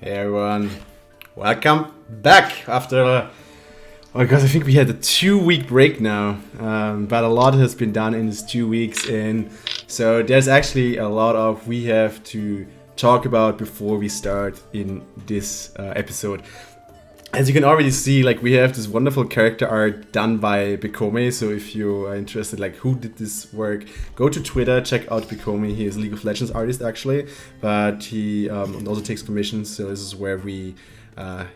Hey everyone, welcome back after, oh my god, I think we had a 2-week break now, but a lot has been done in these 2 weeks, and so there's actually a lot of we have to talk about before we start in this episode. As you can already see, like, we have this wonderful character art done by Bikome. So if you are interested, like, who did this work, go to Twitter, check out Bikome. He is a League of Legends artist actually, but he also takes commissions. So this is where we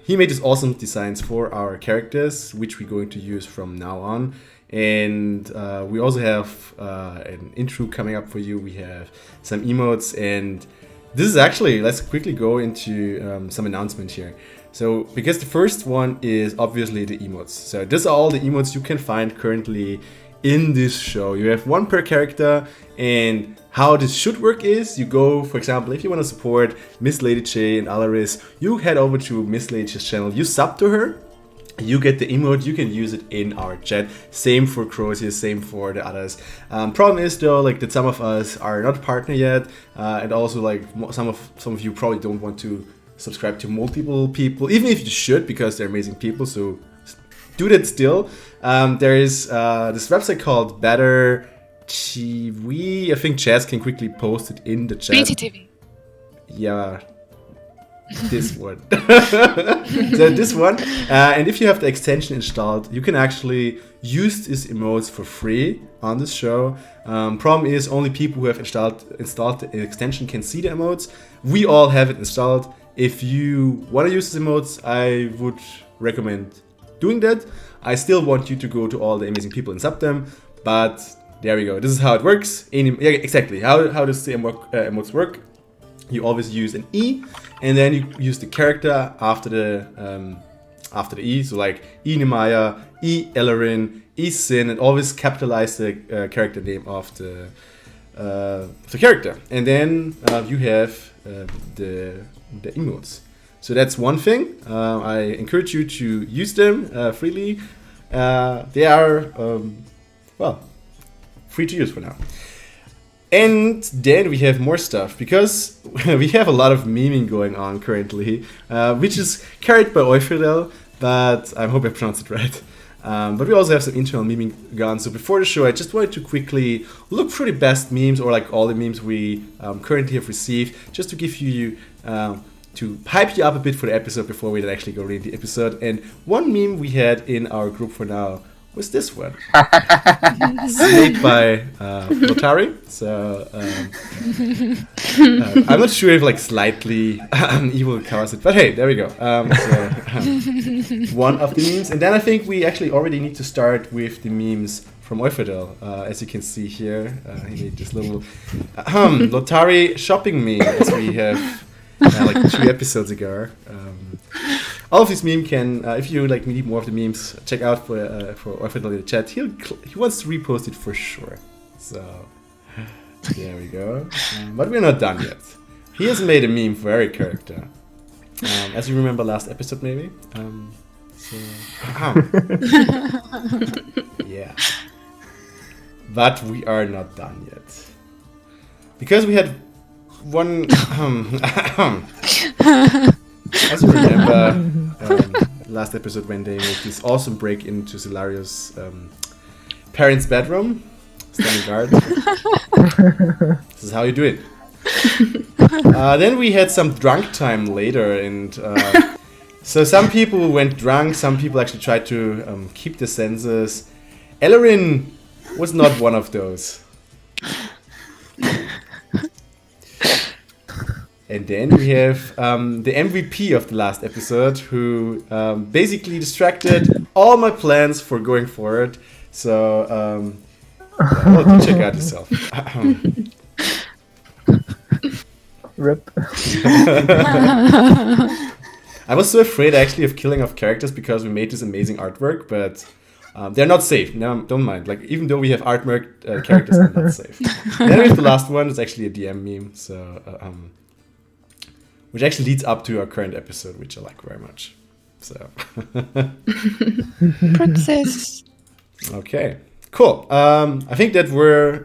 he made these awesome designs for our characters, which we're going to use from now on. And we also have an intro coming up for you. We have some emotes, and this is actually, let's quickly go into some announcement here. So, because the first one is obviously the emotes. So, these are all the emotes you can find currently in this show. You have one per character, and how this should work is you go, for example, if you want to support Miss Lady J and Alarys, you head over to Miss Lady J's channel, you sub to her, you get the emote, you can use it in our chat. Same for Crozier, same for the others. Problem is though, like, that some of us are not partner yet, and also like some of you probably don't want to subscribe to multiple people, even if you should, because they're amazing people, so do that still. There is this website called Better TV. I think Chaz can quickly post it in the chat. BTTV. Yeah, this one. So this one, and if you have the extension installed, you can actually use these emotes for free on this show. Problem is, only people who have installed the extension can see the emotes. We all have it installed. If you want to use these emotes, I would recommend doing that. I still want you to go to all the amazing people and sub them, but there we go. This is how it works. Yeah, exactly. How does the emotes work? You always use an E, and then you use the character after the E. So like E Nemaya, E Alaryn, E Sin, and always capitalize the character name of the character. And then you have the emotes. So that's one thing. I encourage you to use them freely. They are free to use for now. And then we have more stuff, because we have a lot of memeing going on currently, which is carried by Amphail, but I hope I pronounced it right. But we also have some internal memeing going on. So before the show, I just wanted to quickly look through the best memes, or like all the memes we currently have received, just to give you to hype you up a bit for the episode before we actually go read the episode. And one meme we had in our group for now was this one. Made by Lotari. So I'm not sure if like slightly evil covers it, but hey, there we go. One of the memes. And then I think we actually already need to start with the memes from Amphail. As you can see here, he made this little Lotari shopping meme, as we have like 3 episodes ago. All of these memes can, if you like need more of the memes, check out for Amphail in the chat. He wants to repost it for sure. So there we go. But we're not done yet. He has made a meme for every character, as you remember last episode maybe. Yeah. But we are not done yet, because we had one. As you remember, last episode when they made this awesome break into Alarys' parents' bedroom, standing guard. This is how you do it. Then we had some drunk time later, and so some people went drunk, some people actually tried to keep their senses. Alaryn was not one of those. And then we have the MVP of the last episode, who basically distracted all my plans for going forward. So, well, check out yourself. Rip. I was so afraid actually of killing off characters because we made this amazing artwork, but they're not safe. No, don't mind. Like, even though we have artwork, characters are not safe. Then we have the last one. It's actually a DM meme. So. Which actually leads up to our current episode, which I like very much. So. Princess. Okay. Cool. I think that were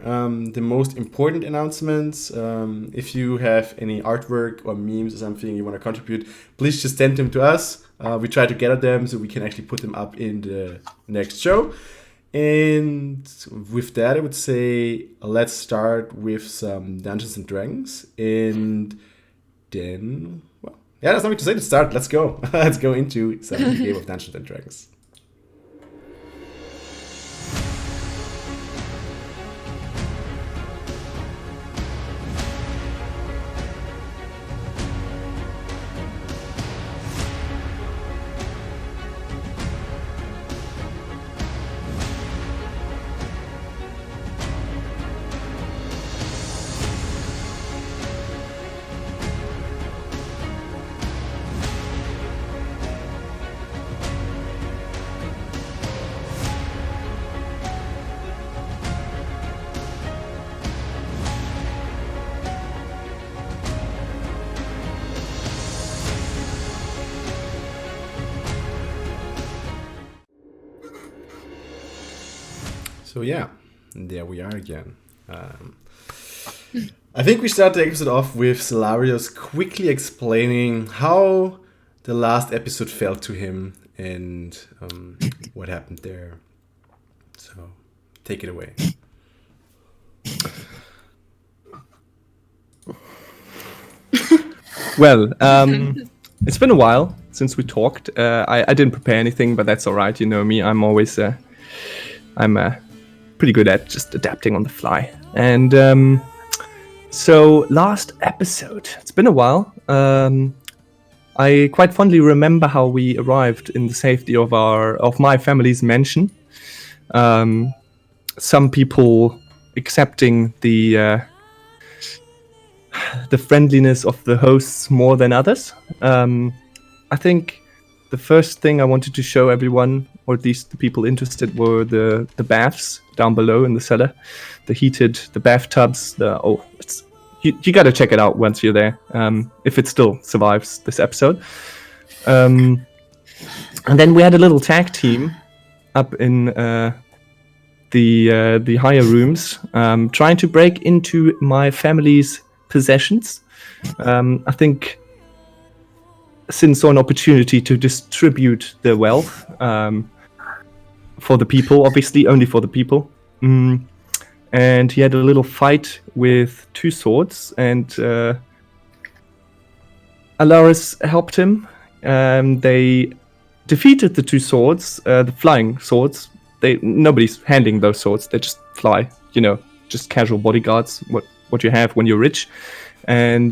the most important announcements. If you have any artwork or memes or something you want to contribute, please just send them to us. We try to gather them so we can actually put them up in the next show. And with that, I would say let's start with some Dungeons and Dragons. And then, well, yeah, there's nothing to say to start. Let's go. Let's go into some game of Dungeons and Dragons. So yeah, there we are again. I think we start the episode off with Alarys quickly explaining how the last episode felt to him and what happened there. So take it away. Well, it's been a while since we talked. I didn't prepare anything, but that's all right. You know me. I'm always pretty good at just adapting on the fly. And so last episode, it's been a while. I quite fondly remember how we arrived in the safety of my family's mansion. Some people accepting the friendliness of the hosts more than others. I think the first thing I wanted to show everyone, or at least the people interested, were the baths down below in the cellar, the bathtubs. You got to check it out once you're there, if it still survives this episode. And then we had a little tag team up in the higher rooms, trying to break into my family's possessions. I think Sin saw an opportunity to distribute the wealth for the people, obviously only for the people. And he had a little fight with two swords, and Alarys helped him. They defeated the two swords, the flying swords. Nobody's handling those swords; they just fly. You know, just casual bodyguards. What you have when you're rich, and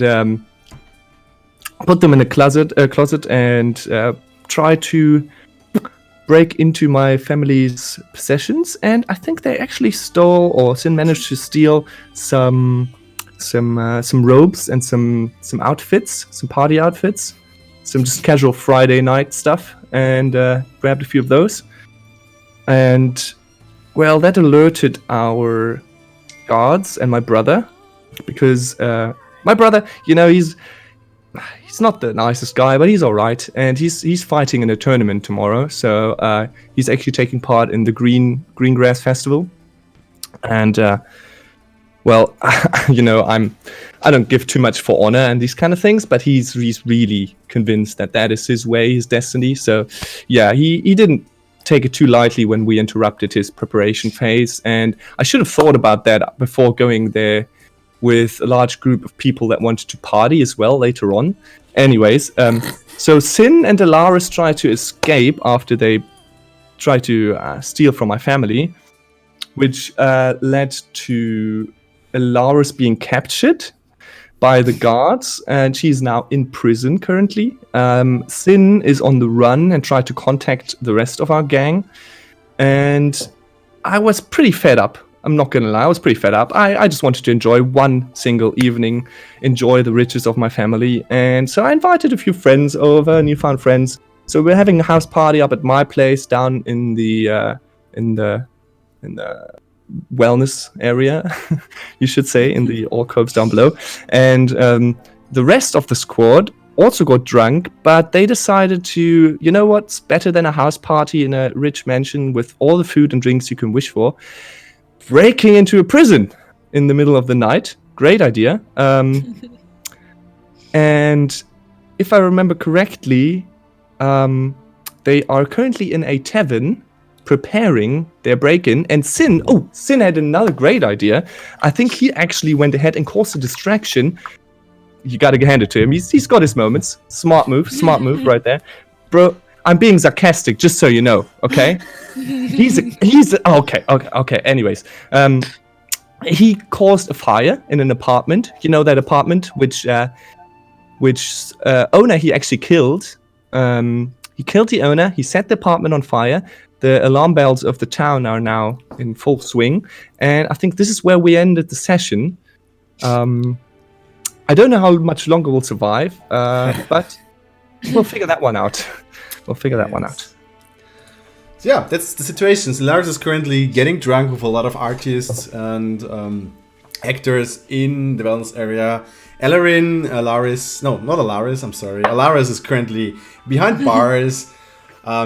put them in a closet and try to break into my family's possessions. And I think they actually stole, or Sin managed to steal some robes and some outfits, some party outfits, some just casual Friday night stuff, and grabbed a few of those. And well, that alerted our guards and my brother, because my brother, you know, he's not the nicest guy, but he's all right, and he's fighting in a tournament tomorrow. So he's actually taking part in the Greengrass Festival, and well, you know, I don't give too much for honor and these kind of things, but he's really convinced that is his way, his destiny. So yeah, he didn't take it too lightly when we interrupted his preparation phase, and I should have thought about that before going there with a large group of people that wanted to party as well later on. Anyways, so Sin and Alarys try to escape after they try to steal from my family, which led to Alarys being captured by the guards, and she's now in prison currently. Sin is on the run and tried to contact the rest of our gang, and I was pretty fed up. I'm not gonna lie, I was pretty fed up. I just wanted to enjoy one single evening, enjoy the riches of my family, and so I invited a few friends over, newfound friends. So we're having a house party up at my place down in the wellness area, you should say, in the alcoves down below. And the rest of the squad also got drunk, but they decided to, you know what's better than a house party in a rich mansion with all the food and drinks you can wish for? Breaking into a prison in the middle of the night. Great idea. And if I remember correctly, they are currently in a tavern preparing their break-in, and Sin had another great idea. I think he actually went ahead and caused a distraction. You gotta hand it to him. He's got his moments. Smart move right there. Bro, I'm being sarcastic, just so you know, okay? Okay. Anyways, he caused a fire in an apartment. You know that apartment which owner he actually killed. He killed the owner. He set the apartment on fire. The alarm bells of the town are now in full swing, and I think this is where we ended the session. I don't know how much longer we'll survive, but we'll figure that one out. So yeah, that's the situation. Alarys is currently getting drunk with a lot of artists and actors in the wellness area. Alarys is currently behind bars,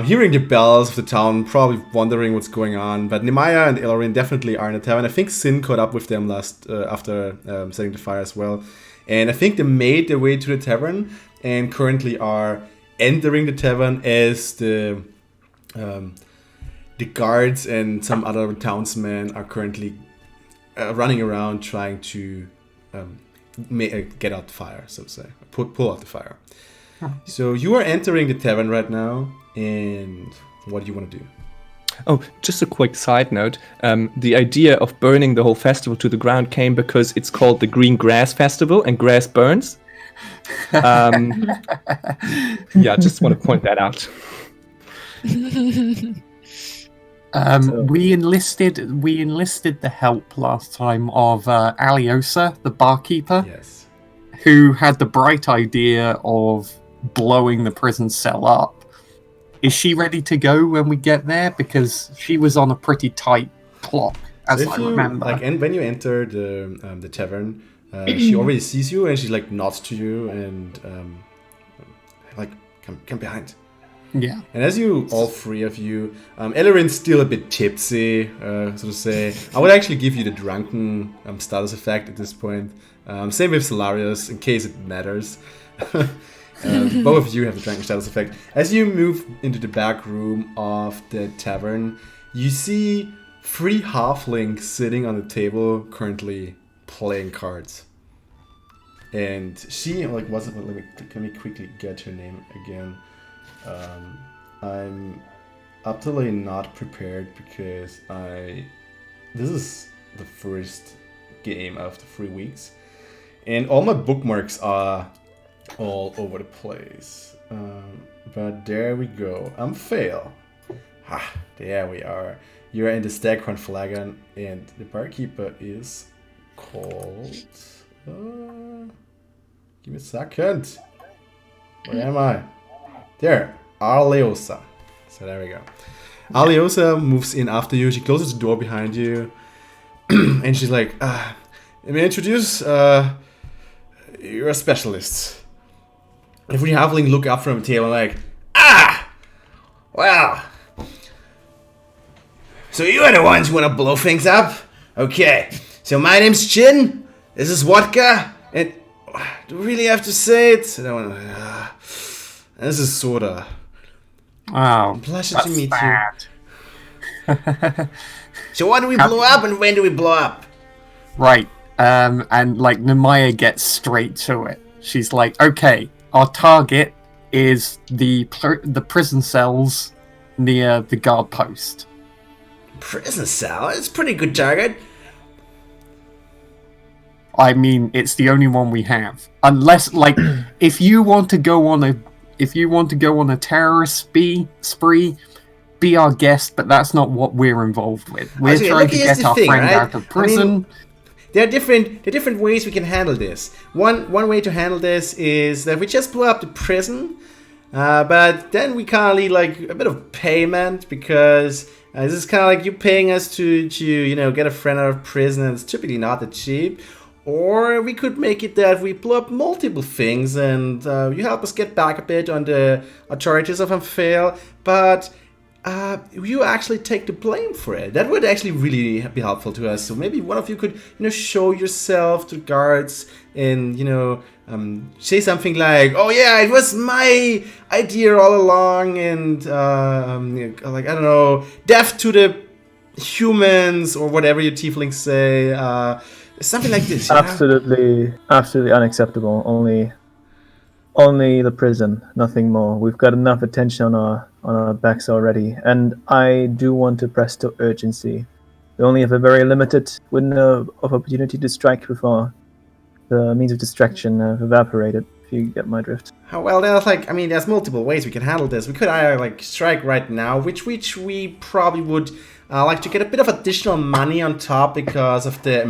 hearing the bells of the town, probably wondering what's going on. But Nehemiah and Elarin definitely are in the tavern. I think Sin caught up with them after setting the fire as well. And I think they made their way to the tavern and currently are entering the tavern as the guards and some other townsmen are currently running around trying to get out the fire, so to say. Pull out the fire. So you are entering the tavern right now, and what do you want to do? Oh, just a quick side note. The idea of burning the whole festival to the ground came because it's called the Green Grass Festival, and grass burns. Yeah, just want to point that out. We enlisted the help last time of Aliosa, the barkeeper, Yes. who had the bright idea of blowing the prison cell up. Is she ready to go when we get there? Because she was on a pretty tight clock, as I remember. And when you enter the tavern, she already sees you and she nods to you and come behind. Yeah. And as all three of you, Elarin's still a bit tipsy, so to say. I would actually give you the drunken status effect at this point. Same with Alarys, in case it matters. Both of you have the drunken status effect. As you move into the back room of the tavern, you see 3 halflings sitting on the table, currently playing cards. And she, let me quickly get her name again. I'm utterly not prepared because this is the first game after 3 weeks, and all my bookmarks are all over the place. But there we go. Amphail. There we are. You're in the Staghorn Flagon, and the barkeeper is called. Give me a second. Where am I? There, Alarys. So there we go. Alarys moves in after you. She closes the door behind you, and she's like, "Let me introduce you're a specialist." If we halfling look up from the table, like, well, so you are the ones who want to blow things up? Okay, so my name's Chin. This is Vodka, and do we really have to say it? I don't want to. This is Soda. Oh, Pleasure to meet you. So what do we blow up, and when do we blow up? Right. And Nehemiah gets straight to it. She's like, okay, our target is the prison cells near the guard post. Prison cell? It's a pretty good target. I mean, it's the only one we have. Unless, if you want to go on a terrorist spree, be our guest, but that's not what we're involved with. We're trying to get our friend out of prison. I mean, there are different ways we can handle this. One way to handle this is that we just blow up the prison, but then we kind of need a bit of payment, because this is kind of like you paying us to get a friend out of prison, and it's typically not that cheap. or we could make it that we blow up multiple things and you help us get back a bit on the authorities of Amphail, but you actually take the blame for it. That would actually really be helpful to us. So maybe one of you could, show yourself to the guards and, say something like, "Oh yeah, it was my idea all along," and like, I don't know, death to the humans or whatever your tieflings say. Something like this. Absolutely unacceptable. Only the prison, nothing more. We've got enough attention on our backs already, and I do want to press to urgency. We only have a very limited window of opportunity to strike before the means of distraction have evaporated, if you get my drift. Well, there's multiple ways we can handle this. We could either strike right now, which we probably would like to get a bit of additional money on top because of the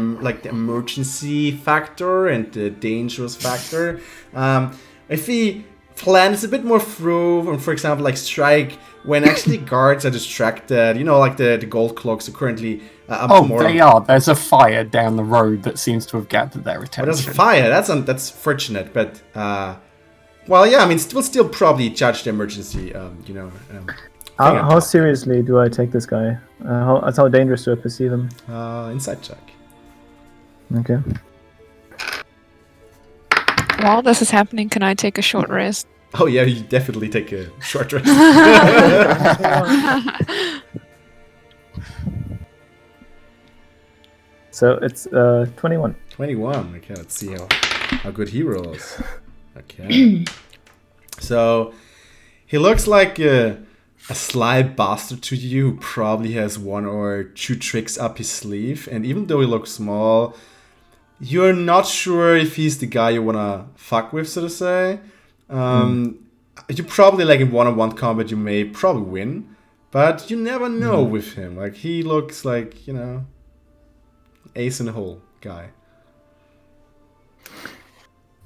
the emergency factor and the dangerous factor. If we plan this a bit more through, and for example, strike when actually guards are distracted, the gold cloaks are currently they are. There's a fire down the road that seems to have gathered their attention. There's a fire. That's fortunate, but we'll still probably judge the emergency. How seriously do I take this guy? How dangerous do I perceive him? Inside check. Okay. While this is happening, can I take a short rest? Oh yeah, you definitely take a short rest. So it's 21. 21. Okay, let's see how good he rolls. Okay. So he looks like a sly bastard to you who probably has one or two tricks up his sleeve, and even though he looks small, you're not sure if he's the guy you wanna fuck with, so to say. You probably, in one-on-one combat, you may probably win, but you never know with him. He looks like, ace in the hole guy.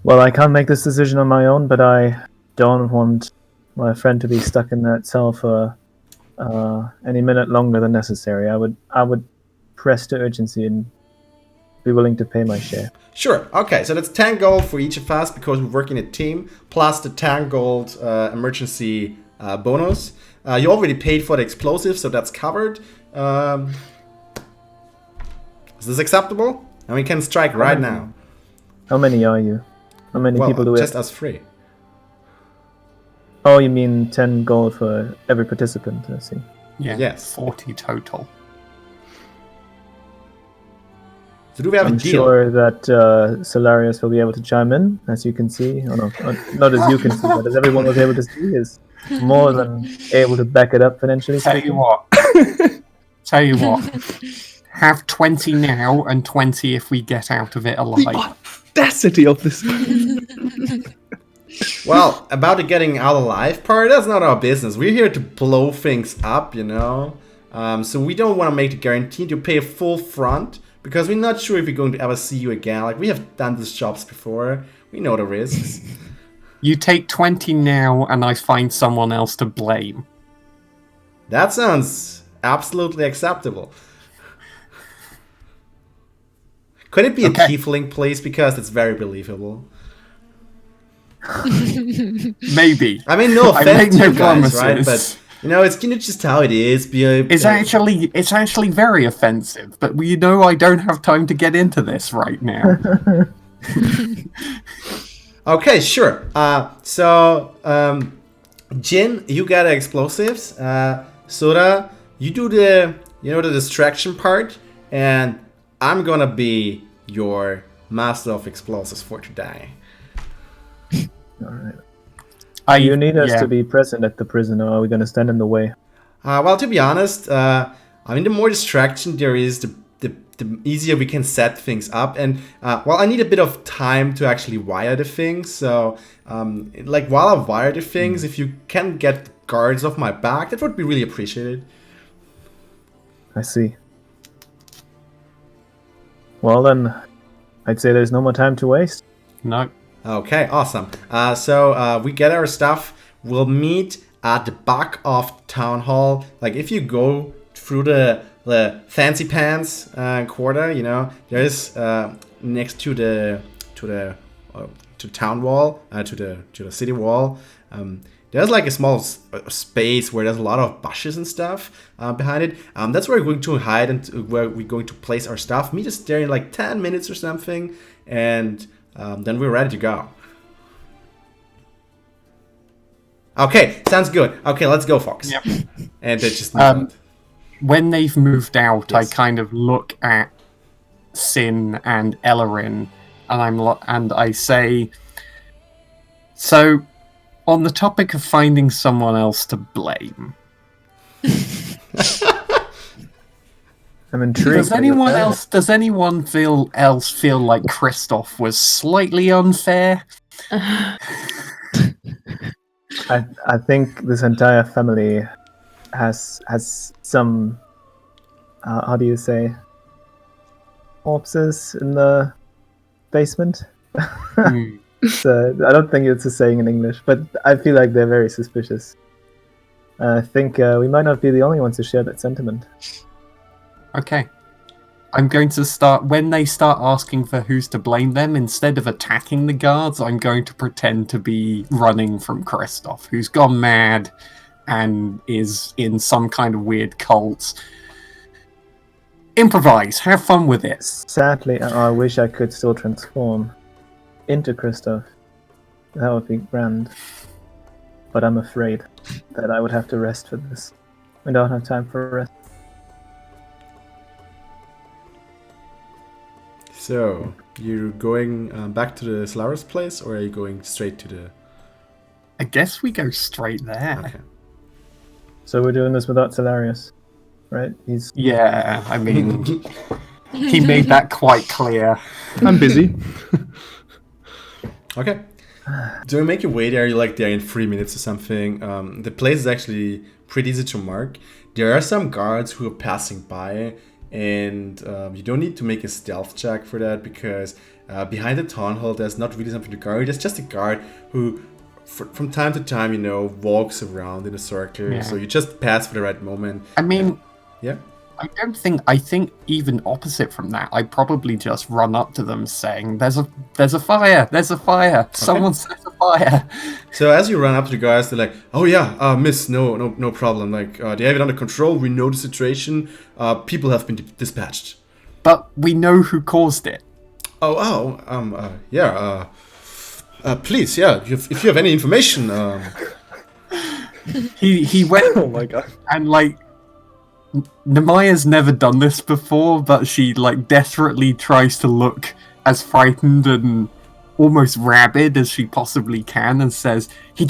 Well, I can't make this decision on my own, but I don't want my friend to be stuck in that cell for any minute longer than necessary. I would press to urgency and be willing to pay my share. Sure. Okay, so that's 10 gold for each of us because we work in a team, plus the 10 gold emergency bonus. You already paid for the explosives, so that's covered. Is this acceptable? And we can strike right now. How many are you? How many people do we just have? us three. Oh, you mean 10 gold for every participant, I see. Yeah, yes. 40 total. So do we have I'm a deal? sure that Alarys will be able to chime in, as you can see. Oh, no, not as you can see, but as everyone was able to see, is more than able to back it up financially. Tell you what. Have 20 now and 20 if we get out of it alive. The audacity of this. Well, about the getting out alive part, that's not our business. We're here to blow things up, So we don't want to make the guarantee to pay a full front, because we're not sure if we're going to ever see you again. We have done these jobs before. We know the risks. You take 20 now and I find someone else to blame. That sounds absolutely acceptable. Could it be a tiefling, please? Because it's very believable. Maybe. I mean, no offense to you guys, right? But it's just how it is. It's actually very offensive. But I don't have time to get into this right now. Okay, sure. So Jin, you got explosives. Soda, you do the distraction part, and I'm gonna be your master of explosives for today. All right. You need us to be present at the prison, or are we going to stand in the way? Well, to be honest, the more distraction there is, the easier we can set things up. And, I need a bit of time to actually wire the things. So, while I wire the things, if you can get guards off my back, that would be really appreciated. I see. Well, then, I'd say there's no more time to waste. No. Okay, awesome. So we get our stuff. We'll meet at the back of Town Hall. If you go through the fancy pants quarter, there's next to the town wall, to the city wall. There's like a small space where there's a lot of bushes and stuff behind it. That's where we're going to hide and where we're going to place our stuff. Meet us there in like 10 minutes or something, and then we're ready to go. Okay, sounds good. Okay, let's go, Fox. Yep. And they just move out. When they've moved out, Yes. I kind of look at Sin and Ellerin, and I say, so, on the topic of finding someone else to blame, I'm intrigued. does anyone feel like Kristoff was slightly unfair? I think this entire family has some how do you say, corpses in the basement. So, I don't think it's a saying in English, but I feel like they're very suspicious. I think we might not be the only ones to share that sentiment. Okay. I'm going to start, when they start asking for who's to blame them, instead of attacking the guards, I'm going to pretend to be running from Kristoff, who's gone mad and is in some kind of weird cult. Improvise, have fun with it. Sadly, I wish I could still transform into Kristoff. That would be grand. But I'm afraid that I would have to rest for this. We don't have time for rest. So, you're going back to the Alarys place, or are you going straight to the... I guess we go straight there. Okay. So we're doing this without Alarys, right? He's Yeah, I mean, he made that quite clear. I'm busy. Okay. So you make your way there, you're like there in 3 minutes or something. The place is actually pretty easy to mark. There are some guards who are passing by, and you don't need to make a stealth check for that, because behind the town hall there's not really something to guard. There's just a guard who from time to time, walks around in a circle. Yeah. So you just pass for the right moment. I mean, Yeah. I think even opposite from that, I'd probably just run up to them saying, there's a fire, someone set a fire. So as you run up to the guys, they're like, "Oh yeah, miss, no problem. Like they have it under control. We know the situation. People have been dispatched." But we know who caused it. Yeah. Please, yeah. If you have any information, He went Oh my god. and like Namaya's never done this before, but she like desperately tries to look as frightened and almost rabid as she possibly can, and says, he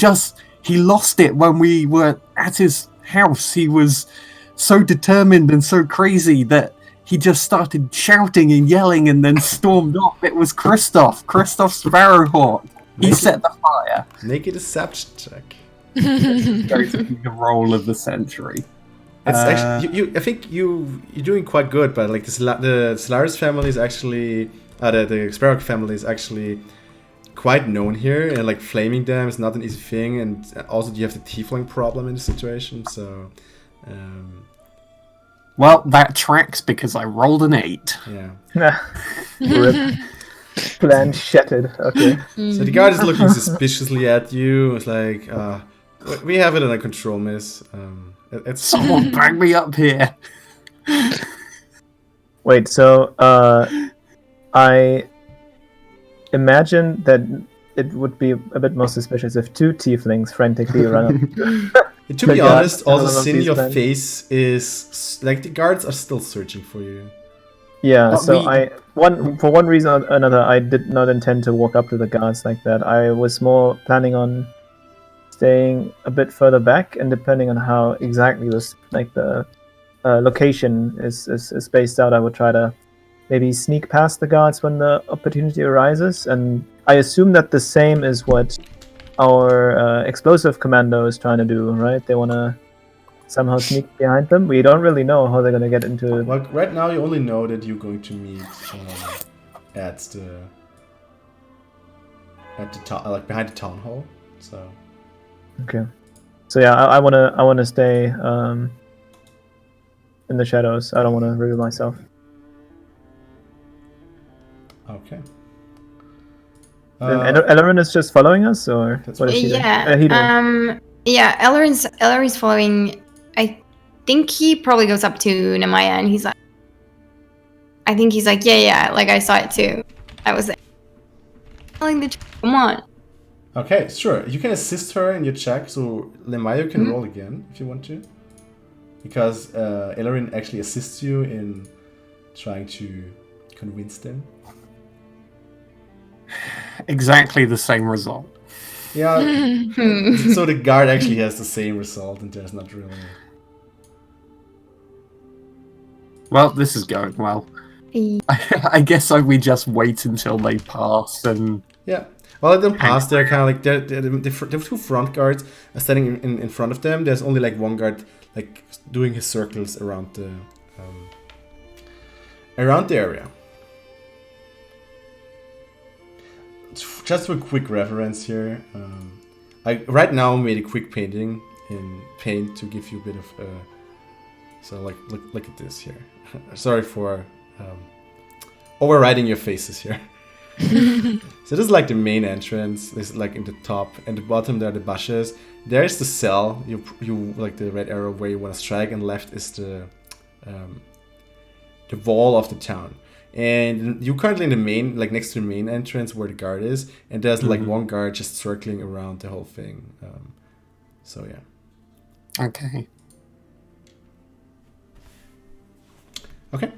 lost it when we were at his house. He was so determined and so crazy that he just started shouting and yelling and then stormed off. It was Kristoff Sparrowhawk. He set the fire. make a deception check. Going to be the role of the century. It's actually I think you're doing quite good, but like the Alarys family is actually the Sparrow family is actually quite known here, and like flaming them is not an easy thing, and also you have the tiefling problem in the situation. So Well, that tracks because I rolled an 8. yeah. Rip. Plan shattered. Okay. So the guard is looking suspiciously at you. It's like, we have it under control, miss. It's Someone bang me up here. Wait, so I imagine that it would be a bit more suspicious if two tieflings frantically run up. to be Yeah, honest, all the none of sin in these your men. face is like the guards are still searching for you. Yeah, But so we- for one reason or another, I did not intend to walk up to the guards like that. I was more planning on staying a bit further back, and depending on how exactly the location is spaced out, I would try to maybe sneak past the guards when the opportunity arises. And I assume that the same is what our explosive commando is trying to do, right? They want to somehow sneak behind them. We don't really know how they're going to get into. Well, right now you only know that you're going to meet at the town, like behind the town hall. So Okay. So yeah, I wanna stay in the shadows. I don't want to reveal myself. Okay. And Alaryn is just following us, or That's what is he Yeah. doing? He doing? Yeah. Alaryn's following. I think he probably goes up to Nemaya, and he's like, I think he's like, yeah. Like I saw it too. I was telling the truth. Come on. Okay, sure. You can assist her in your check, so Lemayo can roll again if you want to. Because Alaryn actually assists you in trying to convince them. Exactly the same result. Yeah, so the guard actually has the same result, and there's not really... Well, this is going well. I guess we just wait until they pass and... Yeah. Well, they don't pass. They're kind of like the two front guards are standing in front of them. There's only like one guard like doing his circles around the area. Just for a quick reference here, I right now made a quick painting in Paint to give you a bit of so like look at this here. Sorry for overriding your faces here. So this is like the main entrance. This is like in the top and the bottom there are the bushes. There's the cell. You like the red arrow where you want to strike, and left is the wall of the town. And you're currently in the main, like next to the main entrance where the guard is, and there's like one guard just circling around the whole thing. So yeah. Okay. Okay.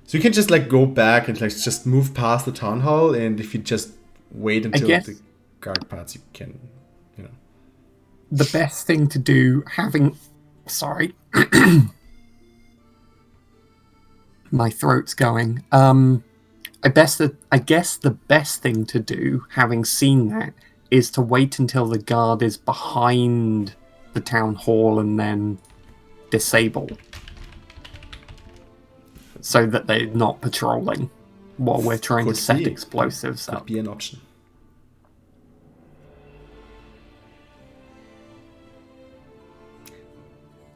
So you can just like go back and like just move past the town hall, and if you just wait until the guard parts, you can, you know. The best thing to do, sorry, my throat's going. I guess the best thing to do, having seen that, is to wait until the guard is behind the town hall and then disable, so that they're not patrolling while we're trying to set explosives up. Could be an option.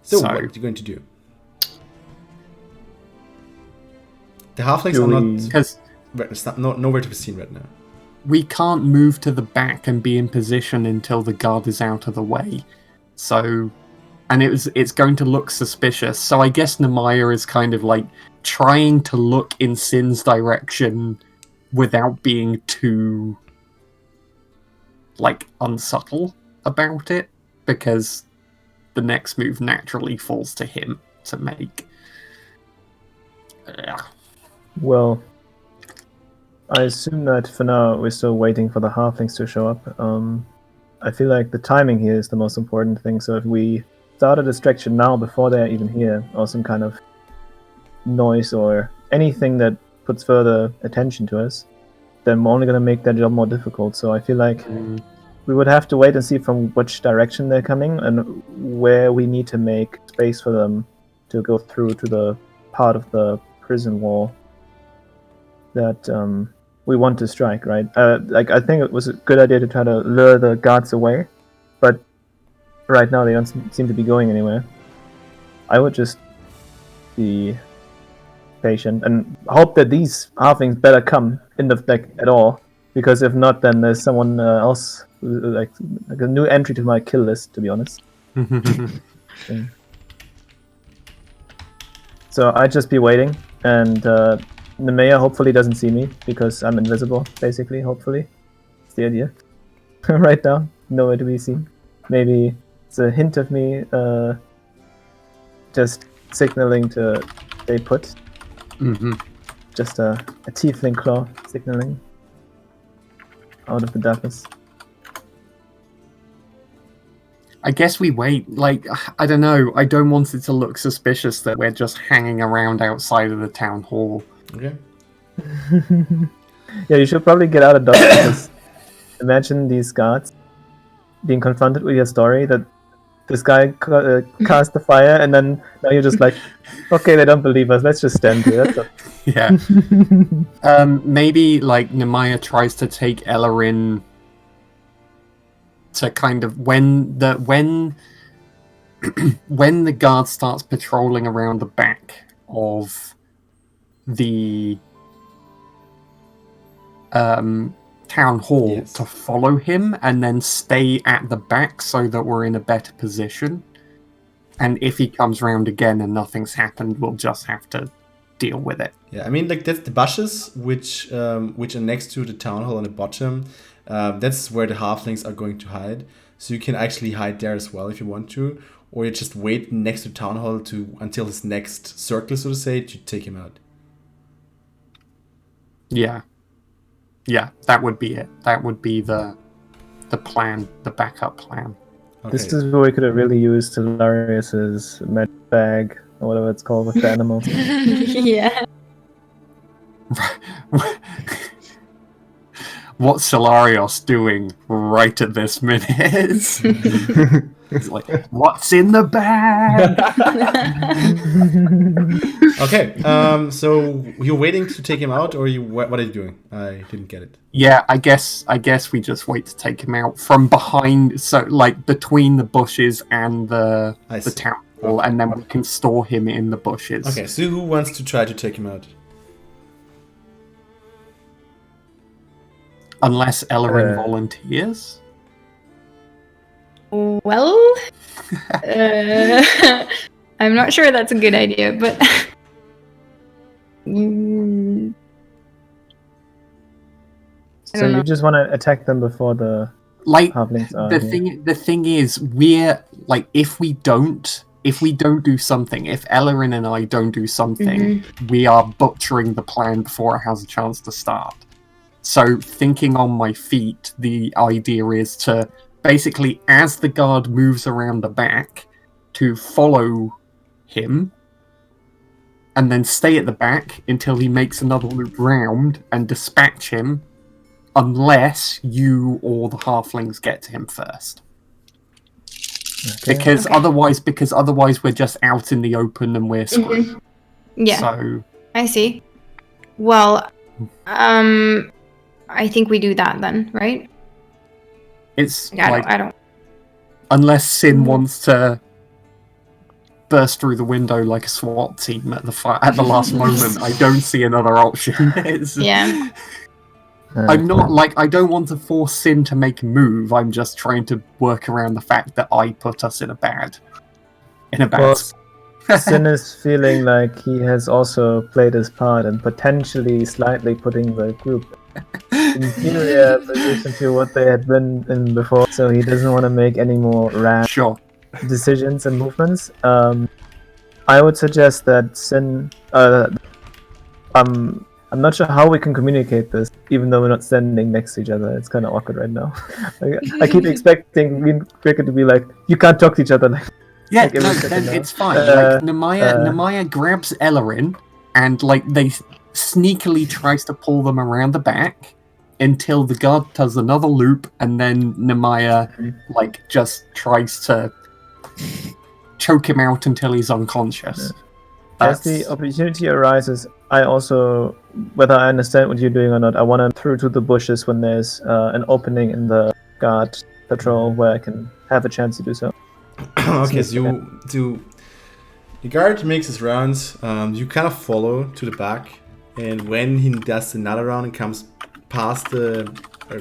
So what are you going to do? The halflings are nowhere to be seen right now. We can't move to the back and be in position until the guard is out of the way. So, and it's going to look suspicious. So I guess Nemaya is kind of like trying to look in Sin's direction without being too like unsubtle about it, because the next move naturally falls to him to make. Well, I assume that for now we're still waiting for the halflings to show up. I feel like the timing here is the most important thing, so if we start a distraction now before they're even here, or some kind of noise or anything that puts further attention to us, then we're only going to make their job more difficult. So I feel like we would have to wait and see from which direction they're coming and where we need to make space for them to go through to the part of the prison wall that we want to strike, right? I think it was a good idea to try to lure the guards away, but right now they don't seem to be going anywhere. I would just be patient and hope that these halflings better come in the deck at all, because if not, then there's someone else like a new entry to my kill list, to be honest. So I'd just be waiting, and the mayor hopefully doesn't see me because I'm invisible, basically. Hopefully, it's the idea. Right now, nowhere to be seen. Maybe it's a hint of me just signaling to stay put. Just a tiefling claw signaling out of the darkness. I guess we wait. Like, I don't know. I don't want it to look suspicious that we're just hanging around outside of the town hall. Okay. Yeah, you should probably get out of dodge. Because imagine these guards being confronted with your story that this guy cast the fire, and then now you're just like, okay, they don't believe us. Let's just stand here. Yeah. Maybe like Nemaya tries to take Alaryn to kind of when the guard starts patrolling around the back of the town hall Yes. to follow him and then stay at the back so that we're in a better position. And if he comes round again and nothing's happened, we'll just have to deal with it. Yeah, I mean, like that's the bushes which are next to the town hall on the bottom. That's where the halflings are going to hide. So you can actually hide there as well if you want to, or you just wait next to town hall until his next circle, so to say, to take him out. Yeah, that would be it. That would be the plan, the backup plan. Okay. This is where we could have really used Alarys' med bag, or whatever it's called, with the animals. Yeah. What's Alarys doing right at this minute? He's like, what's in the bag? Okay, so you're waiting to take him out, or what are you doing? I didn't get it. Yeah, I guess we just wait to take him out from behind, so like between the bushes and the see. town hall, and then we can store him in the bushes. Okay, so who wants to try to take him out? Unless Ellerin volunteers. Well, I'm not sure that's a good idea, but So you just want to attack them before the Like halflings are the here. thing is, we're like if we don't do something, if Ellerin and I don't do something, we are butchering the plan before it has a chance to start. So thinking on my feet, the idea is to basically, as the guard moves around the back, to follow him and then stay at the back until he makes another loop round and dispatch him, unless you or the halflings get to him first. Okay. Because otherwise we're just out in the open and we're screwed. yeah, So I see. Well, I think we do that then, right? it's I like, don't. unless Sin wants to burst through the window like a SWAT team at the last moment, I don't see another option. Yeah. I'm not like, I don't want to force Sin to make a move. I'm just trying to work around the fact that I put us in a bad Well, spot. Sin is feeling like he has also played his part and potentially slightly putting the group in inferior position to what they had been in before, so he doesn't want to make any more rash Sure. decisions and movements. I would suggest that Sin. I'm not sure how we can communicate this, even though we're not standing next to each other. It's kind of awkward right now. I keep expecting me and Cricket to be like, "You can't talk to each other." Like, Yeah, like every no, second then now. it's fine. Like Nemaya grabs Ellerin and like they sneakily tries to pull them around the back until the guard does another loop, and then Nemaya like just tries to choke him out until he's unconscious. As the opportunity arises, I also, whether I understand what you're doing or not, I want to through to the bushes when there's an opening in the guard patrol where I can have a chance to do so. Okay, so the guard makes his rounds. You kind of follow to the back, and when he does another round and comes past the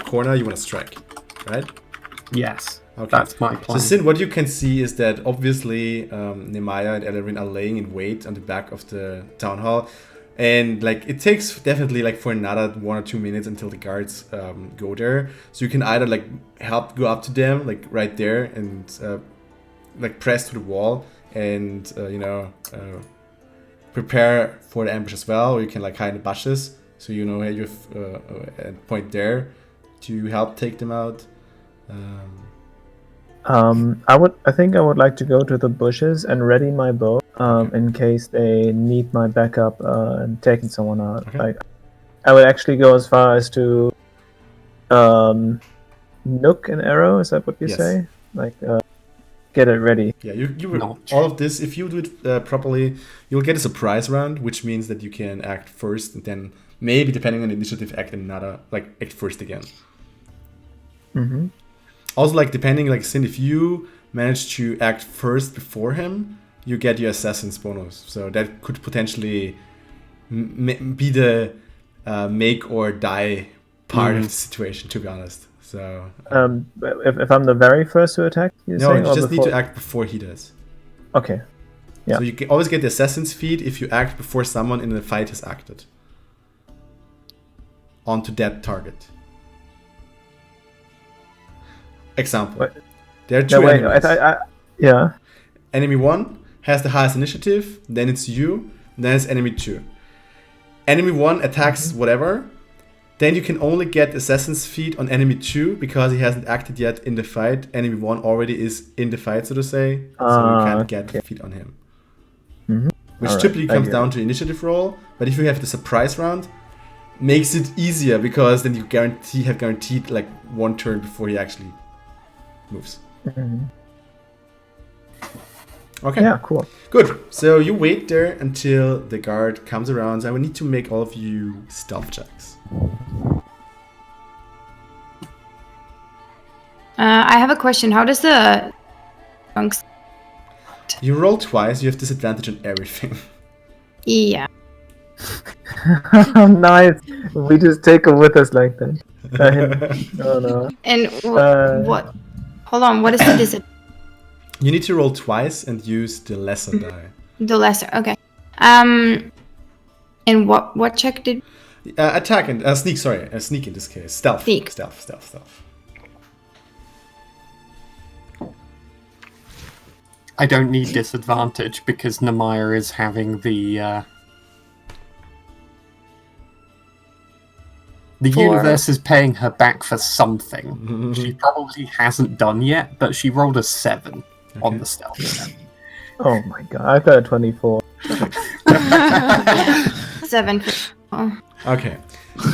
corner, you want to strike, right? Yes, Okay. that's my So plan. Sin, what you can see is that obviously Nemaya and Ellerin are laying in wait on the back of the town hall, and like it takes definitely like for another 1 or 2 minutes until the guards go there. So you can either like go up to them like right there and like press to the wall and prepare for the ambush as well, or you can like hide in the bushes. So you know you have a point there to help take them out. I think I would like to go to the bushes and ready my bow in case they need my backup and taking someone out. Okay. Like, I would actually go as far as to nook an arrow. Is that what you Yes. say? Like get it ready. Yeah, you will, Notch. all of this, if you do it properly, you'll get a surprise round, which means that you can act first and then maybe, depending on the initiative, act first again. Mm-hmm. Also, like, depending, like, Sin, if you manage to act first before him, you get your assassin's bonus. So that could potentially be the make or die part of the situation, to be honest. So If I'm the very first to attack, you're no, saying, you or just need before? to act before he does. Okay. Yeah. So you can always get the assassin's feat if you act before someone in the fight has acted onto that target. Example. Wait. There are two No, wait. enemies. Yeah. Enemy 1 has the highest initiative, then it's you, then it's enemy 2. Enemy 1 attacks whatever, then you can only get assassin's feat on enemy 2 because he hasn't acted yet in the fight. Enemy 1 already is in the fight, so to say, so you can't get the feat on him. Mm-hmm. Which Alright, typically I comes get down to initiative roll, but if you have the surprise round, makes it easier because then you have guaranteed like one turn before he actually moves. Mm-hmm. Okay. Yeah, cool. Good. So you wait there until the guard comes around. So I will need to make all of you stealth checks. I have a question. How does the monks? You roll twice. You have disadvantage on everything. Yeah. Nice. We just take it with us like that. Oh no. And what? Hold on. What is the disadvantage? You need to roll twice and use the lesser die. The lesser. Okay. And what check did? Attack and sneak. Sorry, sneak in this case. Stealth. Sneak. Stealth. I don't need disadvantage because Namaya is having the universe is paying her back for something. She probably hasn't done yet, but she rolled a 7 on the stealth. Oh my god, I've got a 24. 7. Oh. Okay.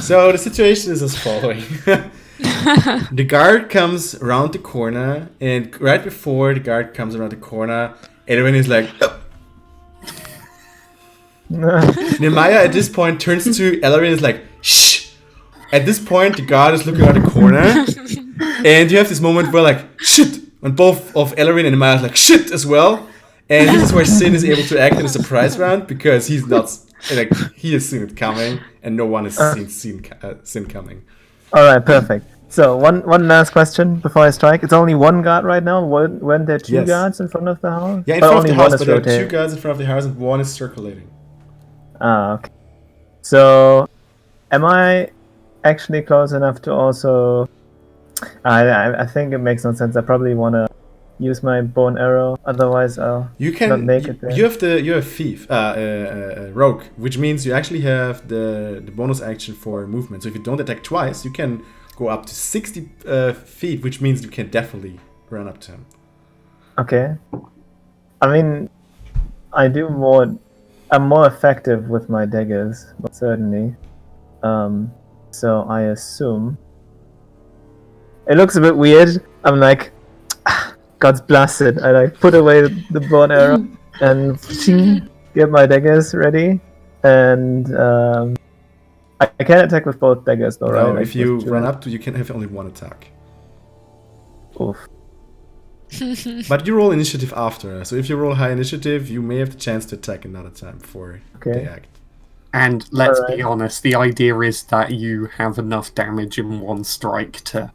So the situation is as following. The guard comes around the corner, and right before the guard comes around the corner, Edwin is like, Nemaya at this point turns to Alarys and is like, shh! At this point, the guard is looking around the corner, and you have this moment where like, shit! And both of Alarys and Nemaya are like, shit! As well. And this is where Sin is able to act in a surprise round, because he's not, like, he has seen it coming, and no one has seen Sin coming. Alright, perfect. So, one last question before I strike. It's only one guard right now? Weren't there two guards in front of the house? Yeah, in front of the house, but there are 2 guards in front of the house and 1 is circulating. Ah, okay. So, am I actually close enough to also... I think it makes no sense. I probably want to use my bow and arrow, otherwise I'll not make it there. You have thief, rogue, which means you actually have the bonus action for movement. So if you don't attack twice, you can go up to 60 feet, which means you can definitely run up to him. Okay. I mean, I'm more effective with my daggers, certainly. So I assume it looks a bit weird. I'm like, God's blasted. I like put away the bow and arrow and get my daggers ready. And I can attack with both daggers though, right? No, if you run up to, you can have only 1 attack. Oof. But you roll initiative after. So if you roll high initiative, you may have the chance to attack another time before they act. And let's be honest, the idea is that you have enough damage in 1 strike to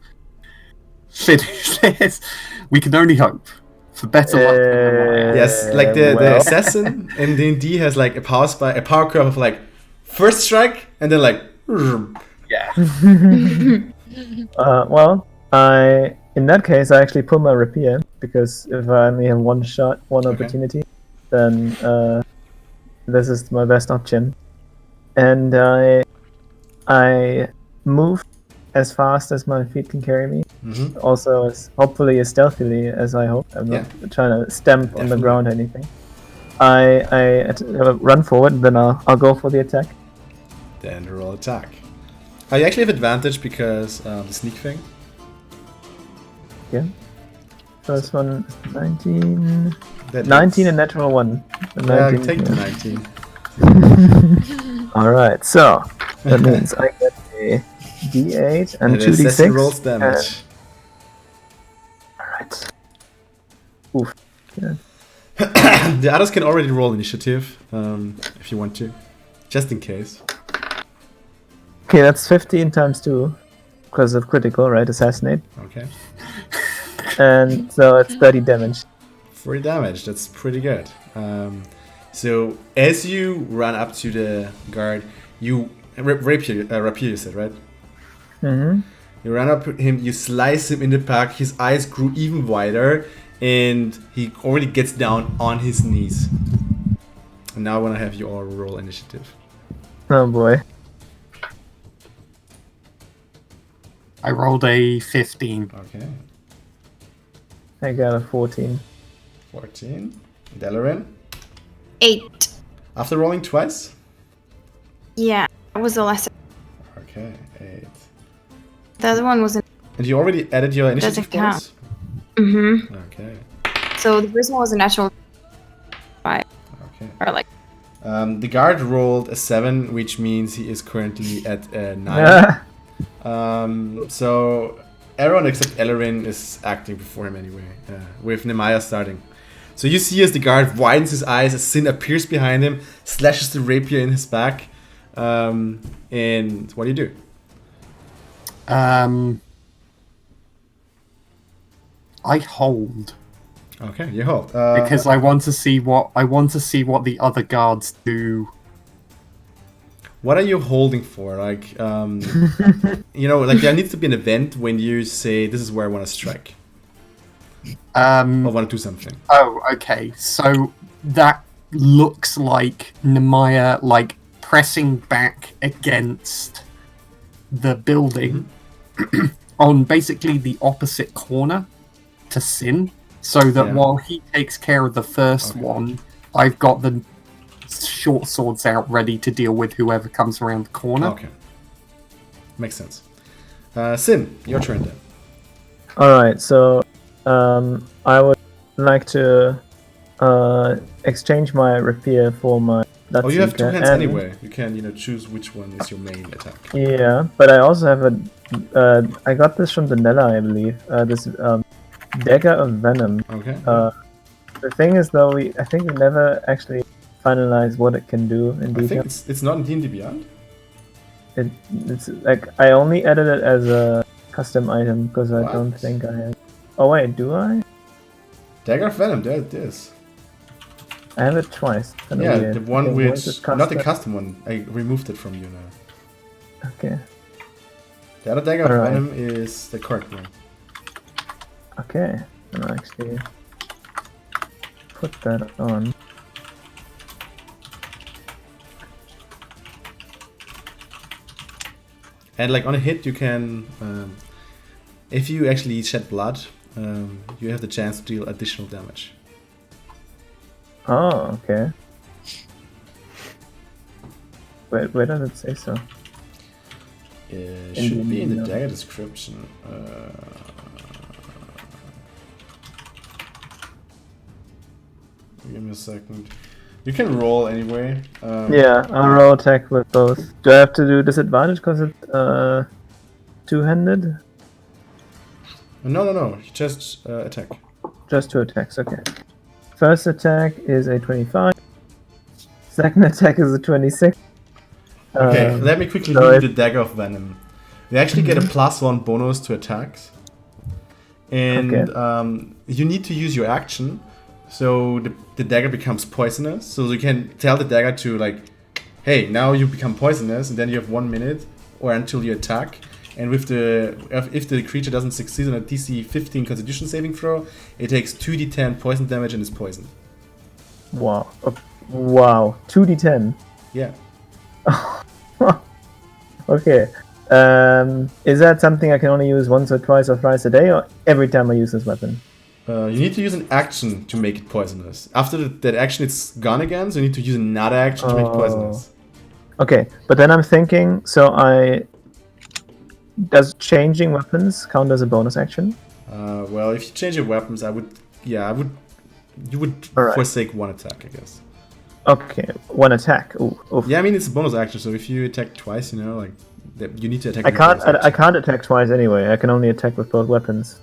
finish this. We can only hope for better luck than the Yes, like the assassin in D&D has like a power curve of like first strike and then like well, in that case I actually pull my rapier, because if I only have 1 shot, 1 opportunity, then this is my best option. And I move as fast as my feet can carry me. Also, hopefully as stealthily as I hope. I'm not trying to stamp on the ground or anything. I run forward, and then I'll go for the attack. Then roll attack. You actually have advantage because the sneak thing. Yeah. First one is 19. That 19 and natural 1. Yeah, take the 19. Alright, so that means I get a D8 and 2d6. Rolls damage. Alright. Oof. Yeah. The others can already roll initiative if you want to, just in case. Okay, that's 15 times 2. because of critical, right? Assassinate. Okay. And so it's 30 damage. 40 damage, that's pretty good. So as you run up to the guard, you rapier you said, right? Mm-hmm. You run up to him, you slice him in the back, his eyes grew even wider, and he already gets down on his knees. And now I want to have you all roll initiative. Oh boy. I rolled a 15. Okay. I got a 14. 14. Delarin. 8. After rolling twice? Yeah, that was the lesson. Okay, 8. The other one wasn't. And you already added your initiative Doesn't count. points? Mm-hmm. Okay, So the first one was a natural 5. okay. Or like. The guard rolled a 7, which means he is currently at a 9. So everyone except Ellerin is acting before him anyway, with Nemaya starting. So you see as the guard widens his eyes, as Sin appears behind him, slashes the rapier in his back, and what do you do? I hold Okay, you hold. because I want to see what the other guards do. What are you holding for? Like, like there needs to be an event when you say, this is where I want to strike. I want to do something. Oh, okay. So that looks like Nemaya, like, pressing back against the building on basically the opposite corner to Sin, so that while he takes care of the first one, I've got the short swords out ready to deal with whoever comes around the corner. Okay. Makes sense. Sin, your turn then. Alright, so I would like to exchange my rapier for my Oh, you have two Latsuka, hands and- anyway. You can, choose which one is your main attack. Yeah, but I also have a. I got this from Danella, I believe. This dagger of venom. Okay. The thing is, though, I think we never actually finalized what it can do in I detail. think it's not in D&D Beyond. It's like I only added it as a custom item because I What? don't think I have. Oh wait, do I? Dagger of Venom, there it is. I have it twice. Kinda Yeah, weird. the one Okay, which, where's it not the custom? custom one. I removed it from you now. Okay. The other Dagger of Alright. Venom is the correct one. Okay. I'll actually put that on. And like on a hit, you can, if you actually shed blood, you have the chance to deal additional damage. Oh, okay. Where does it say so? It should be in the no. dagger description. Give me a second. You can roll anyway. Yeah, I'll roll attack with both. Do I have to do disadvantage because it's two-handed? No. Just attack. Just 2 attacks, okay. First attack is a 25. Second attack is a 26. Okay, let me quickly so read if- the Dagger of Venom. You actually get a +1 bonus to attacks. And you need to use your action. So the dagger becomes poisonous. So you can tell the dagger to like, hey, now you become poisonous, and then you have 1 minute or until you attack. And with if the creature doesn't succeed on a DC 15 Constitution saving throw, it takes 2d10 poison damage and is poisoned. Wow. Wow. 2d10. Yeah. Okay. Is that something I can only use once or twice or thrice a day, or every time I use this weapon? You need to use an action to make it poisonous. After that action, it's gone again, so you need to use another action to make it poisonous. Okay, but then I'm thinking, does changing weapons count as a bonus action? Well, if you change your weapons, you would Alright. forsake one attack, I guess. Okay, one attack. Ooh, oof. Yeah, I mean it's a bonus action, so if you attack twice, like you need to attack. I with can't. bonus I action. can't attack twice anyway. I can only attack with both weapons,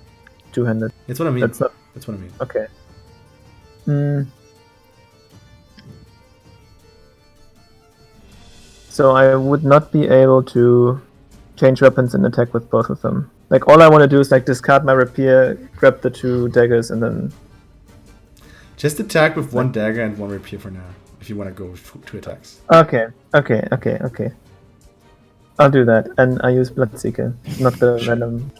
two-handed. That's what I mean. That's not That's what I mean. okay. Hmm. So I would not be able to change weapons and attack with both of them. Like all I want to do is like discard my rapier, grab the 2 daggers, and then. Just attack with 1 dagger and 1 rapier for now. If you want to go with 2 attacks. Okay. I'll do that, and I use Bloodseeker, not the random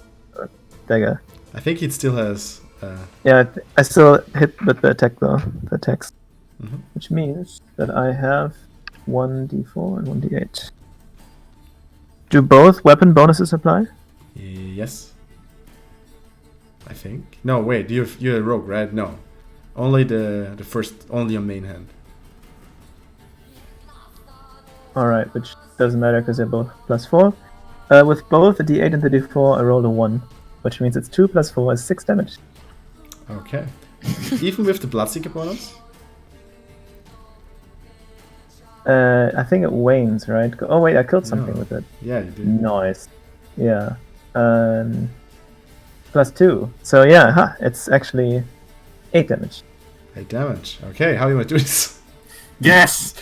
dagger. I think it still has. Yeah, I still hit with the attack though, the attacks, Mhm. which means that I have 1d4 and 1d8. Do both weapon bonuses apply? Yes. I think. No, wait. You're a rogue, right? No. Only the first. Only your main hand. Alright, which doesn't matter because they're both +4. With both the d8 and the d4, I rolled a 1, which means it's 2 + 4 is 6 damage. Okay. Even with the Bloodseeker bonus? I think it wanes, right? Oh wait, I killed something No. with it. Yeah, you did. Nice. Yeah. +2. So yeah, it's actually 8 damage. 8 damage. Okay, how do you want to do this? Yes.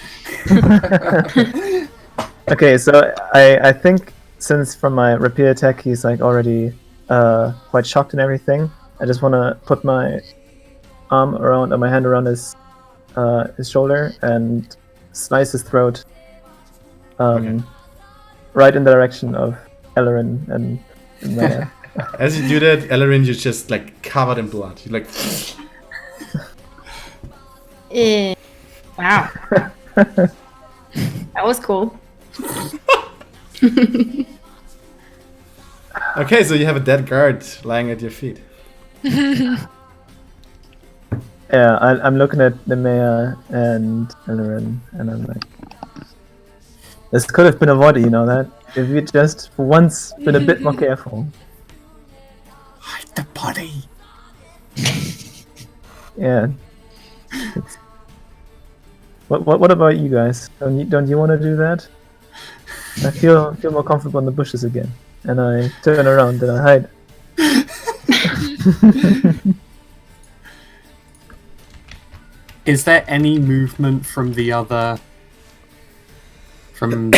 Okay, so I think since from my rapier attack he's like already quite shocked and everything, I just want to put my arm around or my hand around his shoulder and slice his throat right in the direction of Alaryn and Maya. As you do that, Alaryn, you're just like covered in blood. You're like, Wow. That was cool. okay, so you have a dead guard lying at your feet. Yeah, I'm looking at the Maya and Alaryn and I'm like, this could have been avoided, you know that? If you just for once been a bit more careful. Hide the body. Yeah. What about you guys? Don't you want to do that? I feel more comfortable in the bushes again, and I turn around and I hide. Is there any movement from the other? From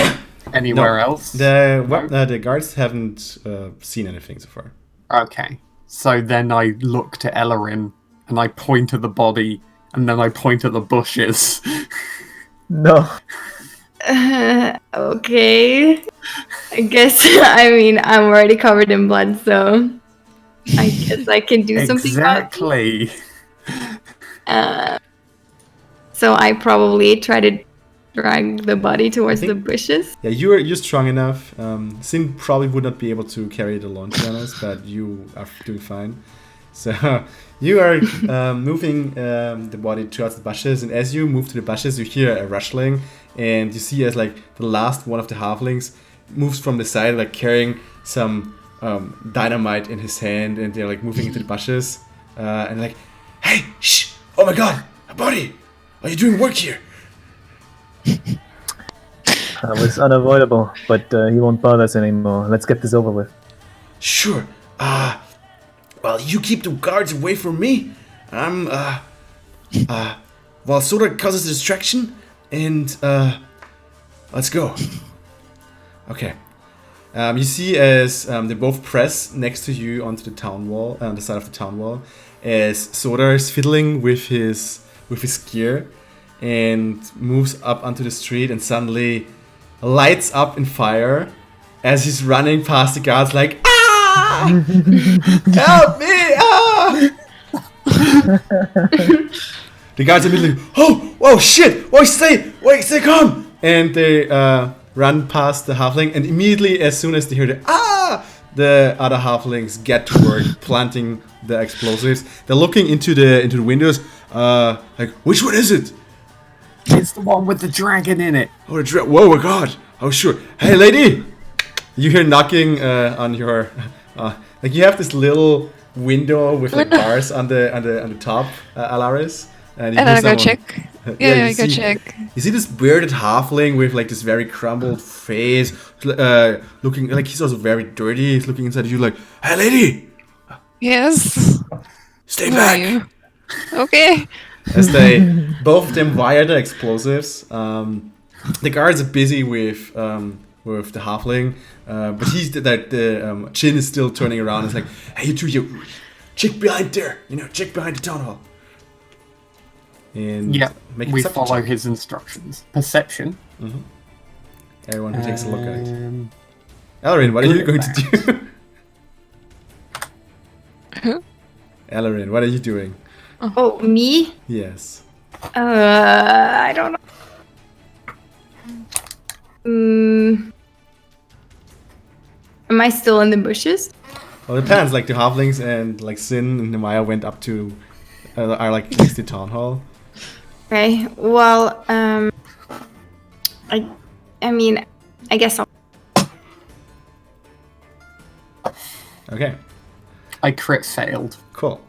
anywhere else? The guards haven't seen anything so far. Okay. So then I look to Alaryn and I point at the body and then I point at the bushes. No. Okay. I guess, I mean, I'm already covered in blood, so I guess I can do something about it. Exactly. So I probably try to drag the body towards the bushes. Yeah, you're strong enough. Sin probably would not be able to carry it alone, to be honest, but you are doing fine. So you are moving the body towards the bushes, and as you move to the bushes, you hear a rustling, and you see as like the last one of the halflings moves from the side, like carrying some dynamite in his hand, and they're like moving into the bushes, and like, hey, shh! Oh my God, a body! Are you doing work here? It was unavoidable, but he won't bother us anymore. Let's get this over with. Sure. Well, you keep the guards away from me. I'm, well, sort of causes a distraction, and, let's go. Okay. You see as they both press next to you onto the town wall, on the side of the town wall, as Soda is fiddling with his gear and moves up onto the street and suddenly lights up in fire as he's running past the guards like, ah! Help me! Ah! The guards immediately, oh shit! Wait, stay calm! And they run past the halfling, and immediately as soon as they hear the other halflings get to work planting the explosives. They're looking into the windows, like, which one is it? It's the one with the dragon in it. Oh, whoa, my God! Oh, sure. Hey, lady! You hear knocking on your, like you have this little window with like bars on the top, Alarys. And And then I go check. Yeah, I go check. You see this bearded halfling with like this very crumbled face, looking like he's also very dirty. He's looking inside you like, hey, lady! Yes. Stay Who are back! you? Okay. As both of them wire the explosives. The guards are busy with with the halfling, but he's the Chin is still turning around. It's like, hey, you check behind there, check behind the town hall. And make a we perception follow check. his instructions. Perception. Everyone who takes a look at it. Alaryn, what are you going to do? Who? Alaryn, what are you doing? Oh, me? Yes. I don't know. Am I still in the bushes? Well, it depends. Like the halflings and like Sin and Nemaya went up to, are like next to town hall. Okay. Well, I mean, I guess I'll. Okay, I crit failed. cool,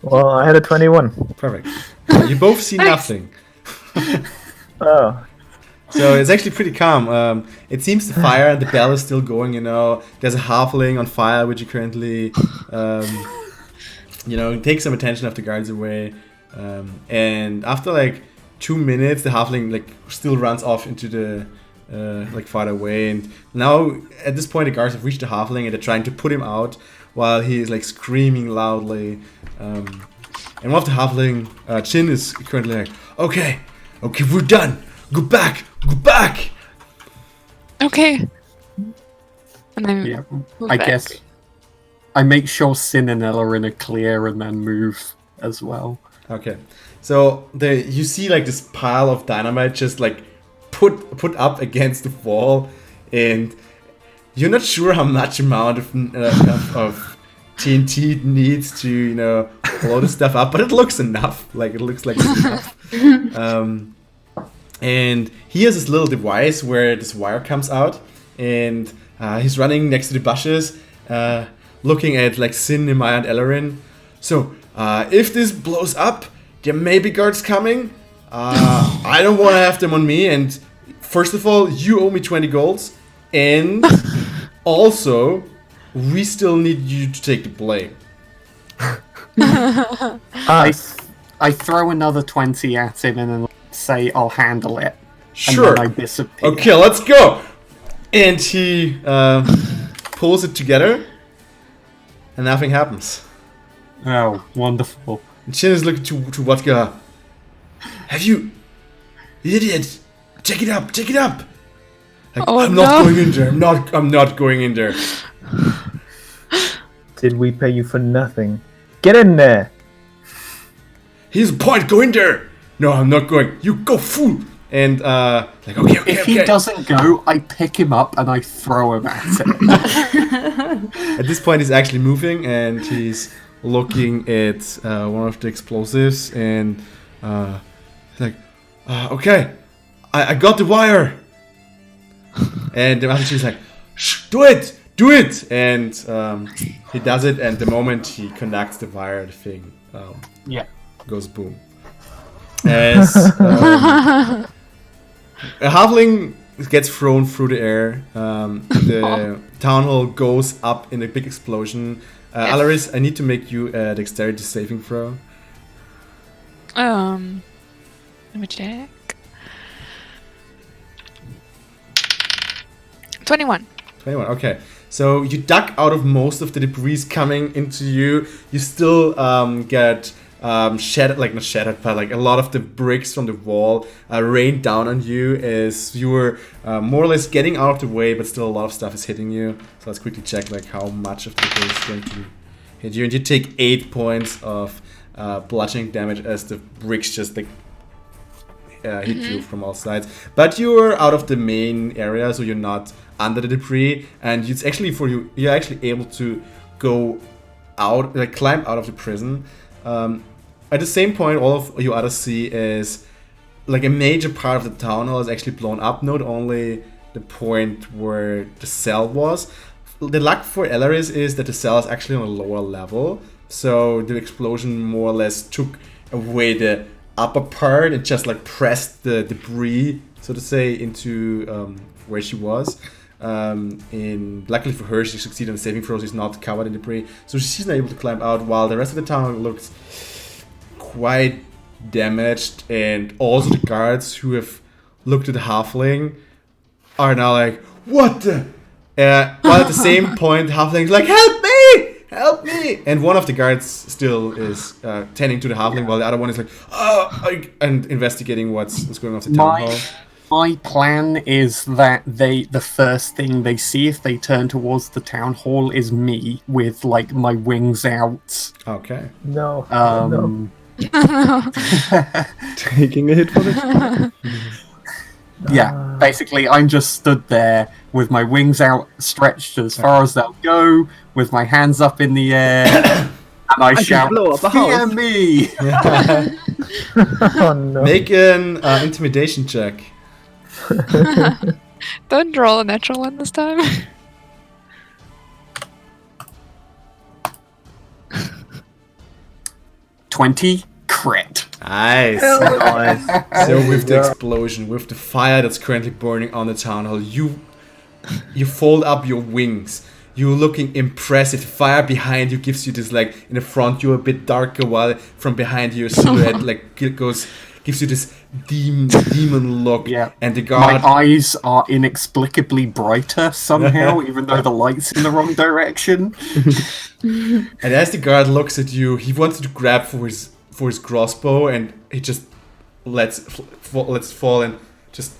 Well, I had a 21. perfect. You both see nothing, Oh, so it's actually pretty calm. It seems the fire and the bell is still going. There's a halfling on fire, which you currently, take some attention of the guards away. And after like 2 minutes, the halfling like still runs off into the farther away. And now at this point, the guards have reached the halfling and they're trying to put him out while he is like screaming loudly. And one of the halfling, Chin, is currently like, okay, we're done. Go back. Okay. And then Yeah, move I back. guess I make sure Sin and Alaryn are clear and then move as well. Okay, so you see like this pile of dynamite just like put up against the wall, and you're not sure how much amount of TNT needs to blow the stuff up, but it looks enough. Like it looks like it's enough. And he has this little device where this wire comes out, and he's running next to the bushes, looking at like Sin, Nemaya, and Alaryn. So if this blows up, there may be guards coming. I don't want to have them on me. And first of all, you owe me 20 golds. And also, we still need you to take the blame. I throw another 20 at him and then say I'll handle it. Sure. And then I disappear. Okay, let's go. And he pulls it together. And nothing happens. Oh, wonderful. And Chin is looking to Vodka. Have you idiot? Check it up. Like, Oh, I'm not no. going in there. I'm not going in there. did we pay you for nothing? Get in there! Here's the point, go in there. No, I'm not going. You go, fool. And like, okay. If he doesn't go, I pick him up and I throw him at him. At this point, he's actually moving and he's looking at one of the explosives and he's like, okay, I got the wire. And the master chief's like, shh, do it. And he does it, and the moment he connects the wire, the thing goes boom. As a halfling gets thrown through the air, the town hall goes up in a big explosion. Alarys, I need to make you a dexterity saving throw. Let me check. 21. 21, okay. So you duck out of most of the debris coming into you. You still get shattered, like not shattered, but like a lot of the bricks from the wall rain down on you as you were more or less getting out of the way, but still a lot of stuff is hitting you. So let's quickly check like how much of the debris is going to hit you. And you take 8 points of bludgeoning damage as the bricks just like hit you from all sides. But you're out of the main area, so you're not under the debris, and it's actually you're actually able to go out, like climb out of the prison. At the same point, all of you others see is like a major part of the town hall is actually blown up. Not only the point where the cell was. The luck for Alarys is that the cell is actually on a lower level, so the explosion more or less took away the upper part and just like pressed the debris, so to say, into where she was. And luckily for her, she succeeded in saving throw. She's not covered in debris, so she's not able to climb out. While the rest of the town looks quite damaged, and also the guards who have looked at the halfling are now like, what the? While at the same point, halfling's like, help me! Help me! And one of the guards still is tending to the halfling, while the other one is like, and investigating what's going on at the town hall. My plan is that the first thing they see if they turn towards the town hall is me with like my wings out. Okay. No. Taking a hit for this. Yeah, basically I'm just stood there with my wings out stretched as far as they'll go, with my hands up in the air, and I shout, blow up a "Fear house." me!" Oh no. Make an intimidation check. Don't roll a natural one this time. "20 crit." Nice. Nice. So with the explosion, with the fire that's currently burning on the town hall, you fold up your wings. You're looking impressive. The fire behind you gives you this, like, in the front you're a bit darker, while from behind your silhouette like gives you this demon look. Yeah. And the My guard eyes are inexplicably brighter somehow, even though the light's in the wrong direction. and as the guard looks at you, he wants to grab for his crossbow, and he just lets fall and just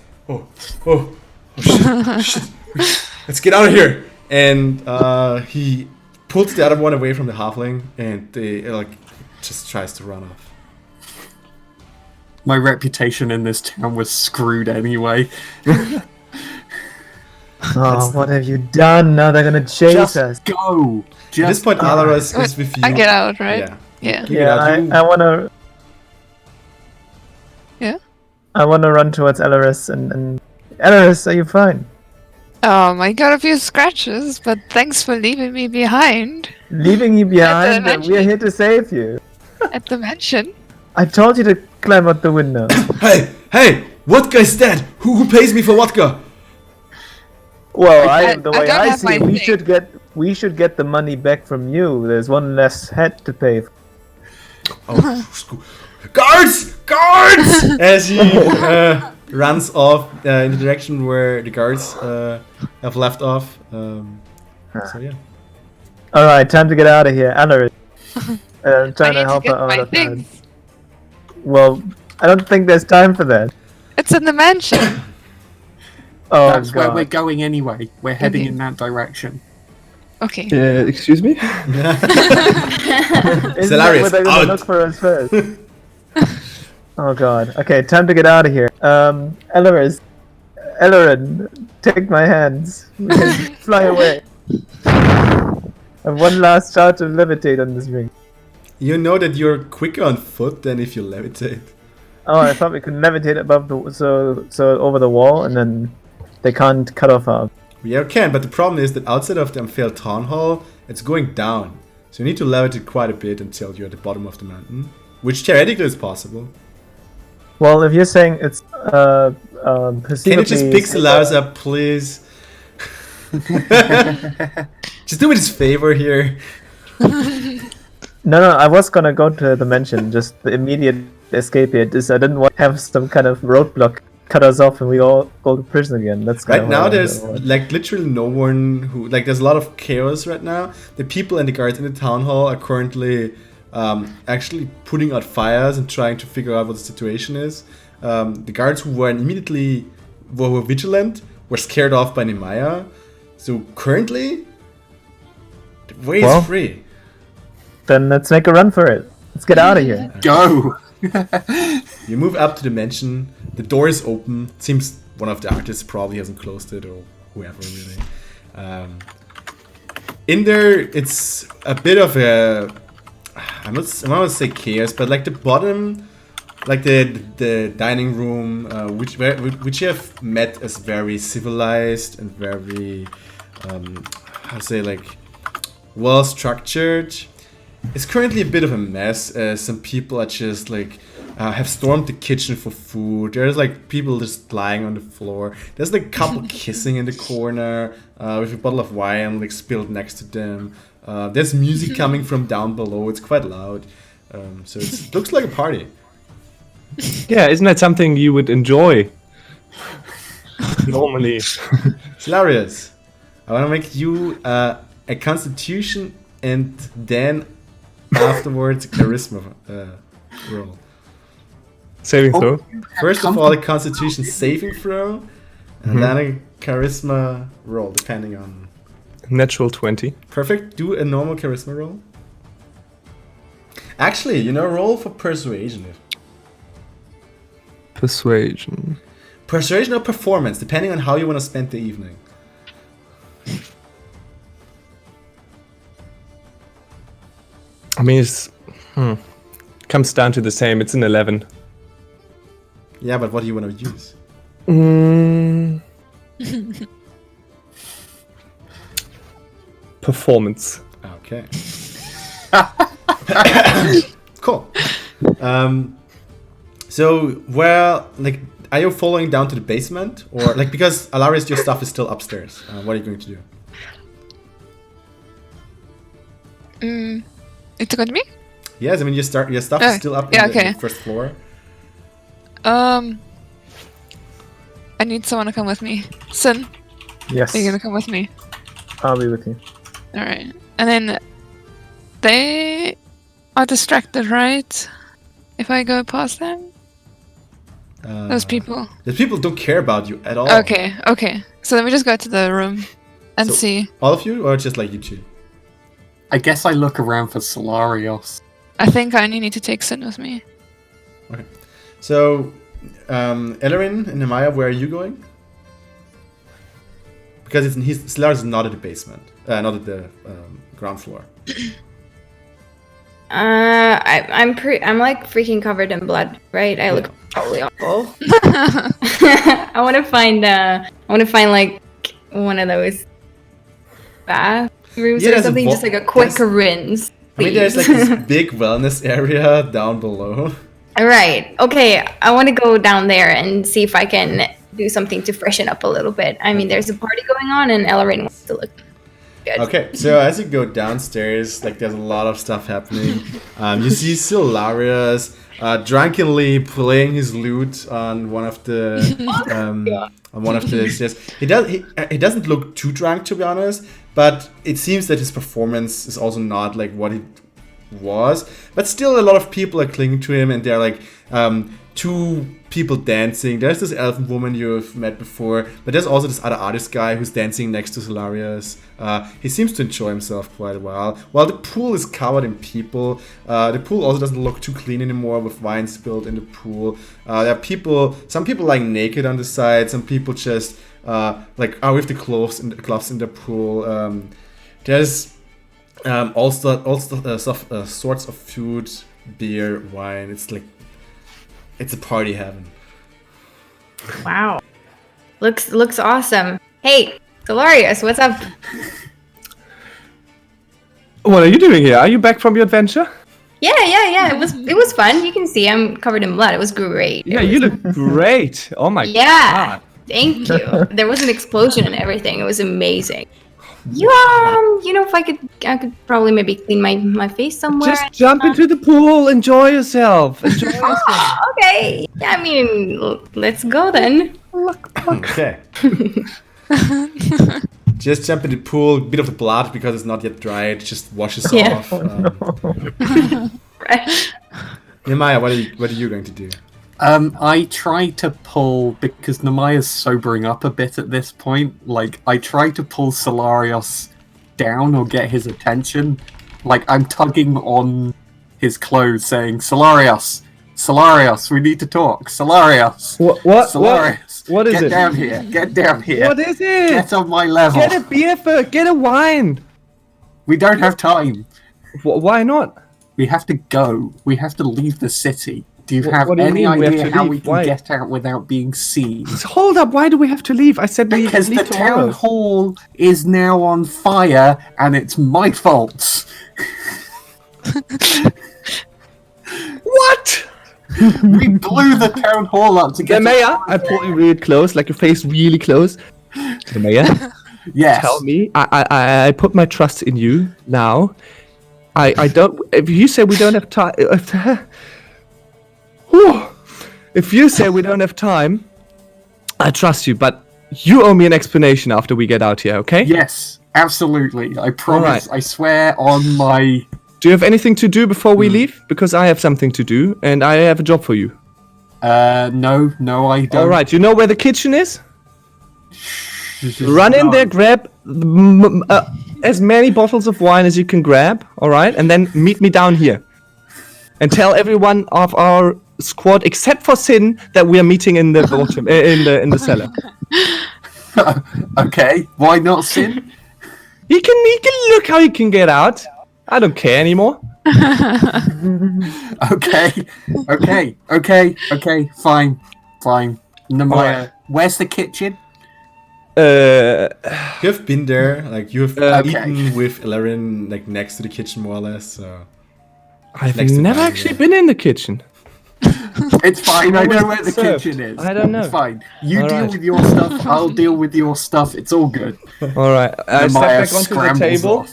shit, let's get out of here. And he pulls the other one away from the halfling, and they just tries to run off. My reputation in this town was screwed anyway. Oh, what have you done? Now they're gonna chase Just us. go. At this point, Alarys is with you. I get out, right? Yeah. Yeah. You get Yeah, out. You- I wanna. Yeah? I wanna run towards Alarys and Alarys, are you fine? I got a few scratches, but thanks for leaving me behind Leaving you behind, At the we're here to save you. at the mansion. I told you to climb out the window. Hey! Vodka is dead. Who pays me for vodka? Well, I the way don't I have see it, my we should get the money back from you. There's one less head to pay. Guards! As he runs off in the direction where the guards have left off. So yeah. All right, time to get out of here, Alarys. I'm I trying need to help to get her out my of that. things. Well, I don't think there's time for that. It's in the mansion. Oh That's where god. we're going anyway. We're heading Okay. in that direction. Okay. Excuse me? Isn't that Alarys, where they're gonna out. look for us first? Oh god. Okay, time to get out of here. Alarys, Elerin, take my hands. We can fly away. And one last shot of levitate on this ring. You know that you're quicker on foot than if you levitate. Oh, I thought we could levitate above the so over the wall, and then they can't cut off our. Yeah, you can, but the problem is that outside of the Amphail town hall, it's going down. So you need to levitate quite a bit until you're at the bottom of the mountain, which theoretically is possible. Well, if you're saying it's Can you just pixel ours up, please? Just do me this favor here. No, I was gonna go to the mansion. Just the immediate escape here. Is I didn't want to have some kind of roadblock cut us off and we all go to prison again. That's kind Right now, there's like literally no one who there's a lot of chaos right now. The people and the guards in the town hall are currently actually putting out fires and trying to figure out what the situation is. The guards who were vigilant were scared off by Nehemiah. So currently, the way is free. Then let's make a run for it. Let's get out of here. Go! You move up to the mansion. The door is open. Seems one of the artists probably hasn't closed it, or whoever really. In there, it's a bit of a I'm not gonna say chaos, but like the bottom, like the dining room, which you have met as very civilized and very how to say, like, well structured. It's currently a bit of a mess. Some people are just like have stormed the kitchen for food. There's like people just lying on the floor. There's like a couple kissing in the corner with a bottle of wine like spilled next to them. There's music coming from down below. It's quite loud. So it looks like a party. Yeah, isn't that something you would enjoy? Normally. Alarys, I want to make you a Constitution and then afterwards Charisma roll. Saving throw. First of all, a Constitution saving throw, and then a Charisma roll, depending on. Natural 20. Perfect. Do a normal Charisma roll. Actually, roll for Persuasion. Persuasion. Persuasion or performance, depending on how you want to spend the evening. I mean, it's comes down to the same. It's an 11. Yeah, but what do you want to use? Performance. Okay. Cool. So, where, like, are you following down to the basement? Or, like, because Alarys, your stuff is still upstairs. What are you going to do? It's going to me? Yes, I mean, your stuff is still up in the first floor. I need someone to come with me. Sin, Yes. are you gonna come with me? I'll be with you. Alright. And then they are distracted, right? If I go past them? Those people. The people don't care about you at all. Okay. So then we just go to the room and see. All of you, or just like you two? I guess I look around for Solarios. I think I only need to take Sin with me. Okay. So, Ellerin and Nemaya, where are you going? Because Solaris is not at the basement, not at the ground floor. I'm like freaking covered in blood, right? I look totally awful. I want to find like one of those bathrooms or something, just like a quick rinse. I mean, there's like this big wellness area down below. Right. Okay. I want to go down there and see if I can do something to freshen up a little bit. I mean, there's a party going on, and Ellerin wants to look good. Okay, so as you go downstairs, like there's a lot of stuff happening. You see Alarys drunkenly playing his lute on one of the stairs. He doesn't look too drunk, to be honest, but it seems that his performance is also not like what it was. But still, a lot of people are clinging to him, and they're like two people dancing. There's this elven woman you've met before, but there's also this other artist guy who's dancing next to Alarys. He seems to enjoy himself quite a while. While the pool is covered in people, the pool also doesn't look too clean anymore with wine spilled in the pool. There are some people like naked on the side, some people just like are with the gloves in the pool. There's all sorts of food, beer, wine. It's a party heaven. Wow. Looks awesome. Hey, Alarys, what's up? What are you doing here? Are you back from your adventure? Yeah. It was fun. You can see I'm covered in blood. It was great. Yeah, you look great. Oh my god. Thank you. There was an explosion and everything. It was amazing. You if I could probably maybe clean my face somewhere. Just jump into the pool, enjoy yourself. Okay. Yeah, I mean, let's go then. Okay. Just jump in the pool, bit of the blood because it's not yet dried, just washes off. Fresh. Nemaya, what are you going to do? I try to pull, because Nemaya's sobering up a bit at this point, like, I try to pull Solarios down or get his attention. Like, I'm tugging on his clothes saying, Solarios, we need to talk. Solarios. What? Solarios. What is it? Get down here. What is it? Get on my level. Get a beer first. Get a wine. We don't have time. Why not? We have to go. We have to leave the city. Do you have what do you any mean we have idea to how leave? we can Why? get out without being seen? Hold up, why do we have to leave? I said we Because leave the tomorrow. town hall is now on fire, and it's my fault. What? We blew the town hall up to get... The mayor, I pull you really close, like your face really close. The mayor, Yes. tell me, I put my trust in you now. I don't, if you say we don't have time, if you say we don't have time, I trust you, but you owe me an explanation after we get out here, okay? Yes, absolutely. I promise. Alright. I swear on my. Do you have anything to do before we leave? Because I have something to do, and I have a job for you. No, I don't. All right, you know where the kitchen is? Run in there, grab as many bottles of wine as you can grab, all right? And then meet me down here. And tell everyone of our squad, except for Sin, that we are meeting in the bottom, in the cellar. Okay, why not Sin? He can look how he can get out. I don't care anymore. Okay, fine. Namaya, where's the kitchen? You've been there, like you've eaten with Alaryn, like next to the kitchen more or less. So I've next to never mine, actually yeah. been in the kitchen. It's fine, I know where the served? kitchen is. I don't know. It's fine. You All deal right. with your stuff, I'll deal with your stuff. It's all good. All right, I step Namaya back onto the scrambles table. off.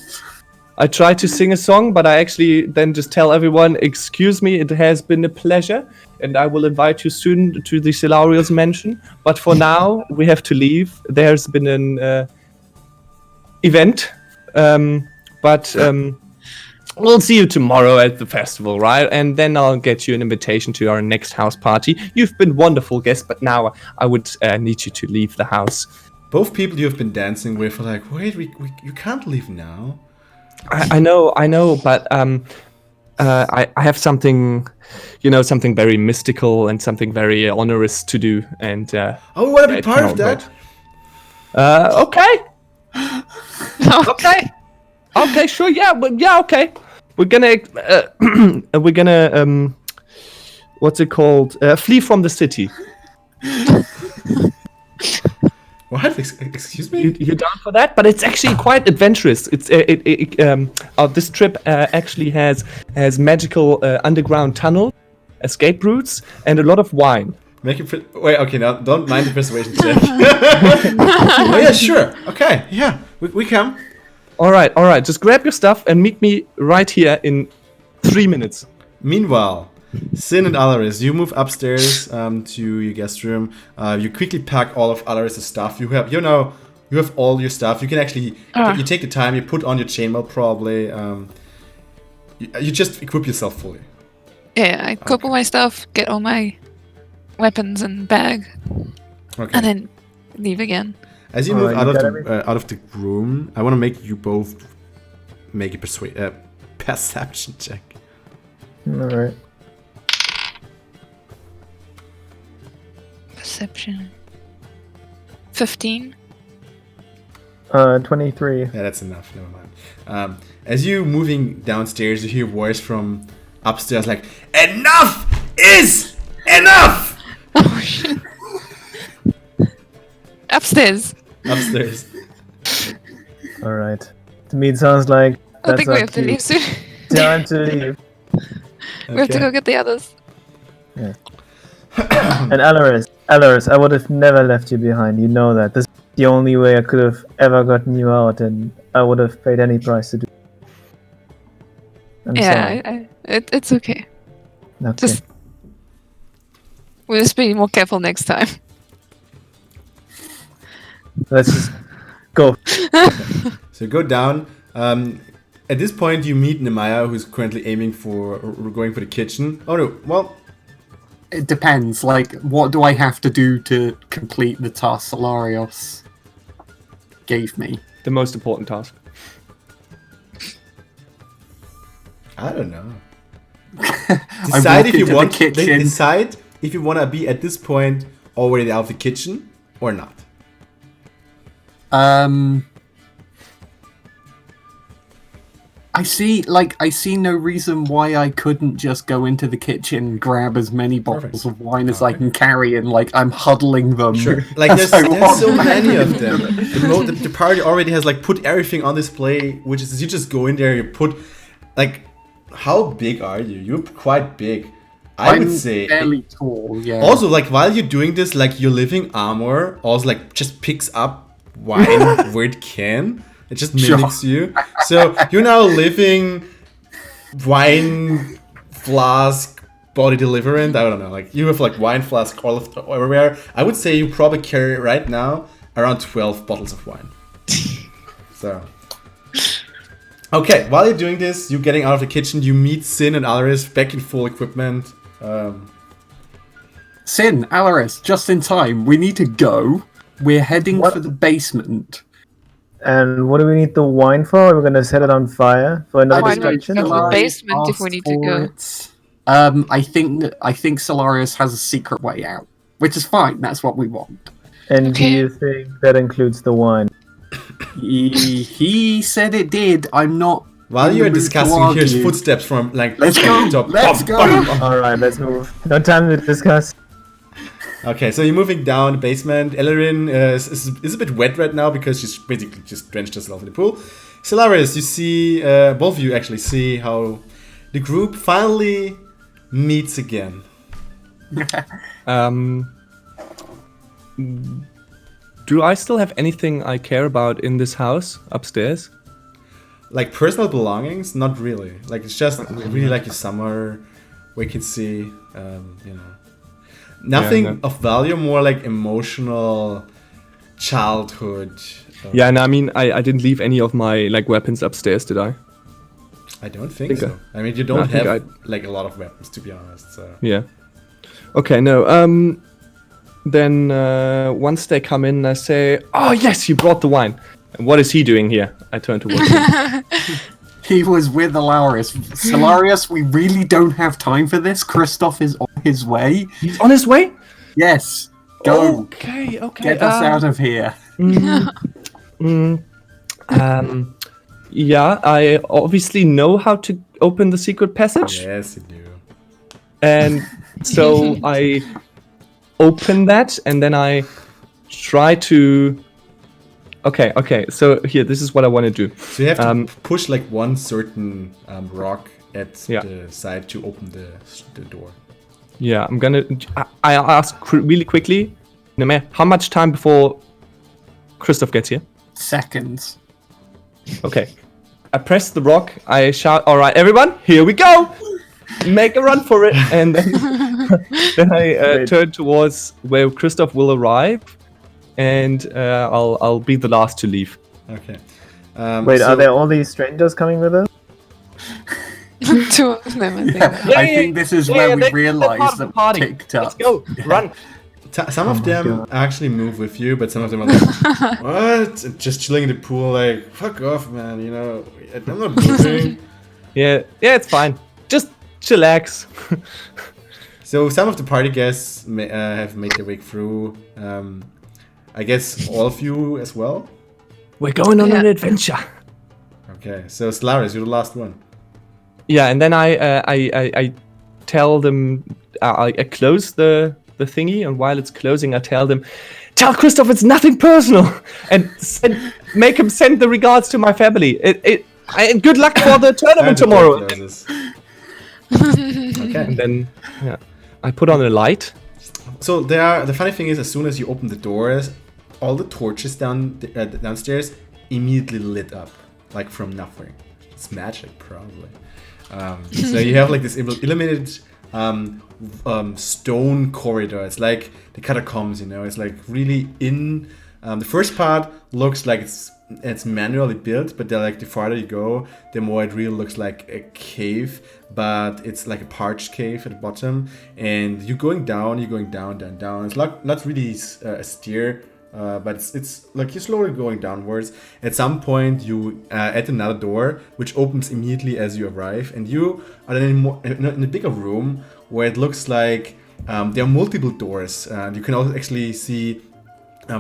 I try to sing a song, but I actually then just tell everyone, excuse me, it has been a pleasure, and I will invite you soon to the Alarys mansion. But for now, we have to leave. There's been an event, but we'll see you tomorrow at the festival, right? And then I'll get you an invitation to our next house party. You've been wonderful guests, but now I would need you to leave the house. Both people you've been dancing with are like, wait, you can't leave now. I know, but I have something, something very mystical and something very onerous to do, and Oh, we want to be part of that. Okay, okay, sure, yeah, okay. We're gonna, what's it called? Flee from the city. What? Excuse me? You're down for that? But it's actually quite adventurous. It's this trip actually has magical underground tunnel, escape routes, and a lot of wine. Make it wait. Okay, now don't mind the persuasion check. Oh yeah, sure. Okay, yeah, we come. All right. Just grab your stuff and meet me right here in 3 minutes. Meanwhile, Sin and Alarys, you move upstairs to your guest room. You quickly pack all of Alarys' stuff. You have all your stuff. You can actually you take the time. You put on your chainmail probably. You just equip yourself fully. Yeah, I couple my stuff, get all my weapons and bag, Okay. and then leave again. As you move you out got of the room, I want to make you both make a perception check. All right. Perception. 15. 23. Yeah, that's enough. Never mind. As you moving downstairs, you hear a voice from upstairs like, "Enough is enough!" Oh shit. Upstairs. Upstairs. All right. To me, it sounds like I that's think we our have to cue. leave soon. Time to leave. We have to go get the others. And Alarys, I would have never left you behind. You know that. This is the only way I could have ever gotten you out, and I would have paid any price to do. I'm sorry. Yeah, it's okay. Okay. Just we'll just be more careful next time. Let's just go. So go down. At this point, you meet Nemaya, who's currently aiming for going for the kitchen. Oh no! Well, It depends. Like, what do I have to do to complete the task Alarys gave me? The most important task. I don't know. I Decide walk if you into the want. kitchen. Decide if you want to be at this point already out of the kitchen or not. I see no reason why I couldn't just go into the kitchen, grab as many bottles of wine as I can carry, and I'm huddling them. Sure. Like as there's I walk so back. many of them. The party already has put everything on display, which is you just go in there, you put how big are you? You're quite big. I would say fairly tall. Yeah. Also, while you're doing this, your living armor also just picks up wine where it can. It just mimics you. So you're now living wine flask body deliverant. I don't know. You have wine flask all everywhere. I would say you probably carry right now around 12 bottles of wine. So, okay, while you're doing this, you're getting out of the kitchen, you meet Sin and Alarys back in full equipment. Sin, Alarys, just in time. We need to go. We're heading What? for the basement. And what do we need the wine for? We're going to set it on fire for another Why do we distraction? go to the or- basement if we need to go? I think Solarius has a secret way out, which is fine. That's what we want. And Okay. do you think that includes the wine? He said it did. I'm not. While in you're the mood to discussing, here's argue. footsteps from like Let's from go. the top. Let's Bum, go. bum, bum. All right, let's move. No time to discuss. Okay, so you're moving down the basement. Ellerin is a bit wet right now because she's basically just drenched herself in the pool. Solaris, you see, both of you actually see how the group finally meets again. Do I still have anything I care about in this house upstairs? Like personal belongings, not really. Like it's just really like your summer, we can see, you know, nothing no. of value. More like emotional childhood. Yeah, and I mean, I didn't leave any of my like weapons upstairs, did I? I don't think think so. I mean, you don't I think have like a lot of weapons, to be honest. So. Yeah. Okay, no. Then once they come in, I say, "Oh yes, you brought the wine." And what is he doing here? I turn towards him. He was with Alarys. Solarius, we really don't have time for this. Christoph is on his way. He's on his way. Yes, go. Okay. Get us out of here. Yeah, I obviously know how to open the secret passage, Yes, you do. and so I open that, and then I try to. Okay. So here, this is what I want to do. So you have to push like one certain rock at Yeah. the side to open the door. Yeah, I'm gonna. I ask really quickly, how much time before Christoph gets here? Seconds. Okay. I press the rock. I shout, "All right, everyone, here we go! Make a run for it!" And then I Great. turn towards where Christoph will arrive, and I'll be the last to leave. Okay. Wait, so- are there all these strangers coming with us? 2 of them, I think. I think this is where we realize that we picked up. Let's go, run! Some of them actually move with you, but some of them are like, what? Just chilling in the pool, like, fuck off, man, you know, I'm not moving. Yeah, it's fine. Just chillax. So some of the party guests have made their way through. I guess all of you as well? We're going on an Yeah. adventure. Okay, so Solaris, you're the last one. Yeah, and then I tell them I close the thingy, and while it's closing, I tell them, "Tell Christoph it's nothing personal, and make him send the regards to my family. And good luck for the tournament And the door tomorrow." closes. Okay. And then I put on a light. So the funny thing is, as soon as you open the doors, all the torches downstairs immediately lit up, like from nothing. It's magic, probably. So you have like this illuminated stone corridor. It's like the catacombs, you know. It's like really in. The first part looks like it's manually built, but like the farther you go, the more it really looks like a cave. But it's like a parched cave at the bottom, and you're going down. It's not really austere. But it's like you're slowly going downwards. At some point, you at another door, which opens immediately as you arrive, and you are then in a bigger room where it looks like there are multiple doors. You can also actually see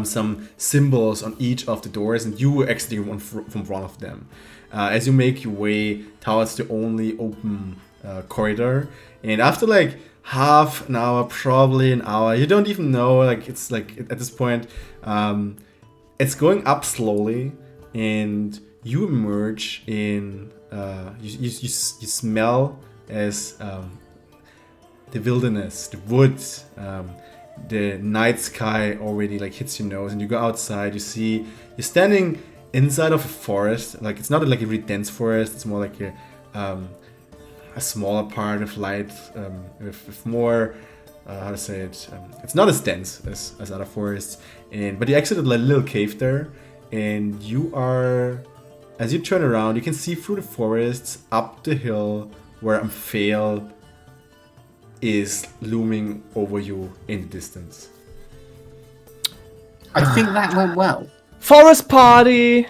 some symbols on each of the doors, and you exiting from one of them. As you make your way towards the only open corridor, and after like half an hour, probably an hour, you don't even know, like it's like at this point it's going up slowly, and you emerge in you smell as the wilderness, the woods, the night sky already like hits your nose, and you go outside. You're standing inside of a forest. Like it's not like a really dense forest, it's more like a smaller part of light with more how to say it? It's not as dense as other forests, but you exited a little cave there, and as you turn around, you can see through the forests up the hill where Amphail is looming over you in the distance. I think that went well. Forest party!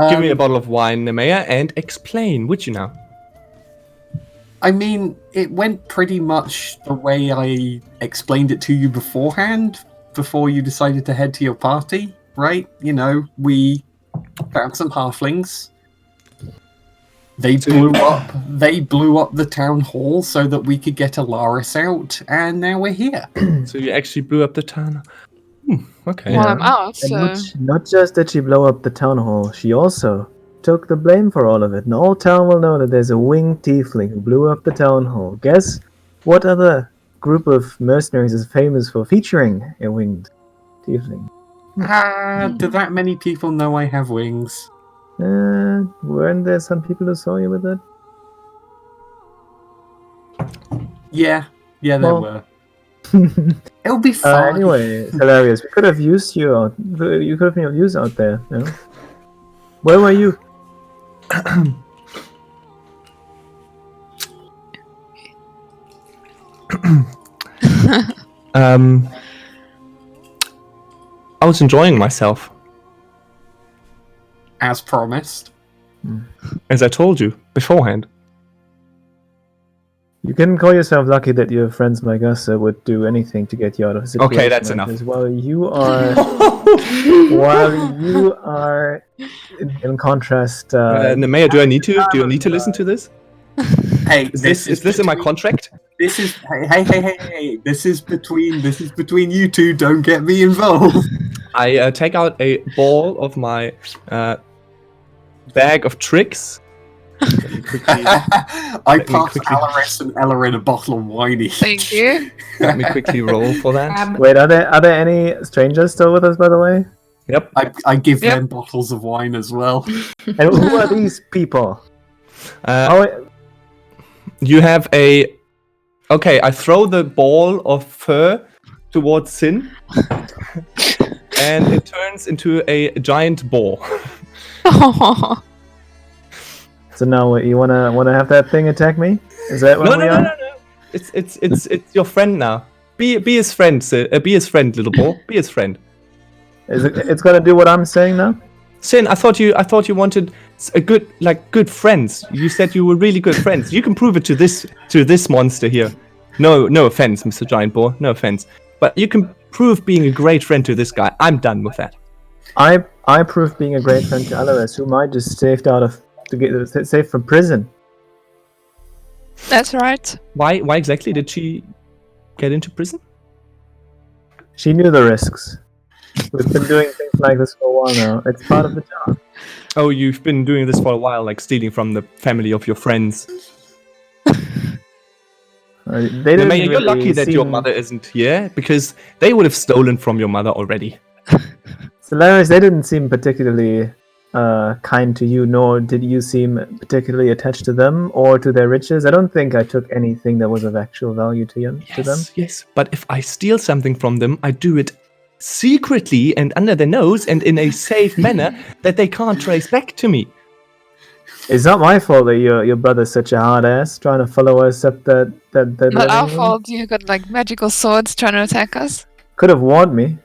Give me a bottle of wine, Nemea, and explain, would you now? I mean, it went pretty much the way I explained it to you beforehand, before you decided to head to your party, right? You know, we found some halflings. They blew up the town hall so that we could get Alarys out, and now we're here. So you actually blew up the town. Okay. Well, I'm out, And so... not just did she blow up the town hall, she also took the blame for all of it. And all town will know that there's a winged tiefling who blew up the town hall. Guess what other group of mercenaries is famous for featuring a winged tiefling? Do that many people know I have wings? Weren't there some people who saw you with it? Yeah, there Well- were. It'll be fine. Anyway, Alarys, we could have used you out. You could have been of use out there. You know? Where were you? I was enjoying myself, As promised. as I told you beforehand. You can call yourself lucky that your friends like us would do anything to get you out of a situation. Okay, that's like enough. this. While you are, in contrast, Nemea, do I need to listen to this? Hey, Is this in my contract? This is hey. This is between you two. Don't get me involved. I take out a ball of my bag of tricks. Let me quickly, I passed Alarys and Ella in a bottle of winey. Thank you. let me quickly roll for that. wait, are there any strangers still with us, by the way? Yep. I give Yep. them bottles of wine as well. And who are these people? You have a... Okay, I throw the ball of fur towards Sin, and it turns into a giant boar. So now you wanna have that thing attack me? Is that what we are? No. It's your friend now. Be his friend, be his friend, little boar. Be his friend. It's gonna do what I'm saying now? Sin, I thought you wanted a good friends. You said you were really good friends. You can prove it to this monster here. No offense, Mr. Giant Boar. No offense, but you can prove being a great friend to this guy. I'm done with that. I proved being a great friend to Alarys, whom I just saved from prison. That's right. Why exactly did she get into prison? She knew the risks. We've been doing things like this for a while now. It's part of the job. Oh, you've been doing this for a while, like stealing from the family of your friends. They didn't Nemea, you're really lucky that your seem- mother isn't here, because they would have stolen from your mother already. Alarys, they didn't seem particularly kind to you, nor did you seem particularly attached to them or to their riches. I don't think I took anything that was of actual value to them. Yes, but if I steal something from them, I do it secretly and under their nose and in a safe manner that they can't trace back to me. It's not my fault that your brother's such a hard ass trying to follow us up that Not our living room. fault. You got like magical swords trying to attack us. Could have warned me.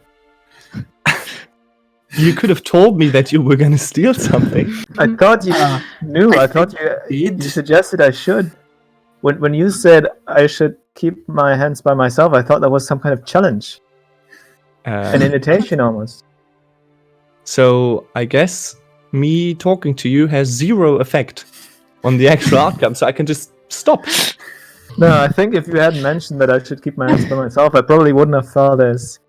You could have told me that you were going to steal something. I thought you knew. I thought you suggested I should. When you said I should keep my hands by myself, I thought that was some kind of challenge, an invitation almost. So I guess me talking to you has zero effect on the actual outcome, so I can just stop. No, I think if you hadn't mentioned that I should keep my hands by myself, I probably wouldn't have felt as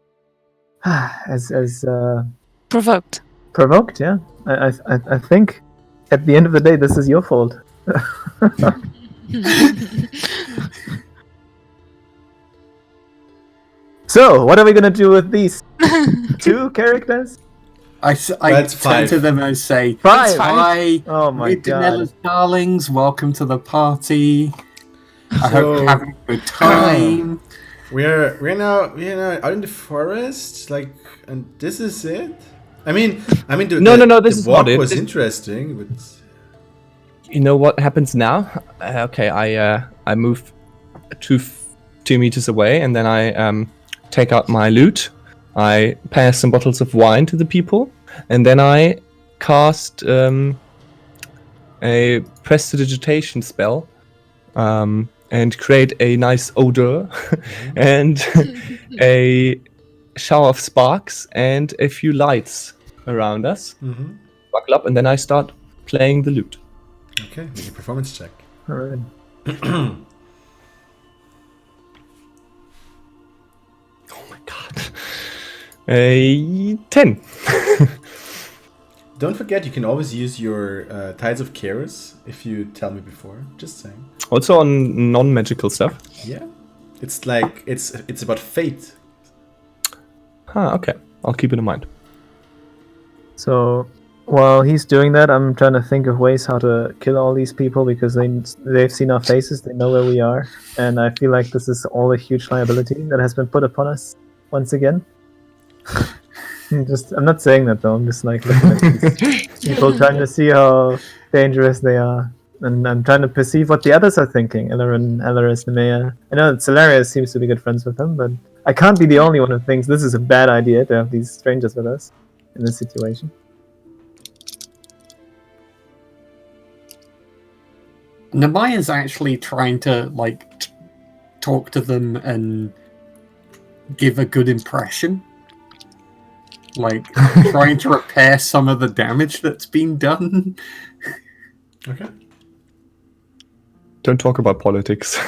Provoked. provoked. Yeah, I think at the end of the day, this is your fault. So, what are we gonna do with these two characters? I That's turn to 5. them and say, Five. Hi, Oh my god! Danella's darlings, welcome to the party. I hope So- you're having a good time. We're now out in the forest, like, and this is it. I mean, No, this the is walk not it. was This- interesting, but You know what happens now? Okay, I move 2 meters away, and then I take out my loot. I pass some bottles of wine to the people, and then I cast a prestidigitation spell, and create a nice odor, and a shower of sparks, and a few lights around us. Buckle up, and then I start playing the lute. okay, make a performance check. All right. Oh my god. A 10. Don't forget, you can always use your Tides of Chaos if you tell me before. Just saying. Also on non-magical stuff. Yeah, it's like it's about fate. Okay. I'll keep it in mind. So while he's doing that, I'm trying to think of ways how to kill all these people because they've seen our faces, they know where we are, and I feel like this is all a huge liability that has been put upon us once again. I'm not saying that though. I'm just like looking at these people, trying to see how dangerous they are, and I'm trying to perceive what the others are thinking. Alarys, Nemea. I know that Alarys seems to be good friends with them, but I can't be the only one who thinks this is a bad idea to have these strangers with us in this situation. Namaya's actually trying to talk to them and give a good impression. Trying to repair some of the damage that's been done. Okay. Don't talk about politics.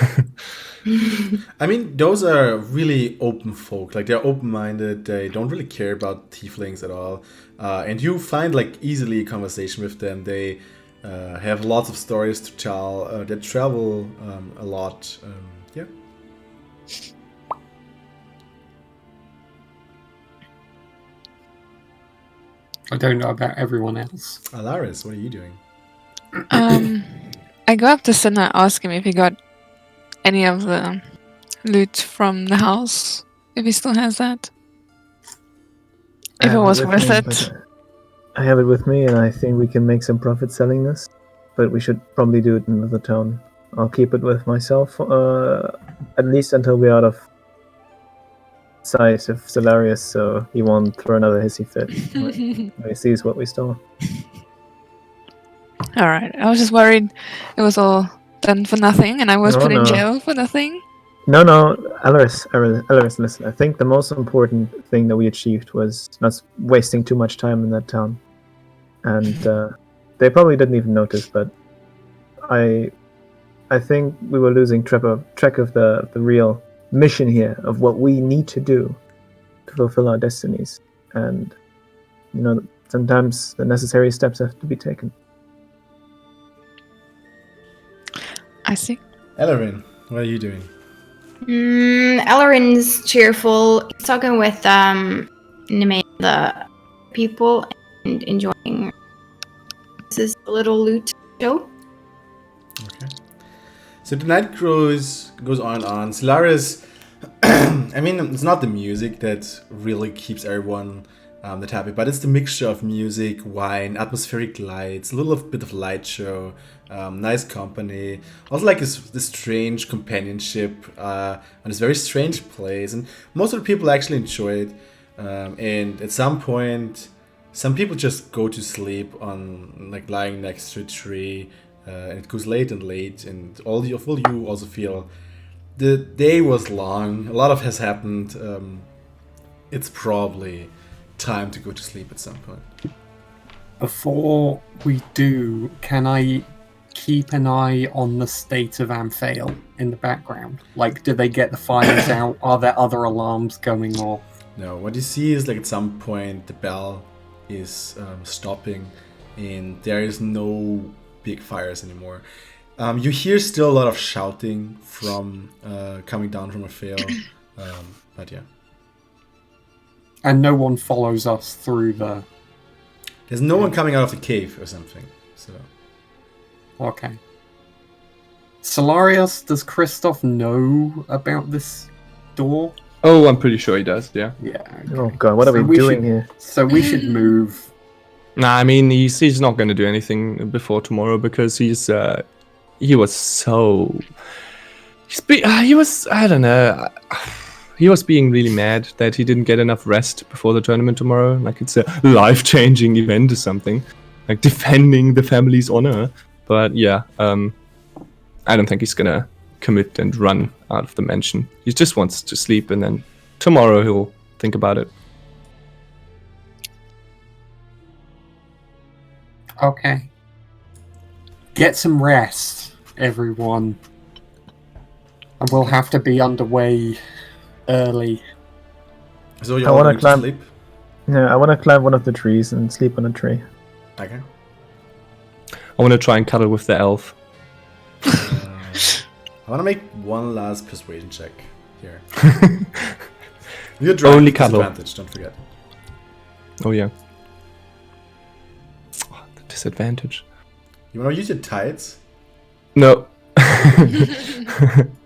I mean, those are really open folk. Like, they're open-minded. They don't really care about tieflings at all. And you find, easily a conversation with them. They have lots of stories to tell. They travel a lot. Yeah. I don't know about everyone else. Alarys, what are you doing? I go up to Sin and ask him if he got any of the loot from the house. If he still has that. If it was worth it. I have it with me, and I think we can make some profit selling this. But we should probably do it in another town. I'll keep it with myself, at least until we're out of sight of Alarys, so he won't throw another hissy fit when he sees what we stole. Alright, I was just worried it was all done for nothing and I was put in jail for nothing. No, Alarys, listen. I think the most important thing that we achieved was not wasting too much time in that town. And they probably didn't even notice, but I think we were losing track of the real mission here, of what we need to do to fulfill our destinies. And, sometimes the necessary steps have to be taken. I see. Ellerin, what are you doing? Ellerin's cheerful. He's talking with Nemea, the people, and enjoying this little loot show. Okay. So the night goes on and on. Alarys, I mean, it's not the music that really keeps everyone that happy, but it's the mixture of music, wine, atmospheric lights, a little bit of light show, nice company. Also, this strange companionship on this very strange place, and most of the people actually enjoy it. And at some point, some people just go to sleep on lying next to a tree, and it goes late, and all you also feel the day was long. A lot of has happened. It's probably time to go to sleep at some point. Before we do, can I keep an eye on the state of Amphail in the background? Do they get the fires out? Are there other alarms going off? No, what you see is at some point the bell is stopping, and there is no big fires anymore. You hear still a lot of shouting from coming down from Amphail, but yeah. And no one follows us through the... There's no one coming out of the cave or something, so... Okay. Solarius, does Christoph know about this door? Oh, I'm pretty sure he does. Yeah. Yeah. Okay. Oh god, what are we doing here? So we should move. Nah, I mean he's not going to do anything before tomorrow because he was he was I don't know. He was being really mad that he didn't get enough rest before the tournament tomorrow. Like it's a life-changing event or something, like defending the family's honor. But yeah, I don't think he's gonna commit and run out of the mansion. He just wants to sleep, and then tomorrow he'll think about it. Okay. Get some rest, everyone. And we'll have to be underway early. So you I all wanna going to climb- sleep? Yeah, I want to climb one of the trees and sleep on a tree. Okay. I want to try and cuddle with the elf. I want to make one last persuasion check here. You're drunk. Only with cuddle. disadvantage, don't forget. Oh yeah. Oh, the disadvantage. You want to use your tides? No.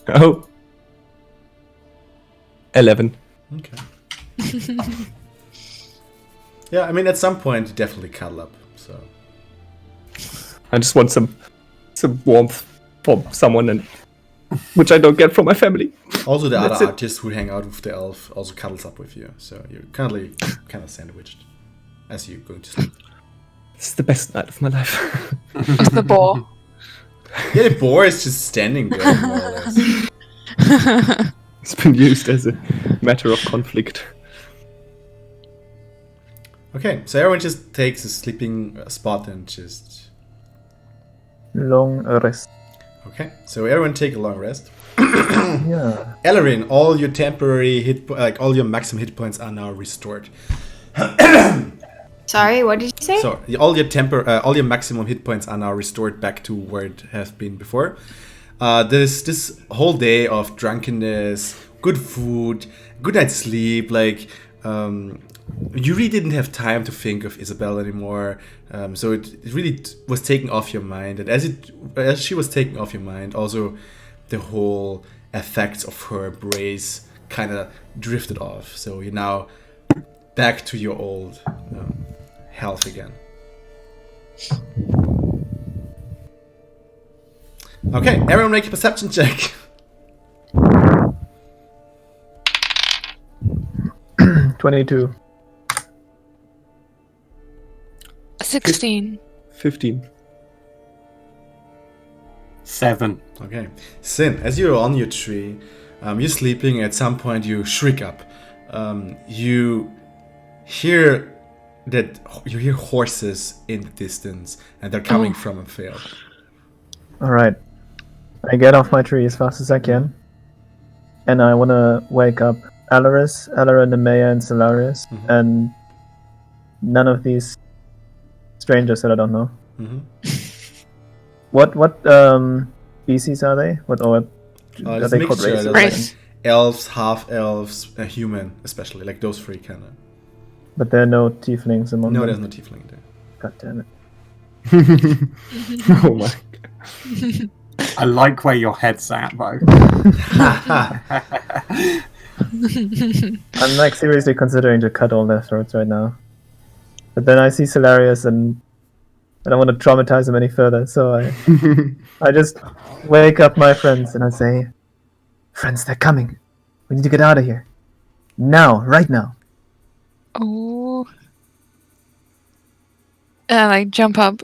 Oh. 11. Okay. Yeah, I mean, at some point, you definitely cuddle up. So I just want some warmth from someone, and which I don't get from my family. also, the That's other it. artist who hang out with the elf also cuddles up with you. So you're currently kind of sandwiched as you're going to sleep. It's the best night of my life. What's the boar? Yeah, the boar is just standing there, more or less. It's been used as a matter of conflict. Okay, so everyone just takes a sleeping spot and just... Long rest. Okay, so everyone take a long rest. Yeah. Alaryn, all your temporary all your maximum hit points are now restored. Sorry, what did you say? So all your maximum hit points are now restored back to where it has been before. This whole day of drunkenness, good food, good night's sleep, like you really didn't have time to think of Isabel anymore. So it really was taken off your mind, and as she was taken off your mind, also the whole effects of her embrace kind of drifted off. So you're now back to your old health again. Okay, everyone make a perception check. 22. 16. 15. 7. Okay, Sin, as you're on your tree, you're sleeping. At some point, you shriek up. You hear horses in the distance, and they're coming from Amphail. Alright. I get off my tree as fast as I can. And I want to wake up Alarys, Nemea, and Solarius. And none of these strangers that I don't know. Mm-hmm. What species are they? What are It's they a called mixture. races? There's Race. like elves, half elves, human, especially like those three kind of. But there are no tieflings among No, them. there's no tiefling there. God damn it. Oh my. I like where your head's at, though. I'm like seriously considering to cut all their throats right now. But then I see Solarius and I don't want to traumatize him any further, so I just wake up my friends and I say, friends, they're coming. We need to get out of here. Now, right now. Oh. And I jump up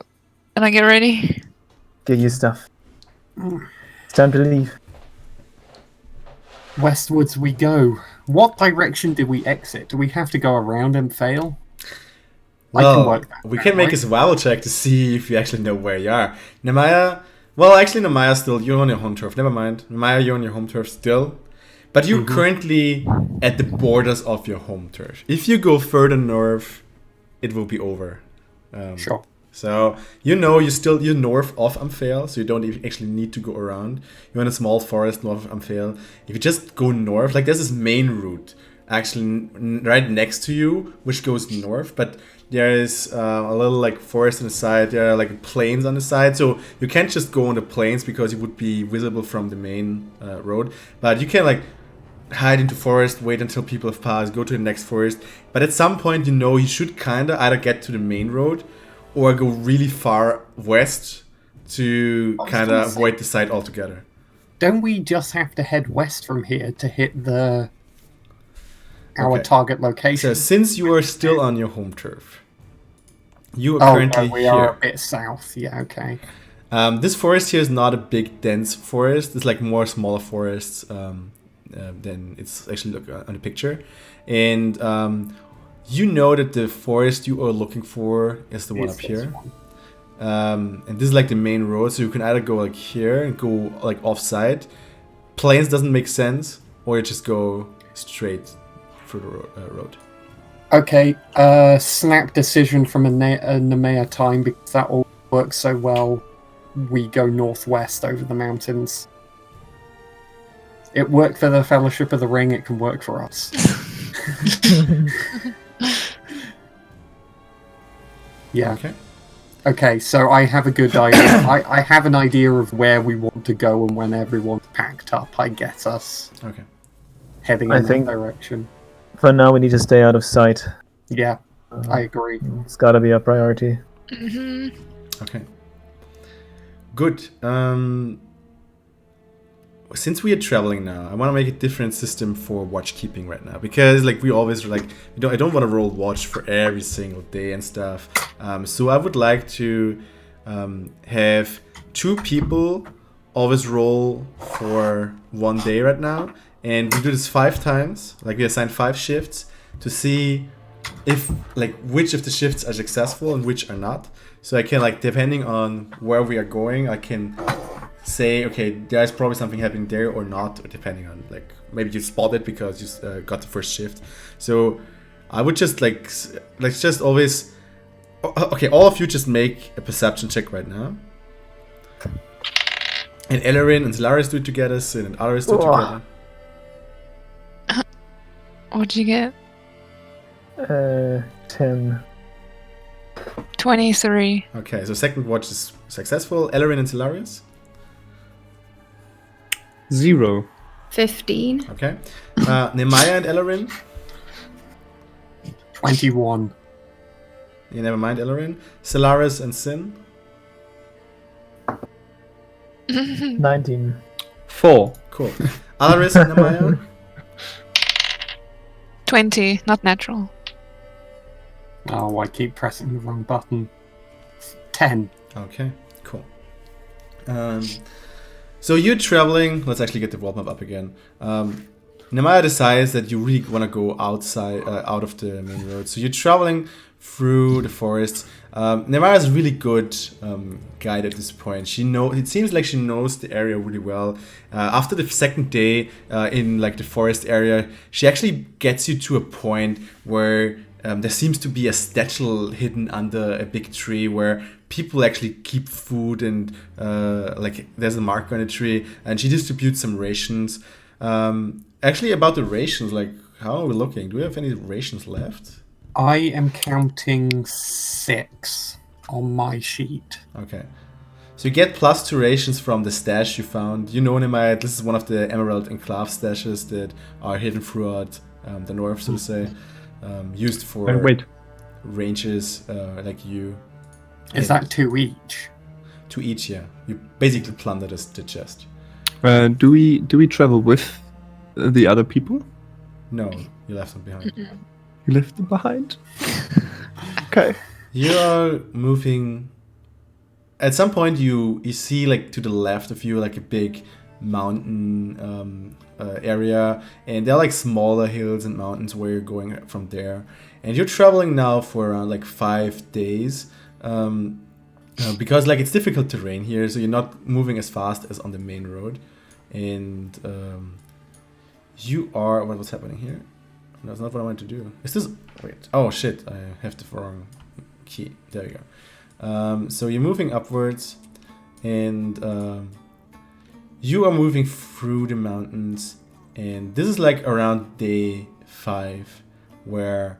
and I get ready. Get your stuff. It's time to leave. Westwards we go. What direction do we exit? Do we have to go around and fail? I can Well, work that we out, can make right? a survival check to see if you actually know where you are. Nemaya, well, actually, Nemaya still, you're on your home turf. Never mind. Nemaya, you're on your home turf still. But you're currently at the borders of your home turf. If you go further north, it will be over. Sure. So you're north of Amphail, so you don't actually need to go around. You're in a small forest north of Amphail. If you just go north, like there's this main route actually right next to you, which goes north, but there is a little like forest on the side. There are like plains on the side, so you can't just go on the plains because it would be visible from the main road. But you can like hide into forest, wait until people have passed, go to the next forest. But at some point, you should kind of either get to the main road or go really far west to kind of avoid the site altogether. Don't we just have to head west from here to hit our target location? So since you are still on your home turf, you are currently we here. are a bit south. Yeah, okay. This forest here is not a big, dense forest. It's like more smaller forests than it's actually on the picture. And you know that the forest you are looking for is the one up here. And this is like the main road, so you can either go like here and go like off-site. Plains doesn't make sense, or you just go straight through the road. Okay, snap decision from a Nemea time, because that all works so well. We go northwest over the mountains. It worked for the Fellowship of the Ring, it can work for us. Yeah. Okay, so I have a good idea. I have an idea of where we want to go, and when everyone's packed up, I get us heading in that direction. For now, we need to stay out of sight. Yeah, I agree. It's got to be a priority. Okay. Good. Since we are traveling now, I want to make a different system for watch keeping right now, because like we always like I don't want to roll watch for every single day and stuff. So I would like to have 2 people always roll for 1 day right now, and we do this 5 times. Like we assign 5 shifts to see if like which of the shifts are successful and which are not. So I can like, depending on where we are going, I can say, okay, there's probably something happening there or not, or depending on like maybe you spot it because you got the first shift. So I would just like let's just always all of you just make a perception check right now. And Alarys and Alarys do it together, Sin and Alarys do it together. What'd you get? 10. 23. Okay, so second watch is successful. Alarys and Alarys? 0. 15. Okay. Nemaya and Alarys? 21. You never mind, Alarys. Solaris and Sin? 19. 4. Cool. Alarys and Nemaya? 20. Not natural. Oh, I keep pressing the wrong button. 10. Okay, cool. So you're traveling. Let's actually get the world map up again. Nemaya decides that you really want to go outside, out of the main road. So you're traveling through the forest. Nemaya is a really good guide at this point. It seems like she knows the area really well. After the second day in like the forest area, she actually gets you to a point where there seems to be a statue hidden under a big tree where people actually keep food, and like there's a marker on a tree, and she distributes some rations. Actually, about the rations, like how are we looking? Do we have any rations left? I am counting 6 on my sheet. Okay. So you get +2 rations from the stash you found. You know, Nemaya, this is one of the Emerald Enclave stashes that are hidden throughout the north, so to say. Used for ranges like you. Is that 2 each? 2 each, yeah. You basically plunder the chest. Do we travel with the other people? No, you left them behind. You left them behind? Okay. You are moving. At some point, you see like to the left of you like a big mountain area, and there are like smaller hills and mountains where you're going from there. And you're traveling now for around like 5 days. Because like it's difficult terrain here, so you're not moving as fast as on the main road, and you are. What's happening here? That's not what I wanted to do. Is this? Wait. Oh shit! I have the wrong key. There you go. So you're moving upwards, and you are moving through the mountains, and this is like around day 5, where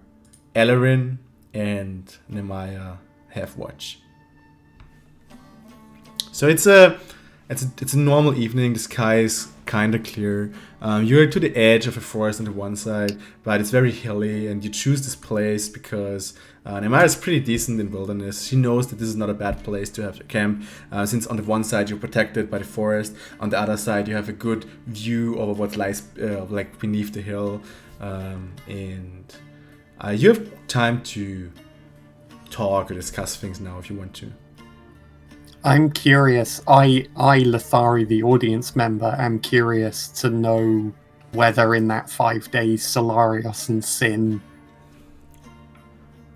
Alarys and Nemaya have watch. So it's a normal evening. The sky is kind of clear. You're to the edge of a forest on the one side, but it's very hilly, and you choose this place because Nemaya is pretty decent in wilderness. She knows that this is not a bad place to have a camp, since on the one side you're protected by the forest, on the other side you have a good view over what lies like beneath the hill, and you have time to talk or discuss things now if you want to. I'm curious. I, Lethari, the audience member, am curious to know whether in that 5 days Alarys and Sin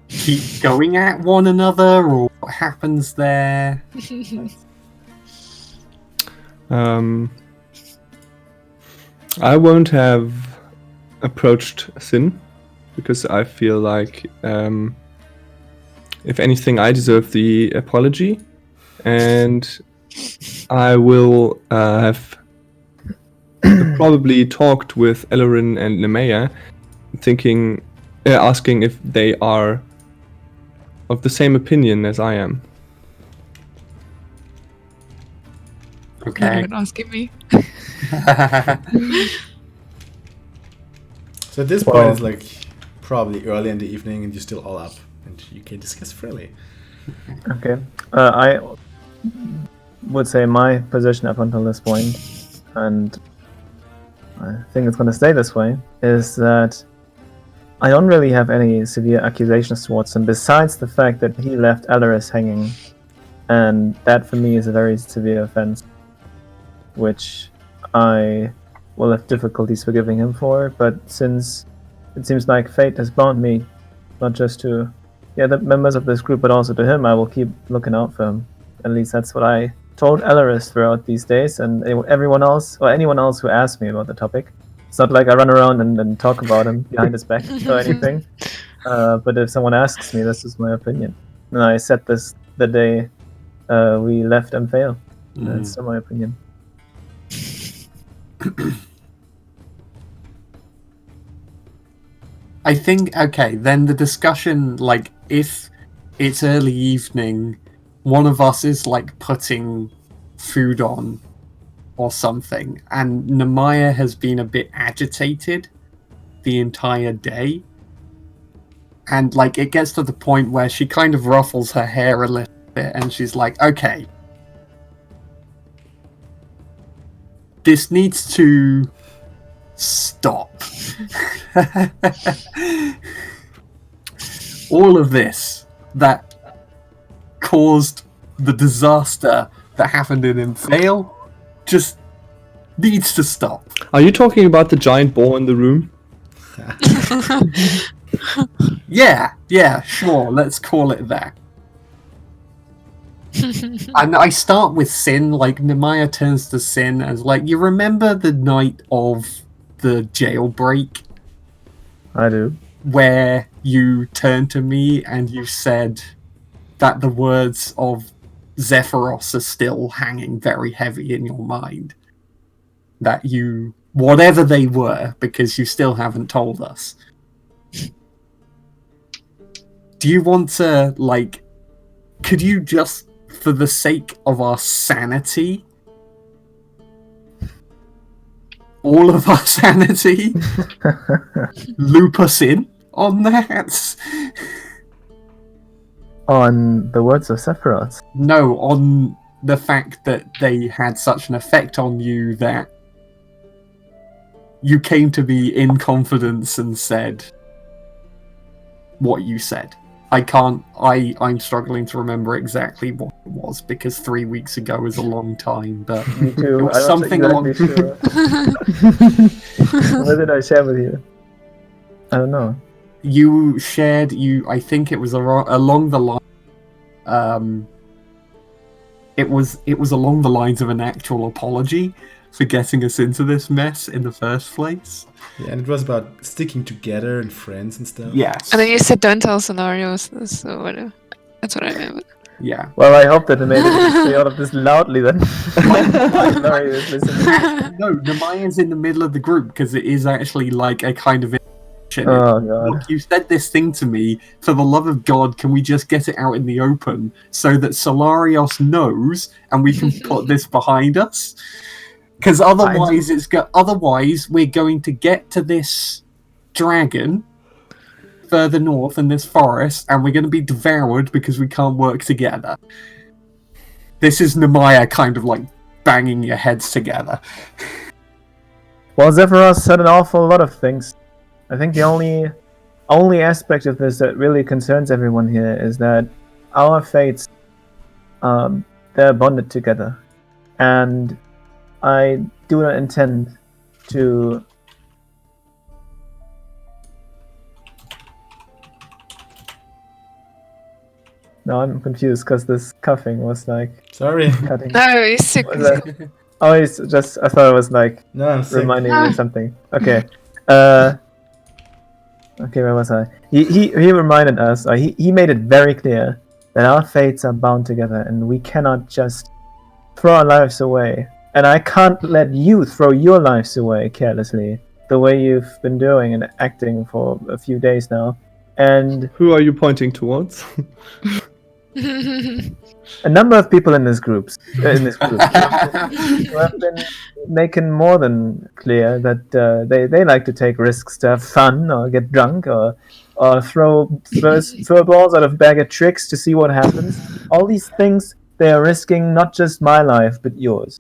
keep going at one another, or what happens there. I won't have approached Sin because I feel like, if anything, I deserve the apology. And I will have probably talked with Alarys and Nemaya, asking if they are of the same opinion as I am. Okay. You're not asking me. So at this point it's like probably early in the evening and you're still all up and you can discuss freely. Okay. I would say my position up until this point, and I think it's going to stay this way, is that I don't really have any severe accusations towards him, besides the fact that he left Alarys hanging, and that for me is a very severe offense, which I will have difficulties forgiving him for, but since it seems like fate has bound me, not just to the other members of this group, but also to him, I will keep looking out for him. At least that's what I told Alarys throughout these days, and everyone else, or anyone else who asked me about the topic. It's not like I run around and talk about him behind his back or anything. But if someone asks me, this is my opinion. And I said this the day we left Amphail. That's still my opinion. I think, okay, then the discussion, like, if it's early evening, one of us is, like, putting food on or something, and Nemaya has been a bit agitated the entire day. And, like, it gets to the point where she kind of ruffles her hair a little bit, and she's like, okay, this needs to stop. All of this that caused the disaster that happened in Amphail just needs to stop. Are you talking about the giant boar in the room? Yeah, sure, let's call it that. And I start with Sin, like, Nemaya turns to Sin as, like, you remember the night of the jailbreak? I do. Where you turned to me and you said that the words of Zephyros are still hanging very heavy in your mind. That you, whatever they were, because you still haven't told us. Do you want to, like, could you just, for the sake of our sanity, all of our sanity, loop us in on that? On the words of Sephiroth? No, on the fact that they had such an effect on you that you came to me in confidence and said what you said. I'm struggling to remember exactly what it was, because 3 weeks ago is a long time, but Me too. it was something along... Sure. What did I share with you? I don't know. You shared, I think it was along the line. It was along the lines of an actual apology for getting us into this mess in the first place. Yeah, and it was about sticking together and friends and stuff. Yes. And then you said don't tell scenarios, so whatever. That's what I remember. Yeah. Well, I hope that I made it say all of this loudly then. Sorry, listening. No, Nemaya's in the middle of the group because it is actually like a kind of Oh god. Look, you said this thing to me. For the love of God, can we just get it out in the open so that Solarios knows and we can put this behind us? Because otherwise, otherwise we're going to get to this dragon further north in this forest, and we're going to be devoured because we can't work together. This is Nemaya kind of like banging your heads together. Well, Zephyros said an awful lot of things. I think the only aspect of this that really concerns everyone here is that our fates, they're bonded together, and I do not intend to. No, I'm confused because this coughing was like Sorry. cutting. No, he's sick. Was that- Oh, it's just. I thought it was like No, I'm sick. reminding me of something. Okay. Okay, where was I? He reminded us. He made it very clear that our fates are bound together, and we cannot just throw our lives away. And I can't let you throw your lives away carelessly, the way you've been doing and acting for a few days now. And Who are you pointing towards? a number of people in this group who have been making more than clear that they like to take risks to have fun or get drunk or throw balls out of a bag of tricks to see what happens. All these things, they are risking not just my life but yours.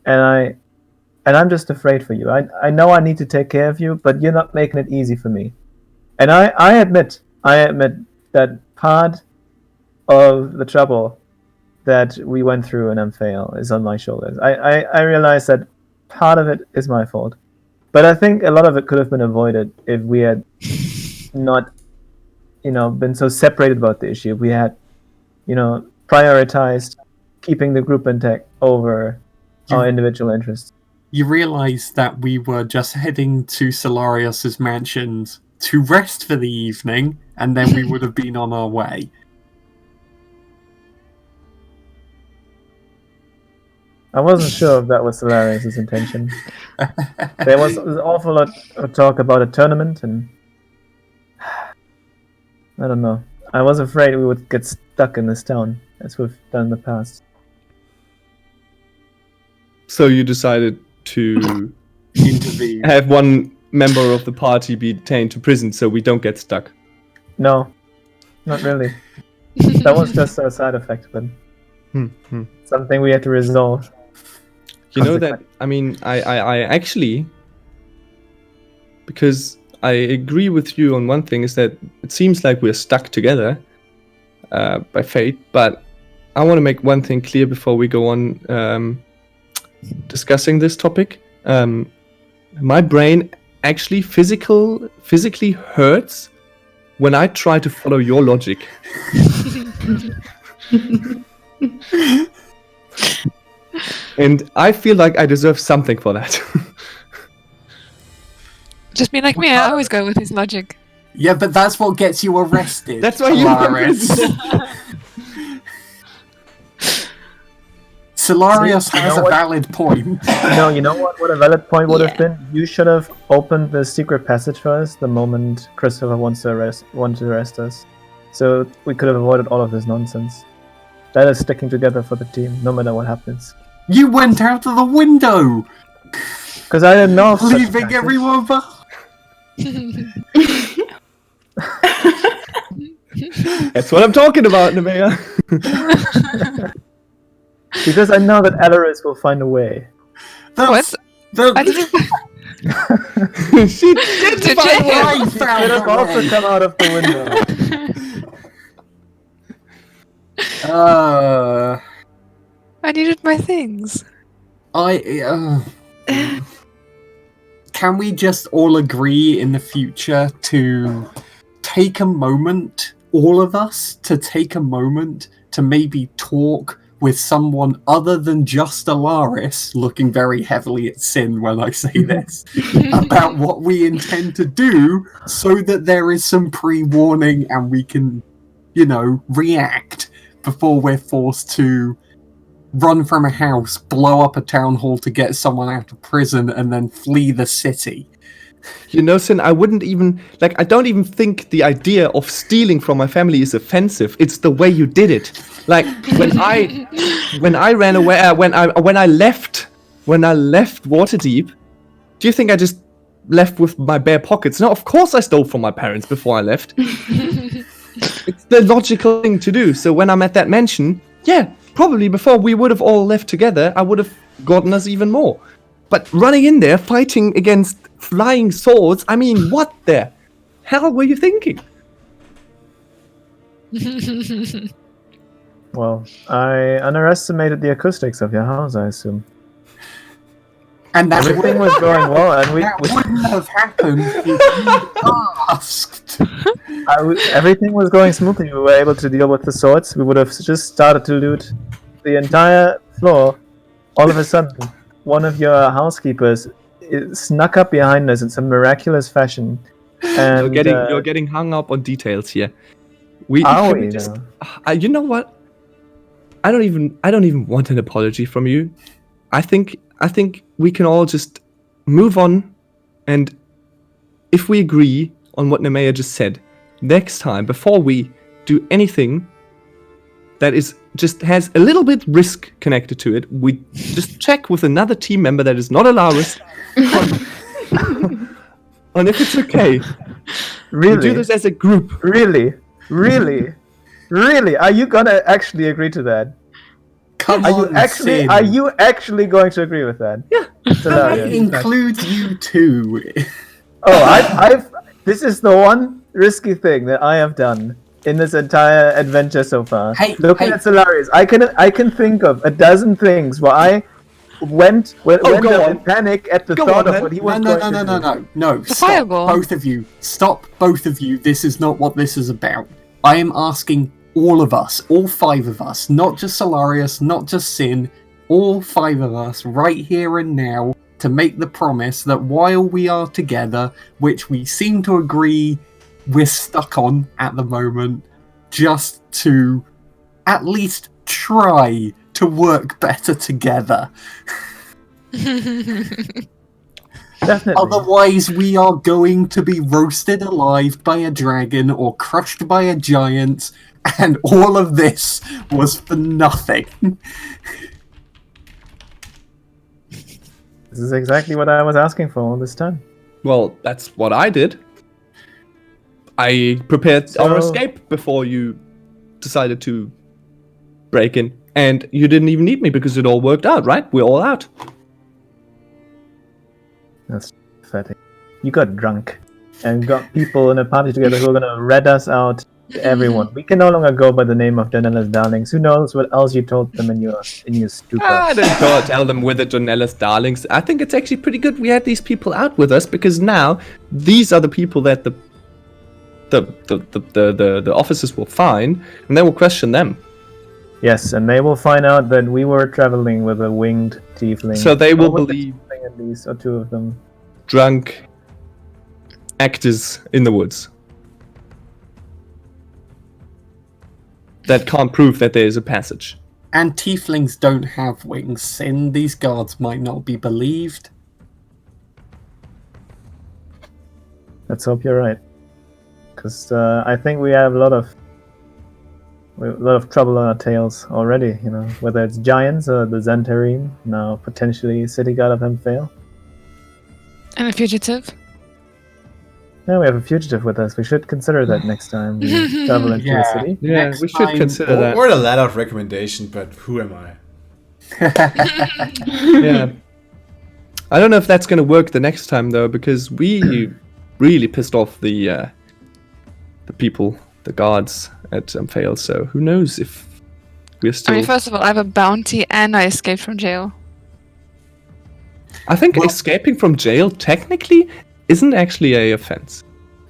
And I'm just afraid for you. I know I need to take care of you, but you're not making it easy for me. And I admit that part of the trouble that we went through in Amphail is on my shoulders. I realize that part of it is my fault. But I think a lot of it could have been avoided if we had not, been so separated about the issue. We had, prioritized keeping the group intact over our individual interests. You realise that we were just heading to Solarios' mansions to rest for the evening, and then we would have been on our way. I wasn't sure if that was Alarys' intention. There was an awful lot of talk about a tournament, and I don't know. I was afraid we would get stuck in this town, as we've done in the past. So you decided to Intervene. have one member of the party be detained to prison so we don't get stuck. No, not really. That was just a side effect, but something we had to resolve. You know that, I actually, because I agree with you on one thing, is that it seems like we're stuck together by fate, but I want to make one thing clear before we go on discussing this topic. My brain actually physically hurts when I try to follow your logic. And I feel like I deserve something for that. Just be like me, I always go with his logic. Yeah, but that's what gets you arrested. That's why you Alarys. Solarios has a valid point. You know what a valid point would have been? You should have opened the secret passage for us the moment Christopher wanted to arrest us. So we could have avoided all of this nonsense. That is sticking together for the team, no matter what happens. You went out of the window! Because I didn't know of such Leaving passage. everyone behind. That's what I'm talking about, Nemea. Because I know that Alarys will find a way. What? I didn't. She did To find jail. one. He could have also come out of the window. I needed my things. Can we just all agree in the future to take a moment, all of us, to take a moment to maybe talk with someone other than just Alarys, looking very heavily at Sin when I say this, about what we intend to do so that there is some pre-warning and we can, react before we're forced to run from a house, blow up a town hall to get someone out of prison, and then flee the city. You know, Sin, I wouldn't even I don't even think the idea of stealing from my family is offensive. It's the way you did it. Like when I ran away, when I left Waterdeep, do you think I just left with my bare pockets? No, of course I stole from my parents before I left. It's the logical thing to do. So when I'm at that mansion, yeah, probably before we would have all left together, I would have gotten us even more. But running in there, fighting against flying swords, I mean, what the hell were you thinking? Well, I underestimated the acoustics of your house, I assume. And that Everything was going well, and that wouldn't have happened if you asked. everything was going smoothly. We were able to deal with the swords. We would have just started to loot the entire floor. All of a sudden, one of your housekeepers snuck up behind us in some miraculous fashion. And You're getting hung up on details here. You know what? I don't even want an apology from you. I think we can all just move on, and if we agree on what Nemea just said, next time, before we do anything that just has a little bit risk connected to it, we just check with another team member that is not Alarys on if it's okay. Really? We do this as a group. Really? Are you gonna actually agree to that? Are you actually going to agree with that? Yeah. That includes you too. Oh, this is the one risky thing that I have done in this entire adventure so far. Looking at Alarys, I can think of a dozen things where I went in panic at the thought of what he was going to do. No, stop, fireball. both of you. Stop, both of you. This is not what this is about. I am asking all of us, all 5 of us, not just Alarys, not just Sin, all 5 of us, right here and now, to make the promise that while we are together, which we seem to agree we're stuck on at the moment, just to at least try to work better together. Definitely. Otherwise, we are going to be roasted alive by a dragon or crushed by a giant, and all of this was for nothing. This is exactly what I was asking for all this time. Well, that's what I did. I prepared our escape before you decided to break in. And you didn't even need me because it all worked out, right? We're all out. That's pathetic. You got drunk and got people in a party together who are going to rat us out to everyone. We can no longer go by the name of Jonella's darlings. Who knows what else you told them in your stupor? I didn't go tell them we're the Jonella's darlings. I think it's actually pretty good we had these people out with us, because now these are the people that the officers will find, and they will question them. Yes, and they will find out that we were traveling with a winged tiefling. So they will believe at least, or 2 of them. Drunk actors in the woods that can't prove that there is a passage. And tieflings don't have wings. Sin, these guards might not be believed. Let's hope you're right. Because I think we have a lot of trouble on our tails already, you know, whether it's giants or the Xantarine, now potentially city guard of Amphail. And a fugitive. Yeah, we have a fugitive with us. We should consider that next time we travel into the city. Yeah, Next we should time- consider that. Or the letter of recommendation, but who am I? Yeah. I don't know if that's going to work the next time, though, because we really pissed off the people, the guards at Amphail, so who knows if we're still... I mean, first of all, I have a bounty and I escaped from jail. I think escaping from jail technically isn't actually a offense.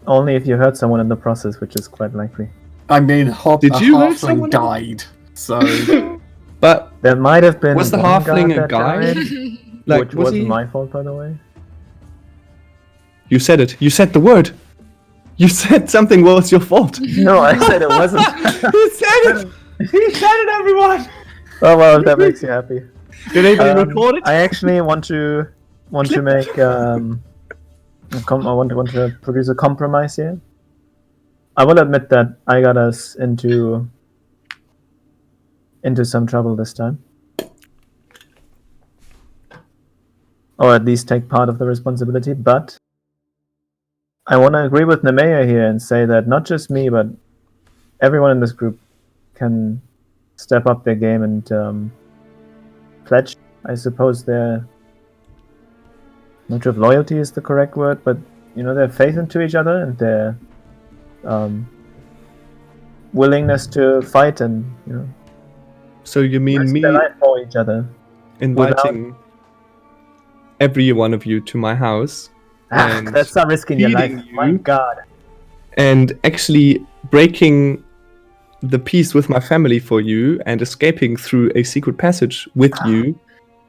Only if you hurt someone in the process, which is quite likely. I mean, Did you hurt halfling someone? died, so... But There might have been was the one halfling a guard that guy? died, was which wasn't he... my fault, by the way. You said it. You said the word. You said something was your fault. No, I said it wasn't. You said it. You said it, everyone. Oh well, if that makes you happy. Did anybody record it? I actually want to make I want to produce a compromise here. I will admit that I got us into some trouble this time, or at least take part of the responsibility. But I want to agree with Nemea here and say that not just me, but everyone in this group can step up their game and pledge. I suppose their, not sure if loyalty is the correct word, but their faith into each other and their willingness to fight and So you mean risk me their life for each other. inviting every one of you to my house and That's not risking your life. feeding My you. God. and actually breaking the peace with my family for you and escaping through a secret passage with you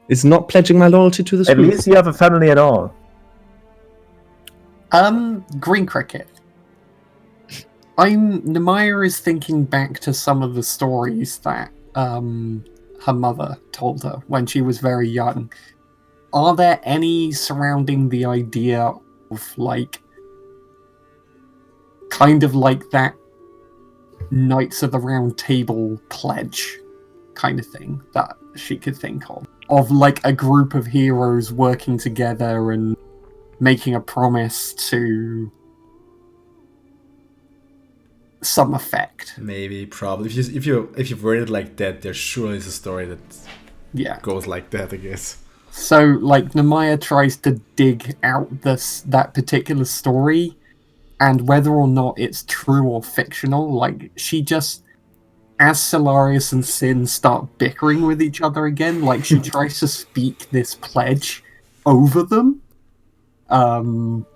is not pledging my loyalty to this At group. least you have a family at all. Green Cricket. Nemaya is thinking back to some of the stories that her mother told her when she was very young. Are there any surrounding the idea of kind of like that Knights of the Round Table pledge kind of thing that she could think of a group of heroes working together and making a promise to some effect? Maybe, probably. If you word it like that, there surely is a story that goes like that, I guess. So, Nemaya tries to dig out that particular story, and whether or not it's true or fictional, she just, as Alarys and Sin start bickering with each other again, she tries to speak this pledge over them, to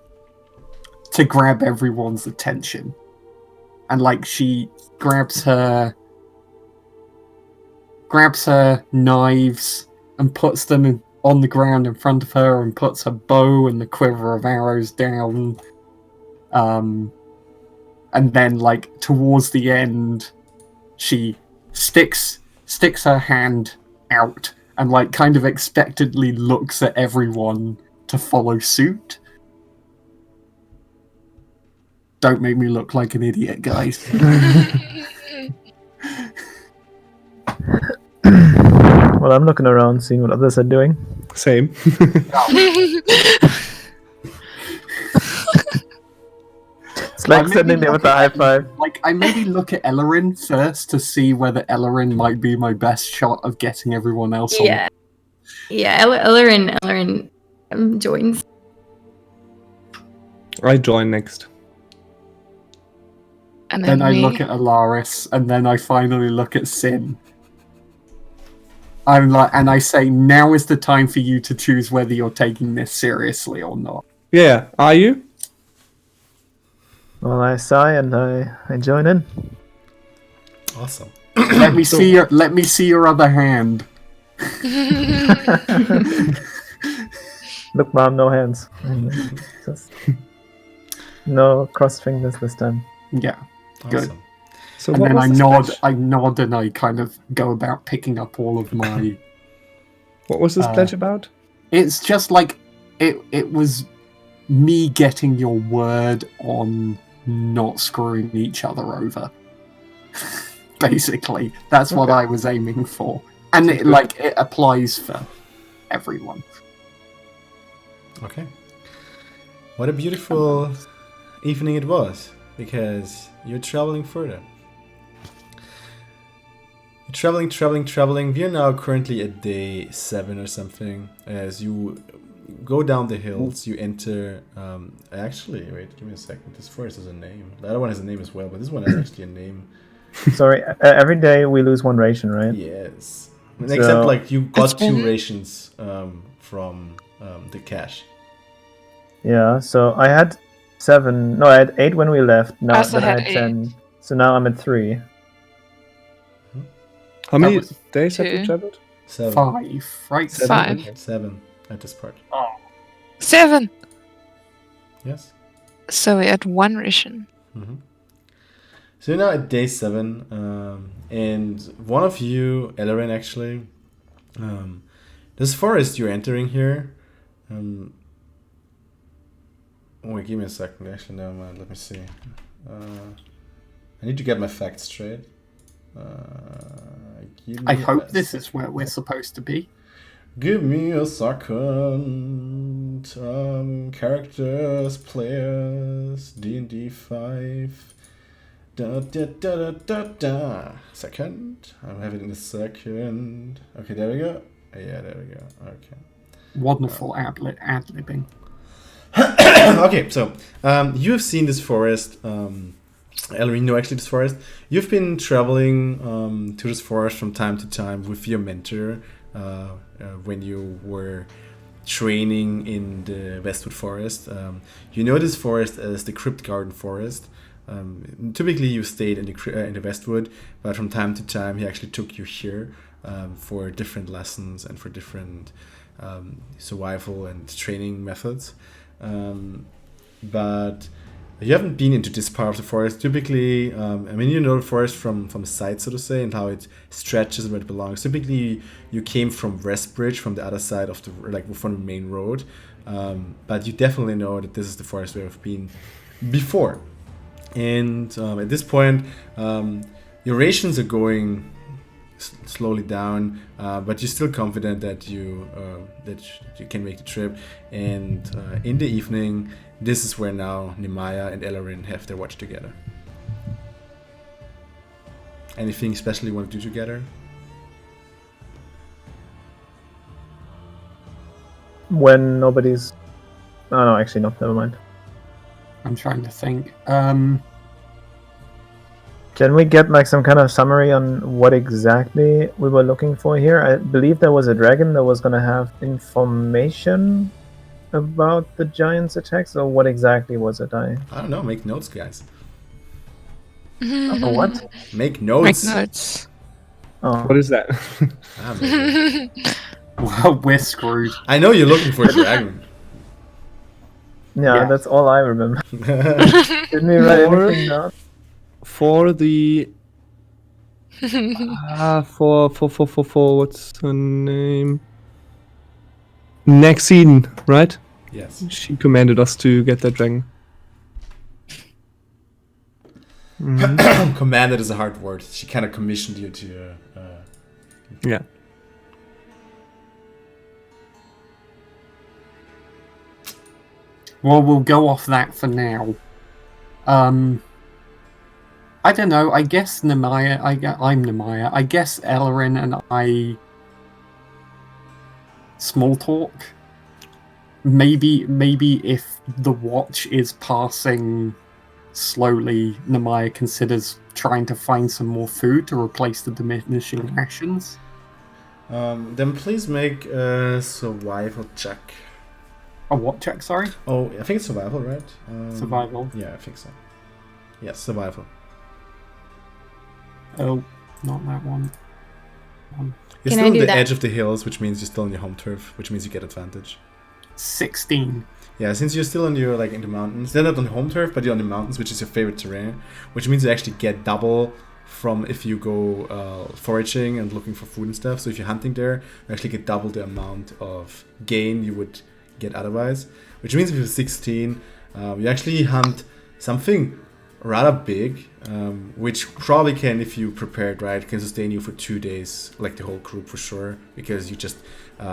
grab everyone's attention. And she grabs her knives and puts them on the ground in front of her and puts her bow and the quiver of arrows down. And then towards the end, she sticks her hand out and kind of expectantly looks at everyone to follow suit. Don't make me look like an idiot, guys. Well, I'm looking around, seeing what others are doing. Same. It's like sitting there with a high five. I maybe look at Alaryn first to see whether Alaryn might be my best shot of getting everyone else on. Yeah. Alaryn joins. I join next. And Then I we- look at Alarys, and then I finally look at Sin. And I say, now is the time for you to choose whether you're taking this seriously or not. Yeah, are you? Well, I sigh and I join in. Awesome. Let me see your other hand. Look, Mom, no hands. Just no cross fingers this time. Yeah. Good. Awesome. So And what then was I this nod, pledge? I nod, and I kind of go about picking up all of my. What was this pledge about? It's just it was me getting your word on not screwing each other over. Basically, that's what I was aiming for, and it applies for everyone. Okay. What a beautiful evening it was, because you're traveling further. You're traveling. We are now currently at day 7 or something. As you go down the hills, you enter... actually, wait, give me a second. This forest has a name. The other one has a name as well, but this one has actually a name. Sorry, every day we lose one ration, right? Yes. So- Except, you got It's 2 been- rations from the cache. Yeah, so I had 7. No, I had 8 when we left. Now I also then I had had 10. So now I'm at 3. How many was days have you 2. traveled? 7. 5, right? 5. Okay, 7 at this part. 7. Yes. So we had 1 ration. Mm-hmm. So you're now at day 7, and one of you, Alaryn, actually, this forest you're entering here, Wait, give me a second. Actually, never mind. Let me see. I need to get my facts straight. I hope this is where we're supposed to be. Give me a second. Characters, players, D&D 5. Da. Second. I'll have it in a second. Okay, there we go. Yeah, there we go. Okay. Wonderful ad-libbing. Okay, so you have seen this forest. Alarys, no, actually, this forest. You've been traveling to this forest from time to time with your mentor when you were training in the Westwood Forest. You know this forest as the Crypt Garden Forest. Typically, you stayed in the Westwood, but from time to time, he actually took you here for different lessons and for different survival and training methods. But you haven't been into this part of the forest. Typically, you know the forest from the side, so to say, and how it stretches and where it belongs. Typically, you came from Westbridge, from the other side of from the main road. But you definitely know that this is the forest where you've been before. And at this point, your rations are going slowly down, but you're still confident that you can make the trip. And in the evening, this is where now Nemaya and Alarys have their watch together. Anything special you want to do together? When nobody's... Oh, no, actually, no, never mind. I'm trying to think. Can we get like some kind of summary on what exactly we were looking for here? I believe there was a dragon that was going to have information about the giant's attacks, or what exactly was it? I don't know. Make notes, guys. What? Make notes. Make notes. Oh. What is that? Well, we're screwed. I know you're looking for a dragon. Yeah, that's all I remember. Didn't we write anything down? For the for what's her name? Maxine, right? Yes. She commanded us to get that dragon. Commanded is a hard word. She kind of commissioned you to. Yeah. Well, we'll go off that for now. I don't know. I guess Nemaya. I'm Nemaya. I guess Alarys and I. Small talk. Maybe if the watch is passing slowly, Nemaya considers trying to find some more food to replace the diminishing rations. Then please make a survival check. A what check? Sorry. Oh, I think it's survival, right? Survival. Yeah, I think so. Yes, survival. Oh, not that one. You're still on the edge of the hills, which means you're still on your home turf, which means you get advantage. 16. Yeah, since you're still in the mountains, they're not on home turf, but you're on the mountains, which is your favorite terrain, which means you actually get double from if you go foraging and looking for food and stuff. So if you're hunting there, you actually get double the amount of gain you would get otherwise, which means if you're 16, you actually hunt something rather big, which probably can, if you prepared right, can sustain you for 2 days, like the whole group for sure, because you just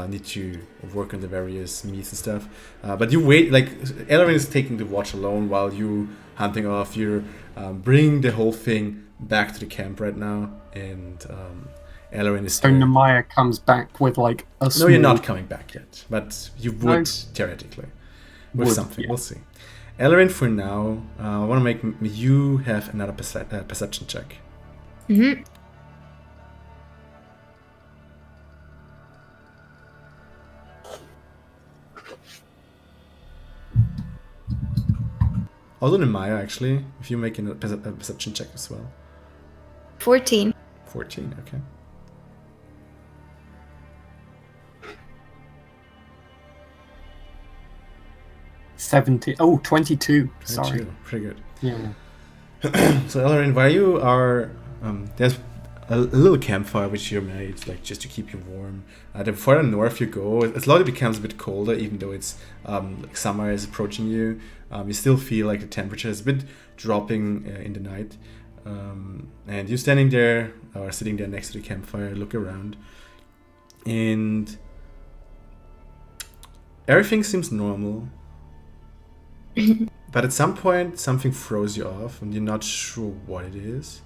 need to work on the various meats and stuff. But you wait, Alarys is taking the watch alone while you hunting off. You're bringing the whole thing back to the camp right now, and Alarys is... So Nemaya comes back with a small... No, you're not coming back yet, but you would, theoretically, with something. Yeah. We'll see. Alarys, for now, I want to make you have another perception check. Mm-hmm. Also Nemaya, actually, if you make a perception check as well. 14. 14, okay. Oh, 22. Sorry. 22. Pretty good. Yeah. So, Alarys, while you are... there's a little campfire which you made, like just to keep you warm. The further north you go, it slowly becomes a bit colder, even though it's like summer is approaching you. You still feel like the temperature is a bit dropping in the night. And you're standing there or sitting there next to the campfire, look around, and everything seems normal. But at some point, something throws you off, and you're not sure what it is.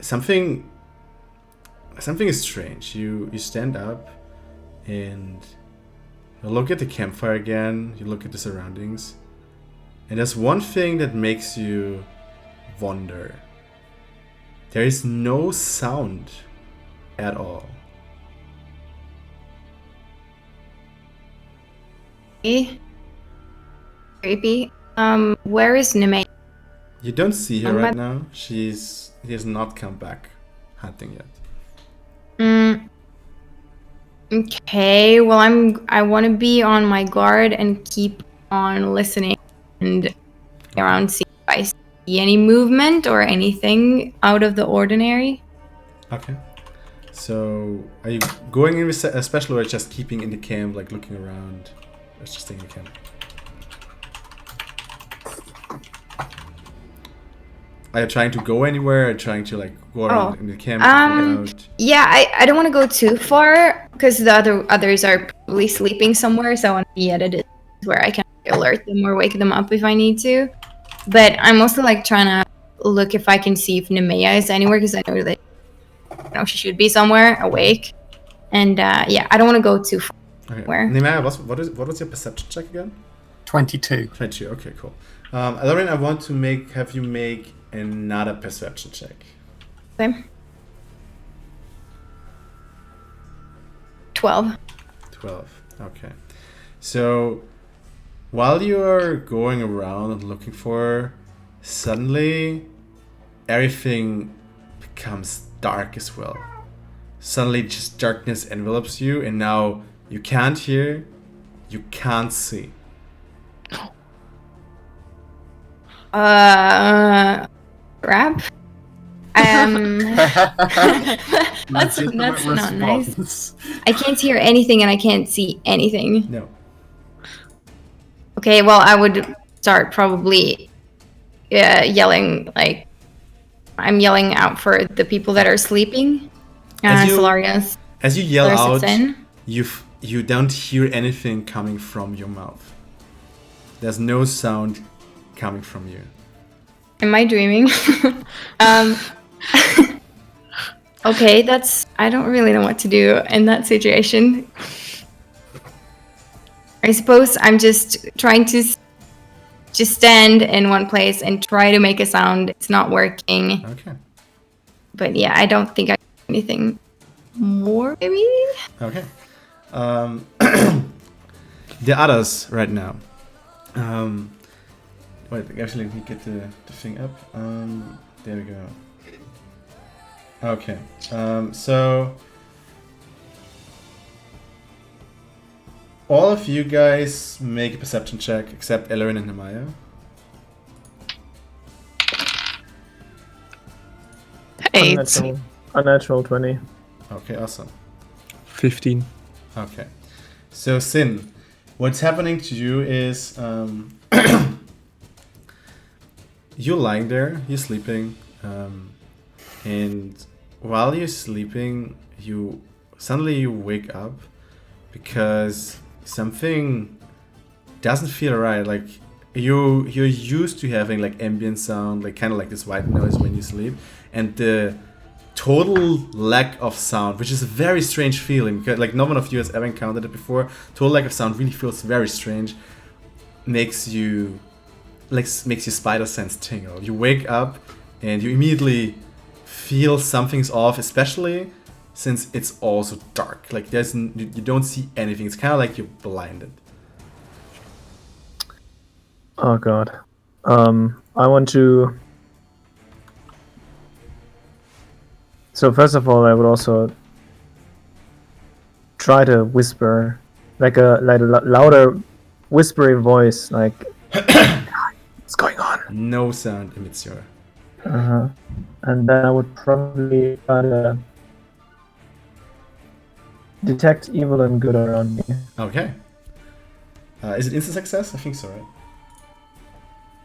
Something is strange. You stand up, and you look at the campfire again. You look at the surroundings, and there's one thing that makes you wonder. There is no sound at all. Creepy. Where is Neme? You don't see her right now. He has not come back hunting yet. Okay, well I want to be on my guard and keep on listening and around, see if I see any movement or anything out of the ordinary. Okay. So, are you going in with a special or just keeping in the camp, like looking around? Let's just stay in the camp. Are you trying to go anywhere? Are you trying to like go around in the camp? Yeah, I don't want to go too far because the others are probably sleeping somewhere, so I want to be at a distance where I can alert them or wake them up if I need to. But I'm also like trying to look if I can see if Nemea is anywhere because I know that she should be somewhere awake. And yeah, I don't want to go too far. Okay. Where? Nemea, what was your perception check again? 22. 22. Okay, cool. Alaryn, I want to have you make another perception check. Okay. 12. 12. Okay. So while you're going around and looking for her, suddenly everything becomes dark as well. Suddenly just darkness envelops you, and now you can't hear, you can't see. Crap. That's not nice. I can't hear anything and I can't see anything. No. Okay, well, I would start probably yelling, like, I'm yelling out for the people that are sleeping. Alarys. As you yell out, you don't hear anything coming from your mouth. There's no sound coming from you. Am I dreaming? Okay, I don't really know what to do in that situation. I suppose I'm just trying to just stand in one place and try to make a sound. It's not working. Okay. But yeah, I don't think I can do anything more, maybe? Okay. The others right now. Wait, actually, let me get the thing up. There we go. Okay. So all of you guys make a perception check except Alaryn and Nemaya. 8. Unnatural 20. Okay, awesome. 15. Okay. So Sin, what's happening to you is you're lying there, you're sleeping, and while you're sleeping, you suddenly wake up because something doesn't feel right. Like you're used to having like ambient sound, like kind of like this white noise when you sleep, and the total lack of sound, which is a very strange feeling because like no one of you has ever encountered it before. Total lack of sound really feels very strange. Makes your spider sense tingle. You wake up and you immediately feel something's off, especially since it's also dark. Like you don't see anything. It's kind of like you're blinded. Oh god. I want to. So first of all, I would also try to whisper, like a louder, whispery voice, like, "What's going on?" No sound emits And then I would probably try to detect evil and good around me. Okay. Is it instant success? I think so, right?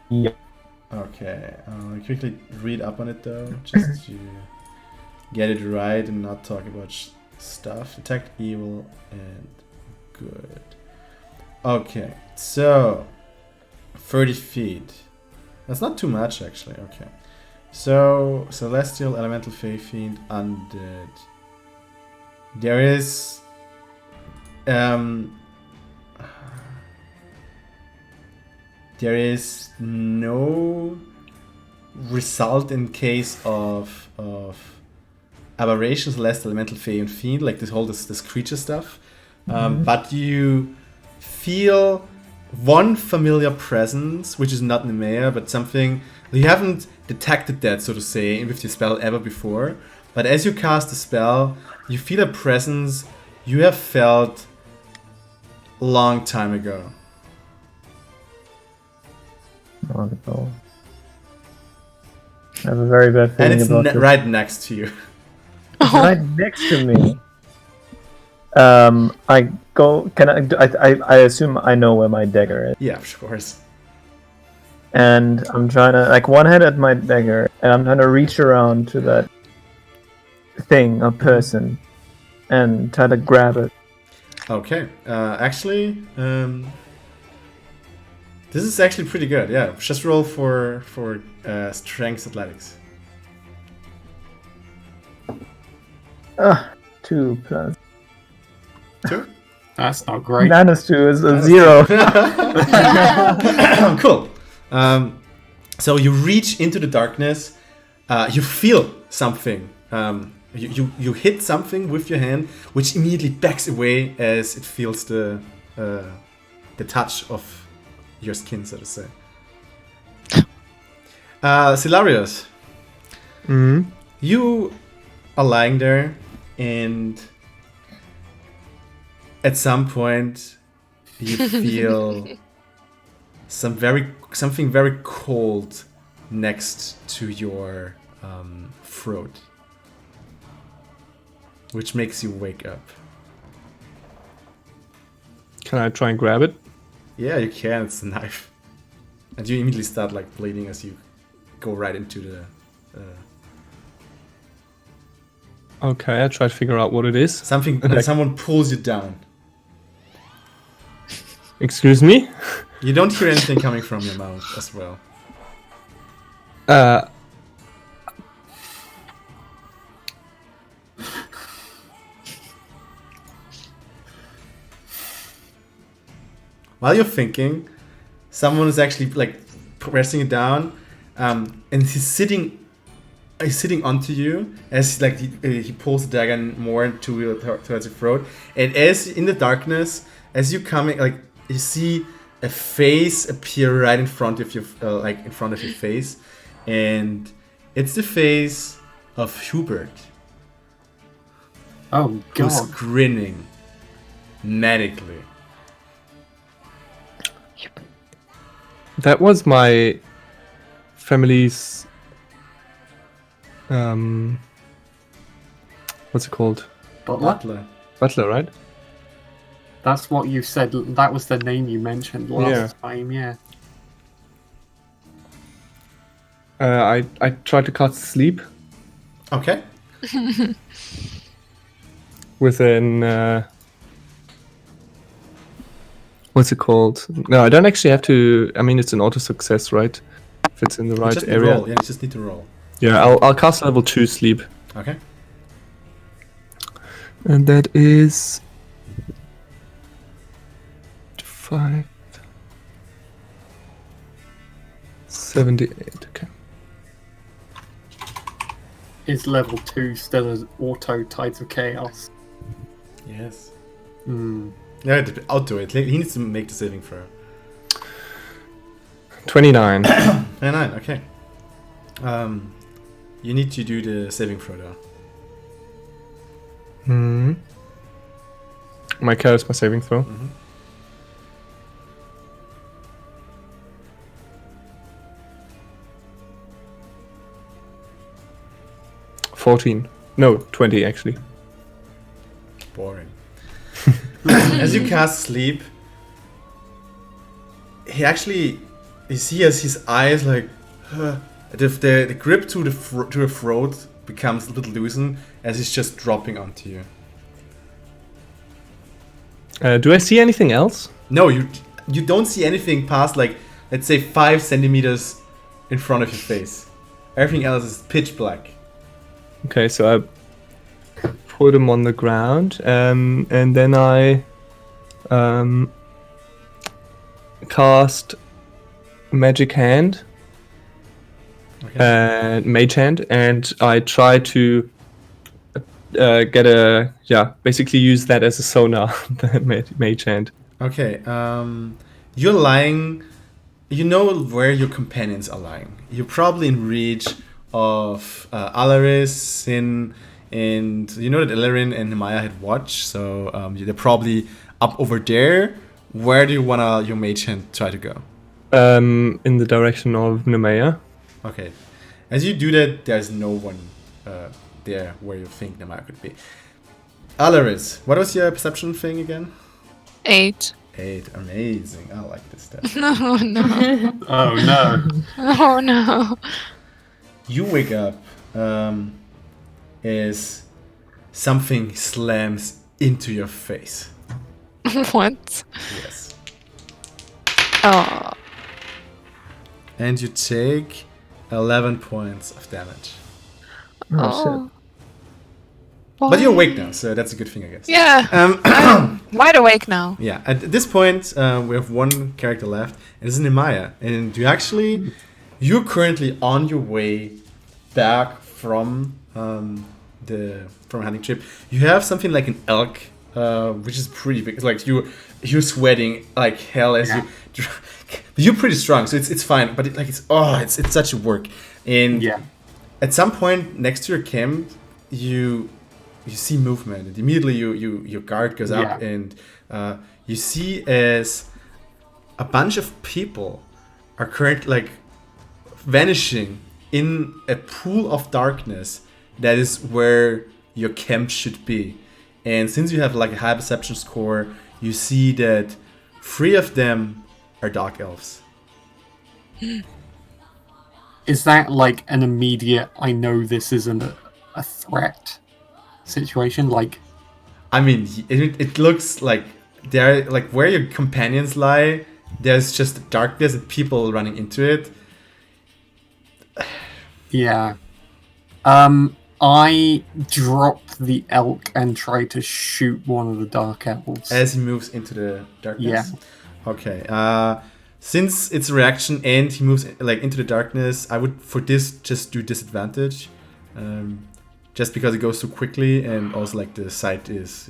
Yeah. Okay. I'll quickly read up on it though, just to get it right and not talk about stuff. Detect evil and good. Okay, so 30 feet. That's not too much actually. Okay. So celestial, elemental, fey, fiend, undead. There is there is no result in case of aberrations, celestial, elemental, fey, and fiend, like this creature stuff. But you feel one familiar presence, which is not Nemea, but something you haven't detected that, so to say, with your spell ever before. But as you cast the spell, you feel a presence you have felt a long time ago. Wonderful. I have a very bad And feeling it's about this. right next to you. It's right next to me. I go. Can I assume I know where my dagger is, Yeah, of course. and I'm trying to one hand at my dagger, and I'm trying to reach around to that thing, a person, and try to grab it. Okay. Actually, this is actually pretty good. Yeah, just roll for strength athletics. 2 plus 2. That's not great. -2 is a 0. Cool. So you reach into the darkness. You feel something. You hit something with your hand, which immediately backs away as it feels the touch of your skin, so to say. Alarys, you are lying there, and at some point you feel something very cold next to your throat, which makes you wake up. Can I try and grab it? Yeah, you can. It's a knife, and you immediately start bleeding as you go right into the. Okay, I try to figure out what it is. Someone pulls you down. Excuse me? You don't hear anything coming from your mouth as well. While you're thinking, someone is actually pressing you down, and he's sitting onto you as he pulls the dagger more towards your throat. And as in the darkness, as you coming, you see a face appear right in front of your face, and it's the face of Hubert, Oh who's god. grinning manically. That was my family's what's it called? Butler? Butler, right? That's what you said. That was the name you mentioned last time, yeah. I tried to cast sleep Okay. with an what's it called? No, I don't actually have to. I mean, it's an auto success, right? If it's in the right Just area. roll. Yeah, you just need to roll. Yeah, I'll cast level 2 sleep, Okay. and that is 5 78. Okay. Is level 2 still as auto Tides of Chaos? Yes. Hmm. Yeah, I'll do it. He needs to make the saving throw. 29. 29. Okay. You need to do the saving throw though. My charisma saving throw. 14. No, 20 actually. Boring. As you cast sleep, you see as his eyes like, the grip to the throat becomes a little loosened as he's just dropping onto you. Do I see anything else? No, you don't see anything past like, let's say 5 centimeters in front of your face. Everything else is pitch black. Okay, so I put him on the ground, and then I cast Magic Hand, Mage Hand, and I try to basically use that as a sonar, the Mage Hand. Okay, you're lying. You know where your companions are lying. You're probably in reach of Alarys, Sin, and you know that Illyrin and Nemaya had watch, so they're probably up over there. Where do you want your mage hand try to go? In the direction of Nemaya. Okay. As you do that, there's no one there where you think Nemaya could be. Alarys, what was your perception thing again? 8. 8, amazing. I like this stuff. No. Oh no. Oh no. You wake up as something slams into your face. What? Yes. Oh. And you take 11 points of damage. Oh, But you're awake now, so that's a good thing, I guess. Yeah. I'm wide awake now. Yeah, at this point, we have one character left, and it's Nemaya. And you're currently on your way back from from a hunting trip. You have something like an elk, which is pretty big. It's like you're sweating like hell as you're pretty strong, so it's fine. But it's such a work. And at some point next to your camp, you see movement, and immediately your guard goes up, and you see as a bunch of people are currently vanishing in a pool of darkness that is where your camp should be. And since you have a high perception score, you see that 3 of them are dark elves. Is that an immediate, I know this isn't a threat situation? I mean, it looks like they're where your companions lie, there's just darkness and people running into it. Yeah. I drop the elk and try to shoot one of the dark elves. As he moves into the darkness? Yeah. Okay. Since it's a reaction and he moves into the darkness, I would for this just do disadvantage. Just because it goes so quickly, and also the sight is,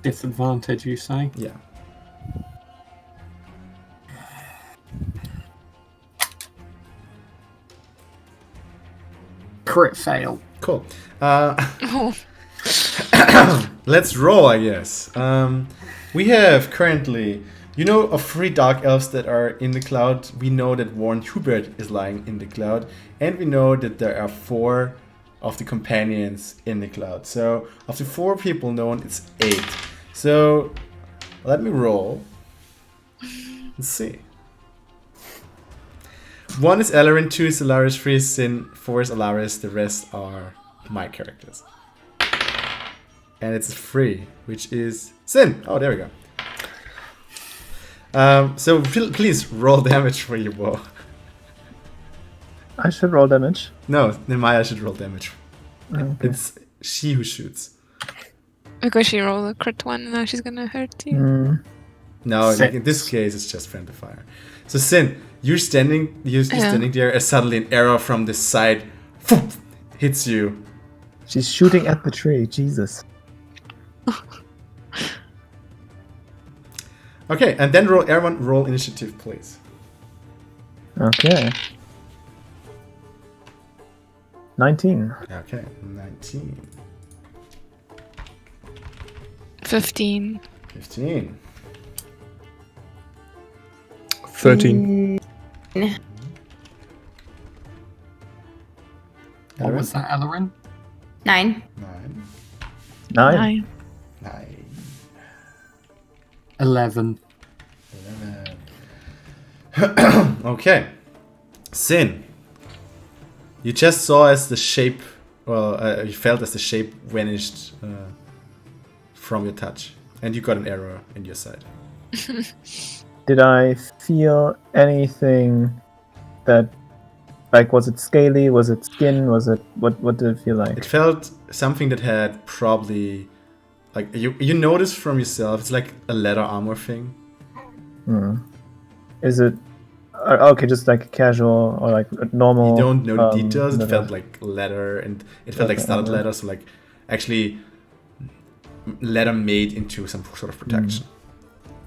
Disadvantage, you say? Yeah. Crit fail. Cool. Let's roll, I guess. We have currently, of 3 dark elves that are in the cloud. We know that Warren Hubert is lying in the cloud, and we know that there are 4 of the companions in the cloud. So of the 4 people known, it's 8. So let me roll. Let's see. 1 is Ellerin, 2 is Alarys, 3 is Sin, 4 is Alarys. The rest are my characters. And it's 3, which is Sin. Oh, there we go. So please roll damage for your bow. I should roll damage. No, Nemaya should roll damage. Okay. It's she who shoots. Because she rolled a crit one, and now she's gonna hurt you. No, in this case, it's just friendly fire. So Sin, you're standing there as suddenly an arrow from the side hits you. She's shooting at the tree. Jesus. Okay, and then everyone roll initiative, please. Okay. 19. Okay, 19. 15. 15. 13. What was that, Alaryn? 9. 9. 9. 11. 11. Okay. Sin. You just saw as the shape, you felt as the shape vanished from your touch, and you got an arrow in your side. Did I feel anything that, like, was it scaly? Was it skin? Was it what did it feel like? It felt something that had probably, like, you notice from yourself, it's like a leather armor thing. Is it okay? Just like casual or like normal? You don't know the details. It leather? felt like leather, and it felt like studded leather, so like actually leather made into some sort of protection.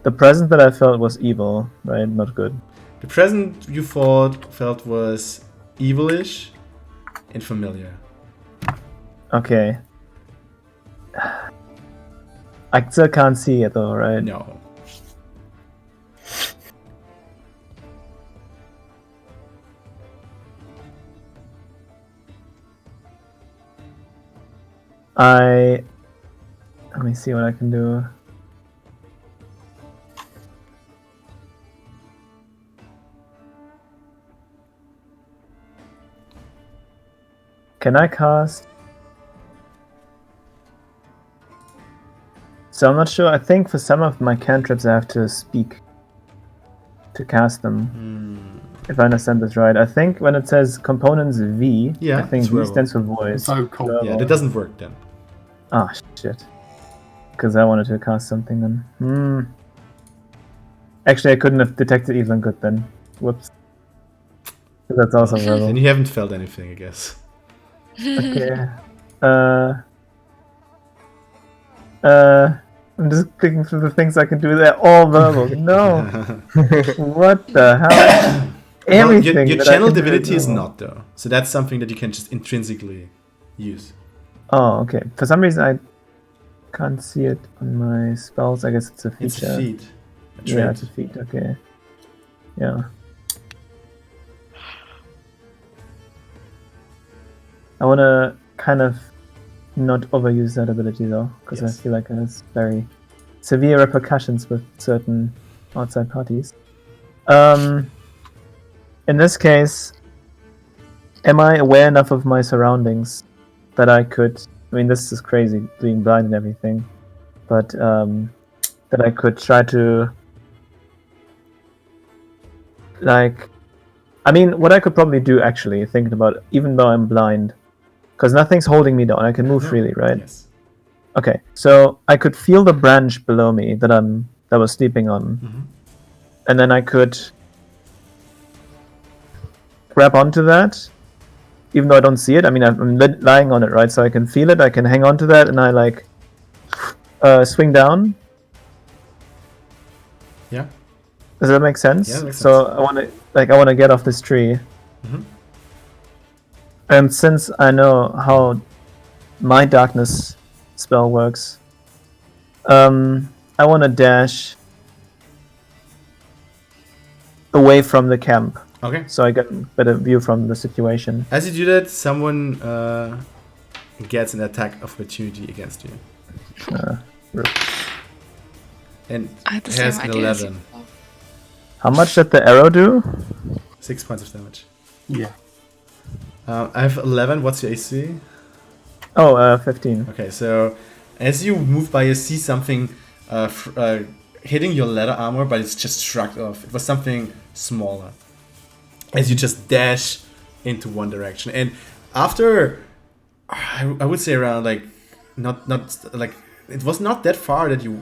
The present that I felt was evil, right? Not good. The present you felt was evilish and familiar. Okay. I still can't see it though, right? No. Let me see what I can do. Can I cast? So I'm not sure. I think for some of my cantrips I have to speak to cast them. If I understand this right. I think when it says components V, Yeah, I think it's V verbal. stands for voice. Vocal. Yeah, that doesn't work then. Ah, shit. Because I wanted to cast something then. Actually, I couldn't have detected even good then. Whoops. That's also verbal. And you haven't felt anything, I guess. Okay. I'm just clicking through the things I can do. They're all verbal. No. What the hell? Well, Everything. your that I channel can do divinity is verbal. not, though. So that's something that you can just intrinsically use. Oh, okay. For some reason, I can't see it on my spells. I guess it's a feature. It's a feat. A Yeah, trait. it's a feat. Okay. Yeah. I want to kind of not overuse that ability though, because Yes. I feel like it has very severe repercussions with certain outside parties. In this case, am I aware enough of my surroundings that I could? I mean, this is crazy, being blind and everything, but that I could try to, like, I mean, what I could probably do actually, thinking about it, even though I'm blind, because nothing's holding me down, I can move No. freely, right? Yes. Okay, so I could feel the branch below me that I was sleeping on, and then I could grab onto that, even though I don't see it. I mean, I'm lying on it, right? So I can feel it. I can hang on to that, and I like swing down. Yeah. Does that make sense? Yeah, that makes so sense. I want to get off this tree. And since I know how my darkness spell works, I want to dash away from the camp Okay. so I get a better view from the situation. As you do that, someone gets an attack of opportunity against you. And I had the has same an idea. 11. How much did the arrow do? 6 points of damage. Yeah. I have 11. What's your AC? Oh, 15. Okay, so as you move by, you see something hitting your leather armor, but it's just shrugged off. It was something smaller. As you just dash into one direction, and after I would say around like not like it was not that far that you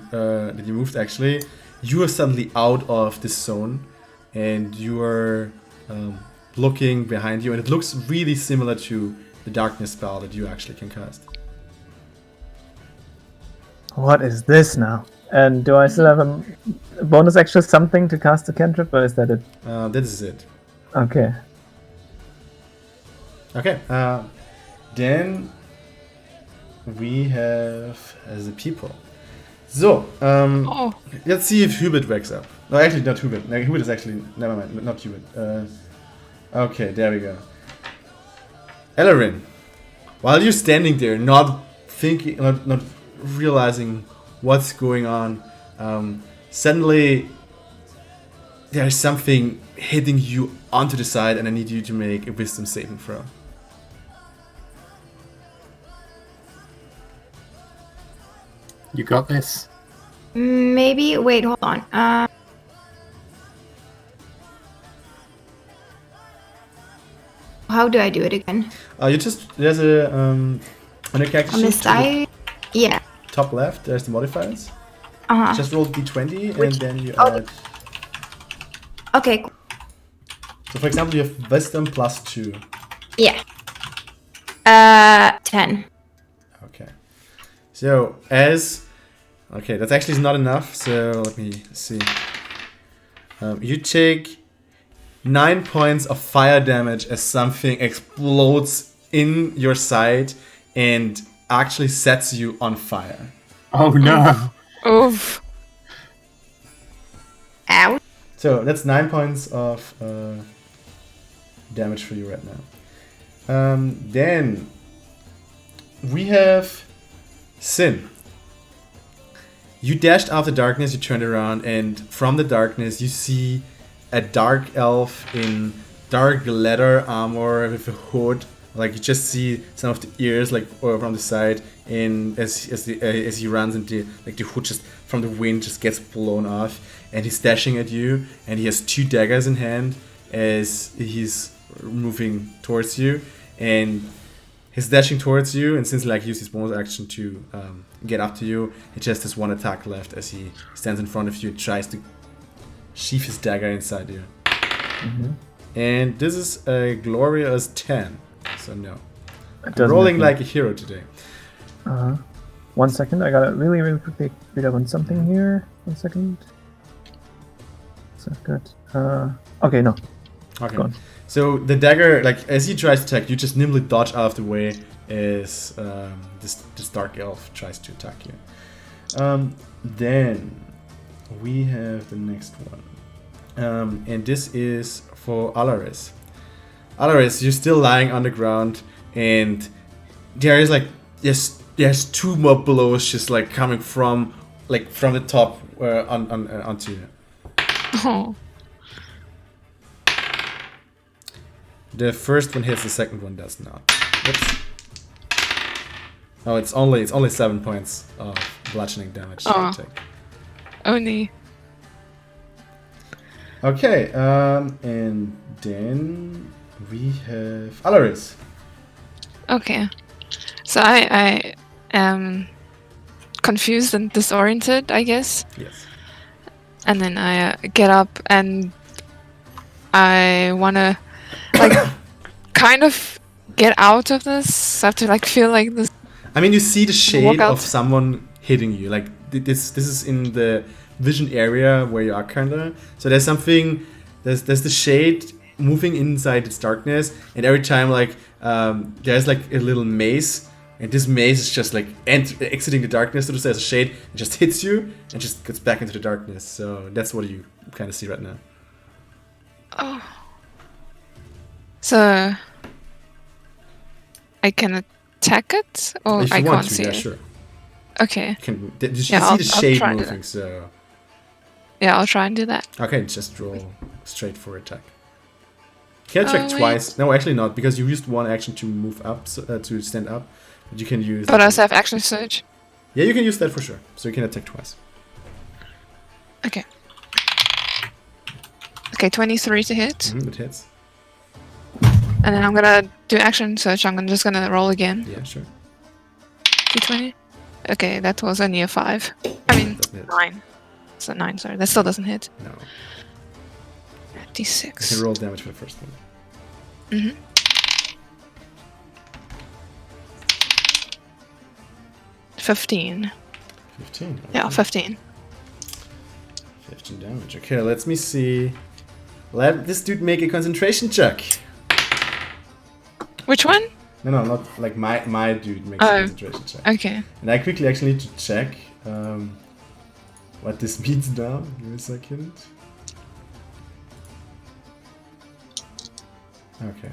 moved actually. You are suddenly out of this zone, and you are looking behind you, and it looks really similar to the darkness spell that you actually can cast. What is this now? And do I still have a bonus extra something to cast a cantrip, or is that it? That is it. Okay. Okay. Then we have the people. So, Oh, let's see if Hubert wakes up. No, actually, not Hubert. No, Hubert is actually... Never mind, not Hubert. Okay, there we go. Alaryn, while you're standing there, not thinking, not realizing what's going on, suddenly there's something hitting you onto the side, and I need you to make a wisdom saving throw. You got this. Maybe. Wait, hold on. How do I do it again? You just there's a on the character On the sheet to side? Yeah. the top left. There's the modifiers. Just roll d20 and then you add. Okay, cool. So for example, you have wisdom plus 2. Yeah. 10. Okay. So okay, that actually is not enough. So let me see. You take 9 points of fire damage as something explodes in your side and actually sets you on fire. Oh no! Oof. Ow. So that's 9 points of damage for you right now. Then we have Sin. You dashed out of the darkness, you turned around, and from the darkness you see a dark elf in dark leather armor with a hood. Like you just see some of the ears like from the side, and as he runs, and the hood just from the wind just gets blown off, and he's dashing at you, and he has 2 daggers in hand as he's moving towards you, and he's dashing towards you, and since he used his bonus action to get up to you, he just has 1 attack left as he stands in front of you and tries to sheath his dagger inside you. And this is a glorious 10, so no. I'm rolling like a hero today. 1 second, I gotta really quickly read up on something here. 1 second. So good. Okay, no. Okay. Go on. So the dagger, as he tries to attack, you just nimbly dodge out of the way as this dark elf tries to attack you. Then we have the next one. And this is for Alarys. Alarys, you're still lying on the ground, and there is there's 2 more blows just coming from the top onto you. Oh. The first one hits, the second one does not. Oops. Oh, it's only 7 points of bludgeoning damage to take. Only. Okay, and then we have Alarys. Okay. So I am confused and disoriented, I guess. Yes. And then I get up and I wanna kind of get out of this. I have to feel like this. I mean, you see the shade Walk out. of someone hitting you. This is in the vision area where you are kinda. So there's something. There's the shade moving inside its darkness, and every time there's a little maze, and this maze is just exiting the darkness. So there's a shade, it just hits you and just gets back into the darkness. So that's what you kind of see right now. Oh. So I can attack it, or If you I want can't to, see yeah, it. sure. Okay. You see Yeah, the I'll shade try to do moving, that. so Yeah, I'll try and do that. okay, just roll straight for attack. Can I check wait. twice? No, actually not, because you used 1 action to move up, to stand up. But you can use. But I also have action surge. Yeah, you can use that for sure. So you can attack twice. Okay. Okay, 23 to hit. It hits. And then I'm gonna do action surge. I'm just gonna roll again. Yeah, sure. 220. Okay, that was only a 5. I mean, Doesn't hit. 9. It's a 9, sorry. That still doesn't hit. No. You D6. can roll damage for the first one. Mm-hmm. 15. 15. Yeah, 15. 15 damage. Okay, let me see. Let this dude make a concentration check. Which one? No, not my dude makes a concentration check. Okay. And I quickly actually need to check. what this means now. Give me a second. Okay.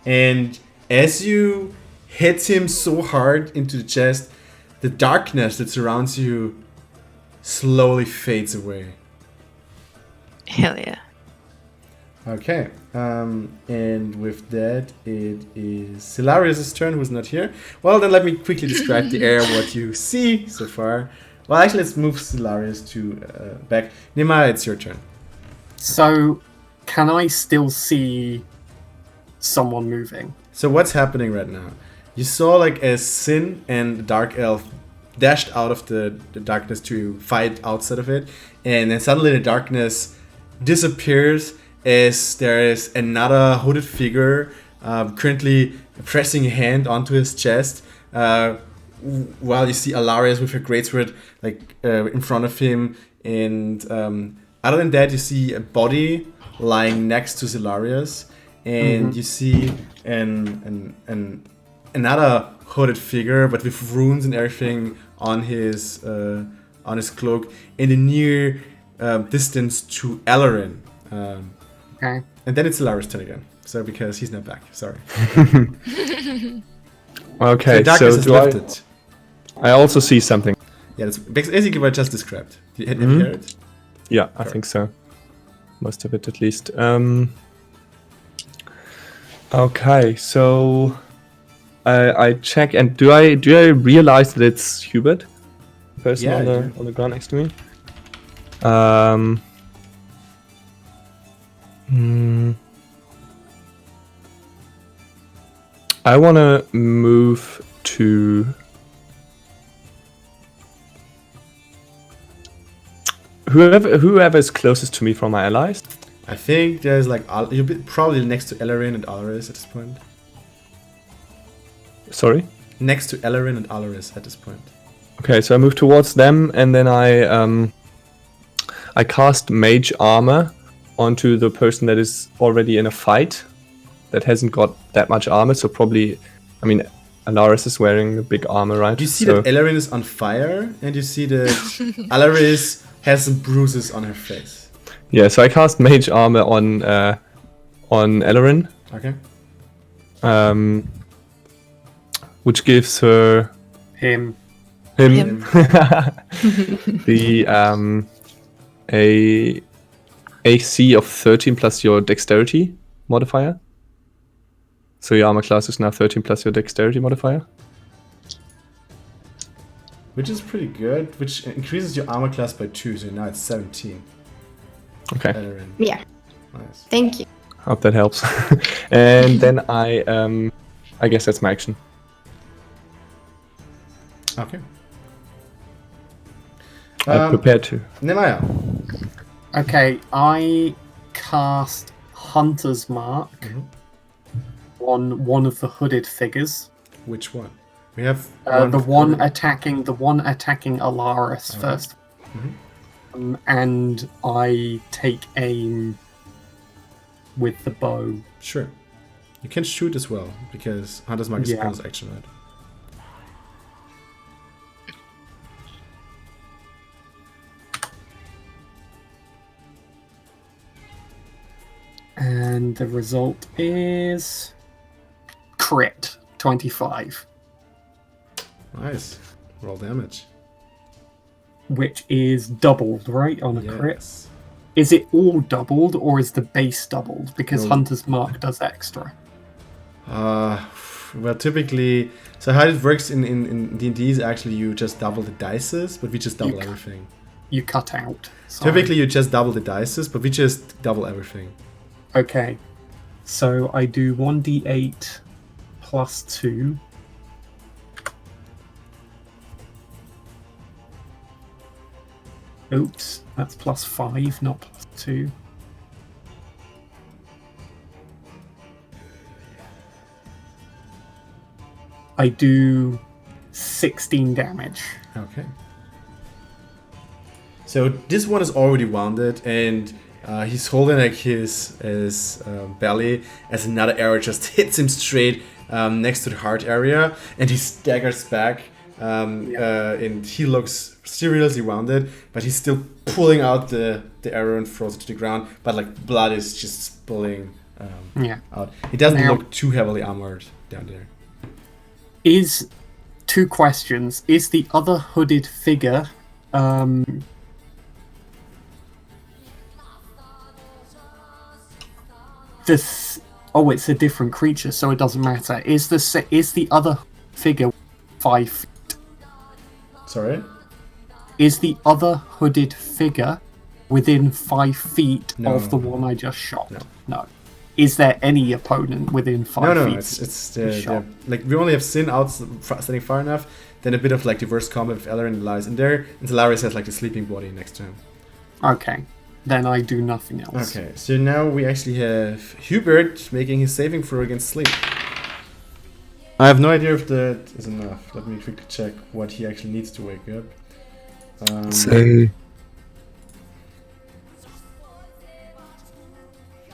And as you hit him so hard into the chest, the darkness that surrounds you slowly fades away. Hell yeah. Okay. And with that, it is Alarys' turn, who's not here. Well, then let me quickly describe the area, what you see so far. Well, actually, let's move Alarys to back. Nehemiah, it's your turn. So, can I still see someone moving? So what's happening right now? You saw like a Sin and a Dark Elf dashed out of the darkness to fight outside of it, and then suddenly the darkness disappears as there is another hooded figure currently pressing a hand onto his chest, while you see Alarys with her greatsword like in front of him, and other than that you see a body lying next to Alarys, and you see another hooded figure, but with runes and everything on his cloak in the near distance to Alaryn. Okay. And then it's Alarys' turn again. So because he's not back, sorry. Okay, The darkness so is do lifted. I also see something. Yeah, that's basically what I just described. Have you heard it? Yeah, I think so. Most of it, at least. Okay, so I check, and do I realize that it's Hubert, the person Yeah, on the ground next to me? I want to move to whoever is closest to me from my allies. I think there's like you'll be probably next to Alaryn and Alarys at this point. Sorry? Next to Alaryn and Alarys at this point. Okay, so I move towards them, and then I cast Mage Armor onto the person that is already in a fight, that hasn't got that much armor, so probably, I mean, Alarys is wearing a big armor, right? You see that Alaryn is on fire, and you see that Alarys has some bruises on her face. Yeah, so I cast Mage Armor on Alaryn, Okay. which gives her Him. the a AC of 13 plus your dexterity modifier. So your armor class is now 13 plus your dexterity modifier. Which is pretty good, which increases your armor class by 2, so now it's 17. Okay, Alaryn. Yeah. Nice. Thank you. hope that helps. And then I guess that's my action. Okay. I'm prepared to. Nehemiah. Okay, I cast Hunter's Mark on one of the hooded figures. Which one? We have The one attacking Alarys first. And I take aim with the bow. Sure. You can shoot as well, because Hunter's Mark is Yeah. bonus action, right? And the result is crit 25, Nice. Roll damage. which is doubled, right, on a crit. Yes. Is it all doubled, or is the base doubled? Because No. Hunter's Mark does extra. Well, typically, so how it works in D&D is actually you just double the dices, but we just double You everything. You cut out. Sorry. Typically, you just double the dices, but we just double everything. Okay. So I do 1d8 plus 2. Oops, that's plus 5, not plus 2. I do 16 damage. Okay. So this one is already wounded, and he's holding like his belly as another arrow just hits him straight next to the heart area, and he staggers back and he looks seriously wounded, but he's still pulling out the arrow and throws it to the ground. But like blood is just spilling out. He doesn't Now- look too heavily armored down there. Is two questions. Is the other hooded figure it's a different creature, so it doesn't matter. Is the other figure 5 feet? Sorry? Is the other hooded figure within 5 feet No. of the one I just shot? No. No. Is there any opponent within 5 No, feet? it's shot. like we only have Sin out standing far enough. Then a bit of like diverse combat with Alarys and Alarys in there, and Alarys has like the sleeping body next to him. Okay. Then I do nothing else. Okay, so now we actually have Hubert making his saving throw against sleep. I have no idea if that is enough. Let me quickly check what he actually needs to wake up. Say.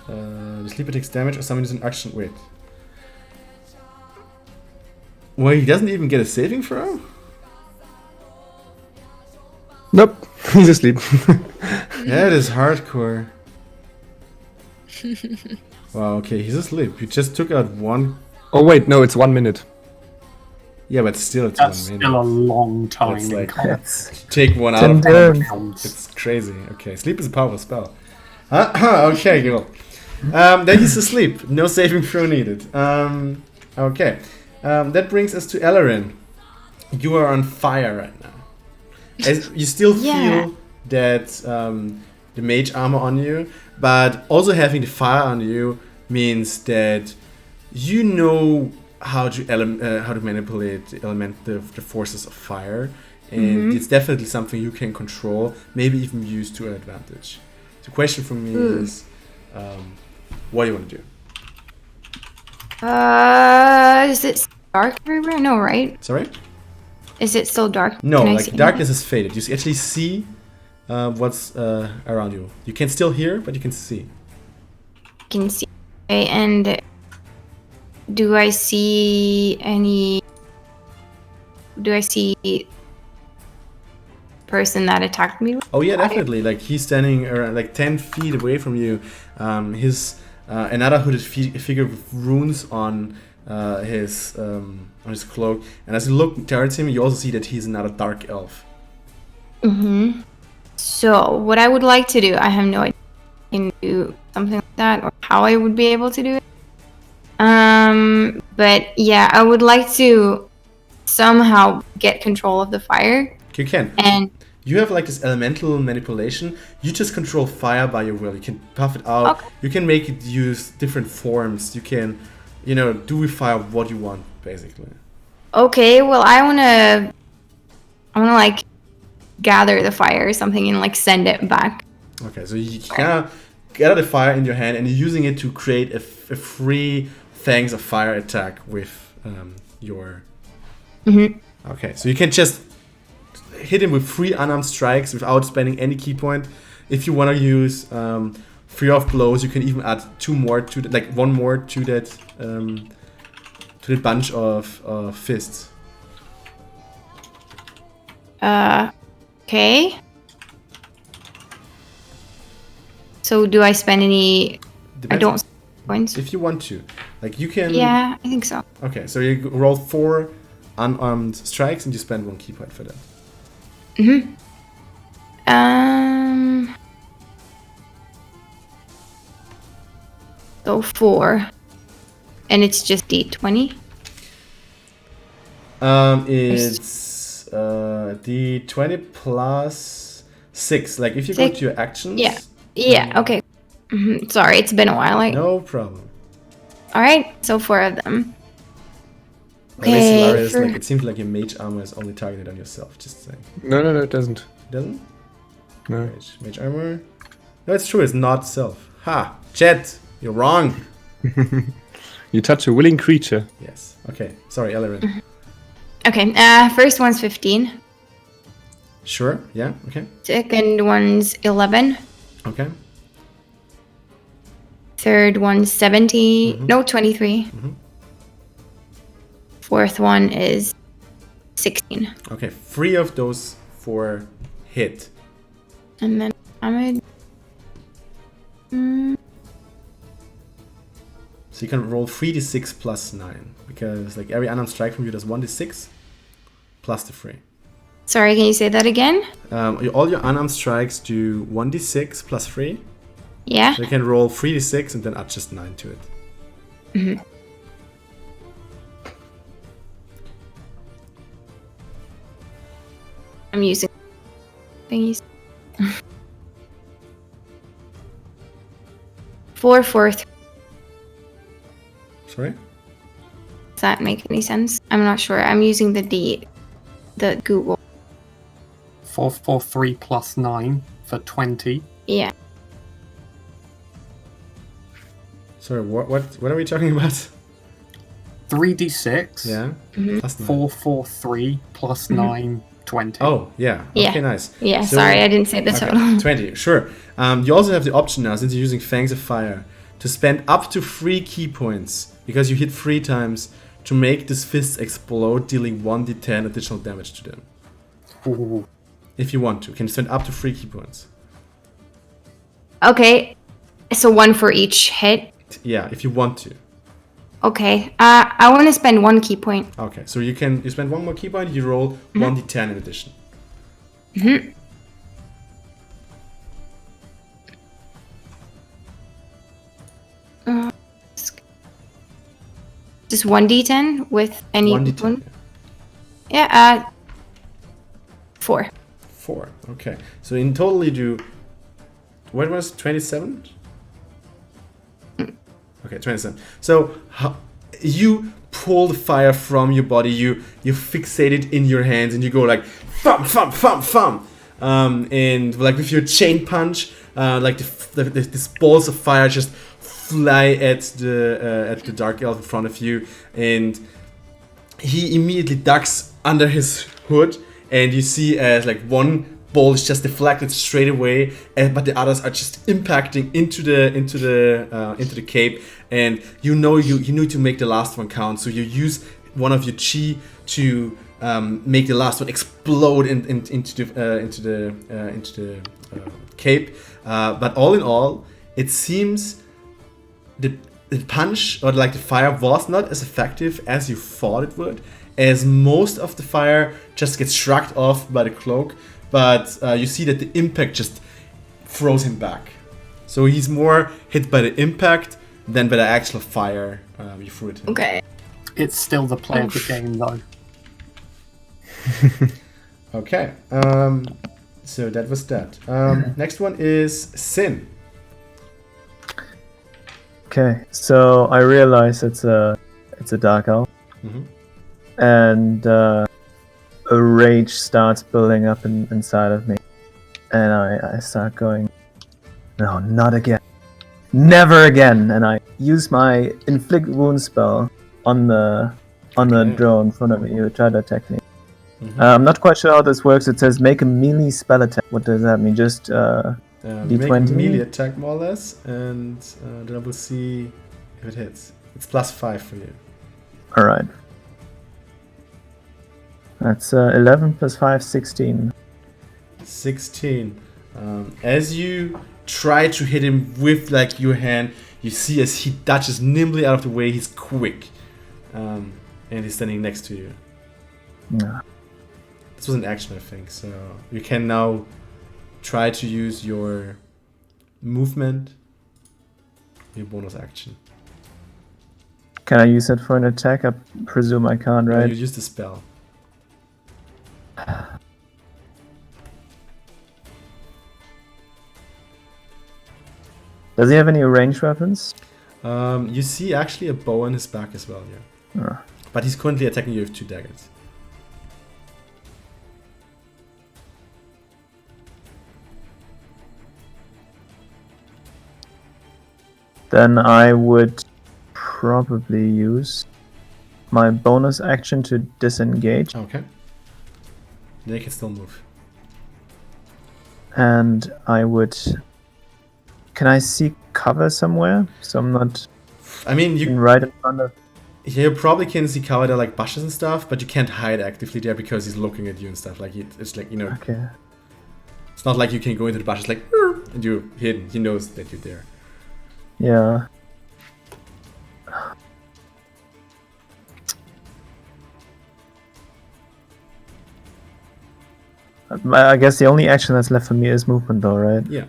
The sleeper takes damage or someone is an action. Wait. Well, he doesn't even get a saving throw? Nope, he's asleep. That is hardcore. Wow, okay, he's asleep. You just took out one. Oh wait, no, it's 1 minute. Yeah, but still it's That's 1 minute. still a long time That's in like- combat. Take one out 10 of turns. Counts. It's crazy. Okay, sleep is a powerful spell. Okay, cool. Then he's asleep. No saving throw needed. Okay. That brings us to Ellerin. You are on fire right now. As you still feel that the mage armor on you, but also having the fire on you means that you know how to manipulate the forces of fire, and it's definitely something you can control, maybe even use to an advantage. The question for me is, what do you want to do? Is it dark everywhere? No, right? Sorry? Is it still dark? No, Can I like see darkness is faded. You actually see what's around you. You can still hear, but you can see. I can see. Okay, and do I see any? Do I see person that attacked me? Oh yeah, definitely. Like he's standing around like 10 feet away from you. His another hooded figure with runes on his cloak, and as you look towards him, you also see that he's another dark elf. Mm-hmm. So what I would like to do, I have no idea. I can do something like that, or how I would be able to do it. But yeah, I would like to somehow get control of the fire. You can. And You have like this elemental manipulation. You just control fire by your will. You can puff it out. Okay. You can make it use different forms. You can, do with fire what you want, basically. okay, well, I wanna like gather the fire or something and like send it back. Okay, so you kind of gather the fire in your hand and you're using it to create a free Fangs of Fire attack with your... Mm-hmm. Okay, so you can just hit him with 3 unarmed strikes without spending any key point. If you want to use 3 off blows, you can even add 2 more to that, like 1 more to that bunch of fists. Okay. So do I spend any? I Depends don't spend points. if you want to. Like you can. Yeah, I think so. Okay, so you roll 4 unarmed strikes and you spend 1 key point for that. Mm-hmm. So 4, and it's just D20. It's D20 plus 6. Like if you go 6. to your actions. Yeah. Yeah. Okay. Sorry, it's been a while. No problem. All right. So 4 of them. Okay, Okay. like it seems like your mage armor is only targeted on yourself. Just saying. No, it doesn't. It doesn't? No. Mage armor. No, it's true. It's not self. Ha! Chet, you're wrong. You touch a willing creature. Yes. Okay. Sorry, Alarys. Okay. First one's 15. Sure. Yeah. Okay. Second one's 11. Okay. Third one's 17. No, 23. Fourth one is 16. Okay, 3 of those 4 hit. And then damage. So you can roll 3d6 plus 9. Because like every unarmed strike from you does 1d6 plus the 3. Sorry, can you say that again? All your unarmed strikes do 1d6 plus 3. Yeah. So you can roll 3d6 and then add just 9 to it. Mm-hmm. I'm using thingies. 4, 4, 3. Sorry? Does that make any sense? I'm not sure. I'm using the Google. 4, 4, 3 plus 9 for 20. Yeah. Sorry, what are we talking about? 3d6. Yeah. Mm-hmm. Plus 9. 4, 4, 3 plus 9, 20. Oh, yeah. Yeah. Okay, nice. Yeah, So- sorry, I didn't say the Okay, total. 20, sure. You also have the option now, since you're using Fangs of Fire, to spend up to 3 key points, because you hit 3 times, to make this fist explode, dealing 1d10 additional damage to them. Ooh. If you want to. Can you spend up to 3 key points? Okay, so 1 for each hit. Yeah, if you want to. Okay, I want to spend 1 key point. Okay, so you spend 1 more key point, you roll 1d10 in addition. Mm-hmm. Just 1d10 with any 1d10. one? Yeah, 4. 4. Okay. So in total you do... What was it? 27? Okay, 27. So you pull the fire from your body, you fixate it in your hands, and you go like thump, thump, thump, thump. And like with your chain punch, like these balls of fire just fly at the dark elf in front of you, and he immediately ducks under his hood, and you see as like one ball is just deflected straight away, but the others are just impacting into the cape, and you know you need to make the last one count, so you use one of your chi to make the last one explode into the cape. But all in all, it seems the punch or like the fire was not as effective as you thought it would, as most of the fire just gets shrugged off by the cloak, but you see that the impact just throws him back. So he's more hit by the impact than by the actual fire you threw at him. Okay. It's still the play of the game, though. Okay, so that was that. Next one is Sin. Okay, so I realize it's a dark elf, Mhm. and a rage starts building up inside of me, and I start going, no, not again, never again, and I use my inflict wound spell on the drone in front of me who tried to attack me. Mhm. I'm not quite sure how this works. It says make a melee spell attack. What does that mean? Just Make a D20? melee attack more or less, and then I will see if it hits. It's +5 for you. all right. That's 11 plus 5, 16. 16. As you try to hit him with like your hand, you see as he dodges nimbly out of the way. He's quick, and he's standing next to you. Yeah. This was an action, I think. So you can now try to use your movement, your bonus action. Can I use it for an attack? I presume I can't, No, right? you use the spell. Does he have any ranged weapons? You see actually a bow on his back as well, yeah. Ah. But he's currently attacking you with 2 daggers. Then I would probably use my bonus action to disengage, Okay. They can still move. and I would. Can I seek cover somewhere so I'm not I mean, you right in front of? you probably can see cover there like bushes and stuff, but you can't hide actively there because he's looking at you and stuff. Like it's like, you know, Okay. it's not like you can go into the bushes like and you're hidden. He knows that you're there. Yeah. I guess the only action that's left for me is movement, though, right? Yeah.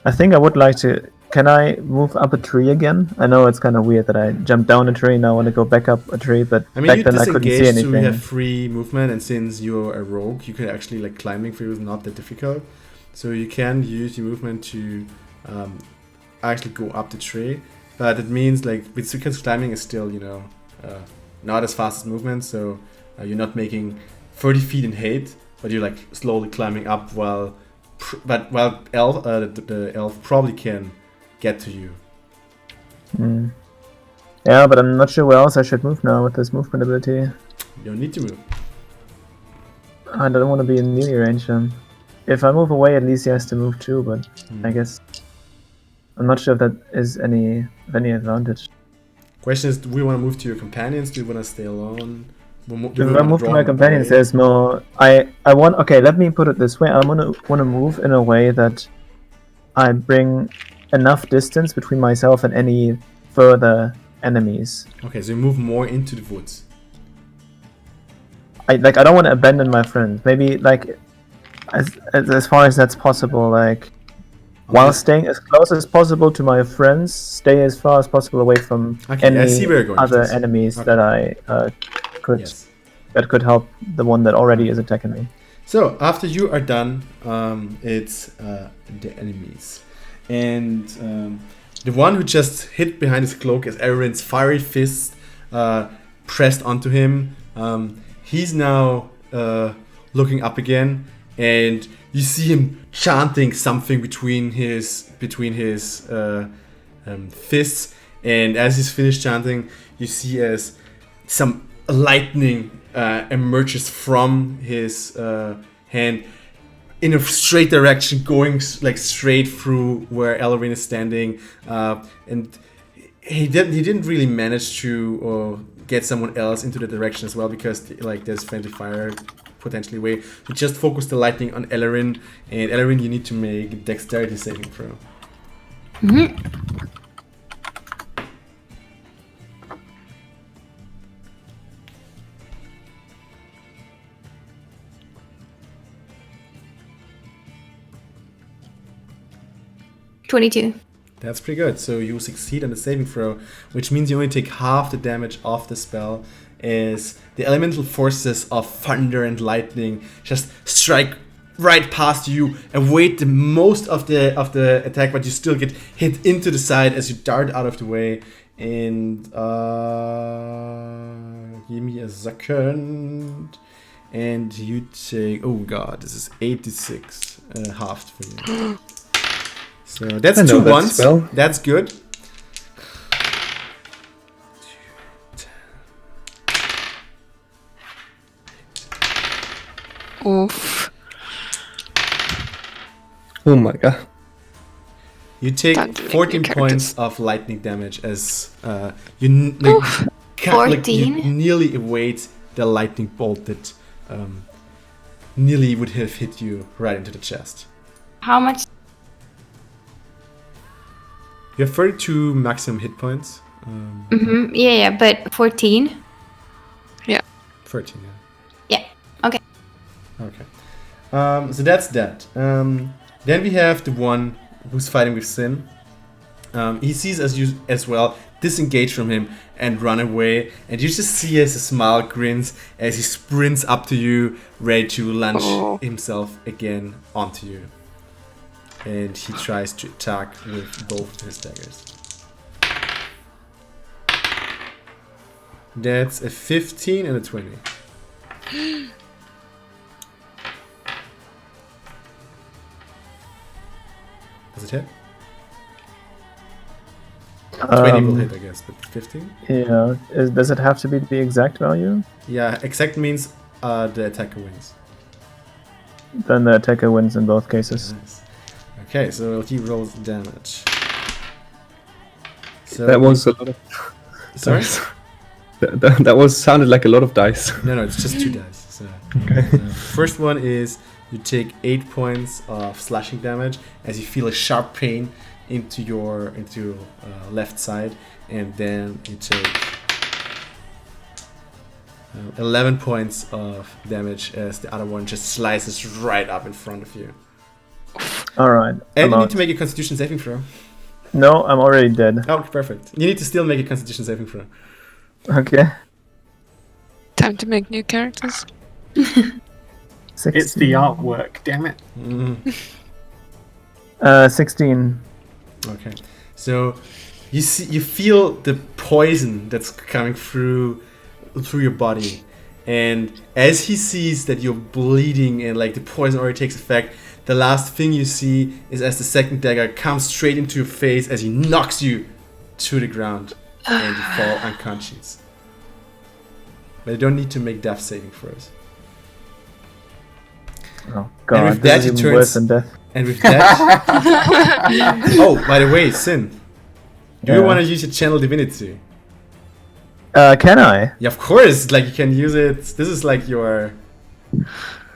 I think I would like to. Can I move up a tree again? I know it's kind of weird that I jumped down a tree and now I want to go back up a tree, but I mean, back you then I couldn't see disengage, so anything. you have free movement, and since you're a rogue, you can actually, like, climbing for you is not that difficult. So you can use your movement to actually go up the tree, but it means, like, because climbing is still, you know, not as fast as movement, so you're not making 30 feet in height, but you're, like, slowly climbing up while the elf probably can get to you. Yeah, but I'm not sure where else I should move now with this movement ability. You don't need to move. I don't want to be in melee range. If I move away, at least he has to move too, but I guess I'm not sure if that is of any advantage. Question is, do we want to move to your companions? Do we want to stay alone? If I move to my companions, there's more. I want. Okay, let me put it this way. I want to move in a way that I bring enough distance between myself and any further enemies. Okay, so you move more into the woods. I don't want to abandon my friends. Maybe like as far as that's possible. Like while staying as close as possible to my friends, stay as far as possible away from I see where you're going with other this. enemies Okay. that I could help the one that already is attacking me. So after you are done, it's the enemies, and the one who just hid behind his cloak is Aaron's fiery fist pressed onto him. He's now looking up again, and you see him chanting something between his fists. And as he's finished chanting, you see as some lightning emerges from his hand in a straight direction, going like straight through where Alarys is standing, and he didn't really manage to get someone else into the direction as well, because like there's friendly fire potentially way. So just focus the lightning on Alarys, and Alarys, you need to make a dexterity saving throw. Mm-hmm. $22. That's pretty good. So you succeed on the saving throw, which means you only take half the damage of the spell, as the elemental forces of thunder and lightning just strike right past you, avoid the most of the attack, but you still get hit into the side as you dart out of the way. And give me a second. And you take, oh god, this is 86 halved for you. So that's I know 2 that ones. spell. That's good. Oof. Oh my god. You take Don't do 14 new points of lightning damage as you you nearly evade the lightning bolt that nearly would have hit you right into the chest. How much? You have 32 maximum hit points. Mm-hmm. Yeah, but 14. 13, Yeah. Okay. Okay. So that's that. Then we have the one who's fighting with Sin. He sees as you as well, disengage from him and run away. And you just see as a smile grins as he sprints up to you, ready to launch himself again onto you. And he tries to attack with both his daggers. That's a 15 and a 20. Does it hit? 20 will hit, I guess, but 15? Yeah. Does it have to be the exact value? Yeah, exact means the attacker wins. Then the attacker wins in both cases. Nice. Okay, so he rolls damage. So That was a lot of sorry. dice. That was sounded like a lot of dice. No, it's just 2 dice. So, first one is you take 8 points of slashing damage as you feel a sharp pain into your left side, and then you take 11 points of damage as the other one just slices right up in front of you. All right. And I'm you need out. to make a Constitution saving throw. No, I'm already dead. Oh, perfect. You need to still make a Constitution saving throw. Okay. Time to make new characters. 16. It's the artwork, damn it. 16. Okay, so you feel the poison that's coming through your body, and as he sees that you're bleeding and like the poison already takes effect, the last thing you see is as the second dagger comes straight into your face as he knocks you to the ground and you fall unconscious. But you don't need to make death saving throws. Oh god, with this that, is he even turns- worse than death. And with that, oh, by the way, Sin, do you Yeah. want to use your channel divinity? Can I? Yeah, of course. Like you can use it. This is like your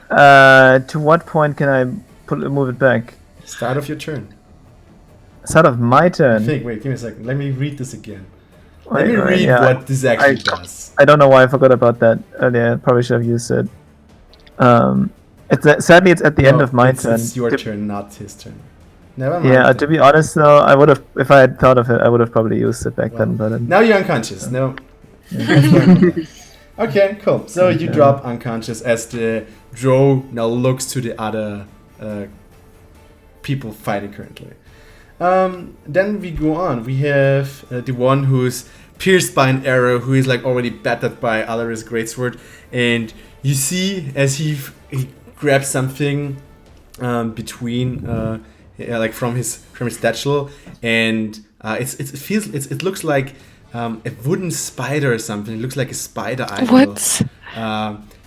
To what point can I move it back? start of your turn. Start of my I turn. think. Wait, give me a second. Let me read this again. Wait, Let me wait, read yeah, what this actually does. I don't know why I forgot about that earlier. I probably should have used it. Sadly, it's at the end No, of my it's, turn. It's your To- turn, not his turn. Never mind. Yeah, then. to be honest though, I would have, if I had thought of it, I would have probably used it back then. But Now you're unconscious. No. That's fine. Okay, cool. So you Okay. drop unconscious as the drow now looks to the other people fighting currently. Then we go on. We have the one who's pierced by an arrow, who is like already battered by Alarys' greatsword, and you see as he grabs something between like from his statue, and it looks like a wooden spider or something. It looks like a spider idol. What?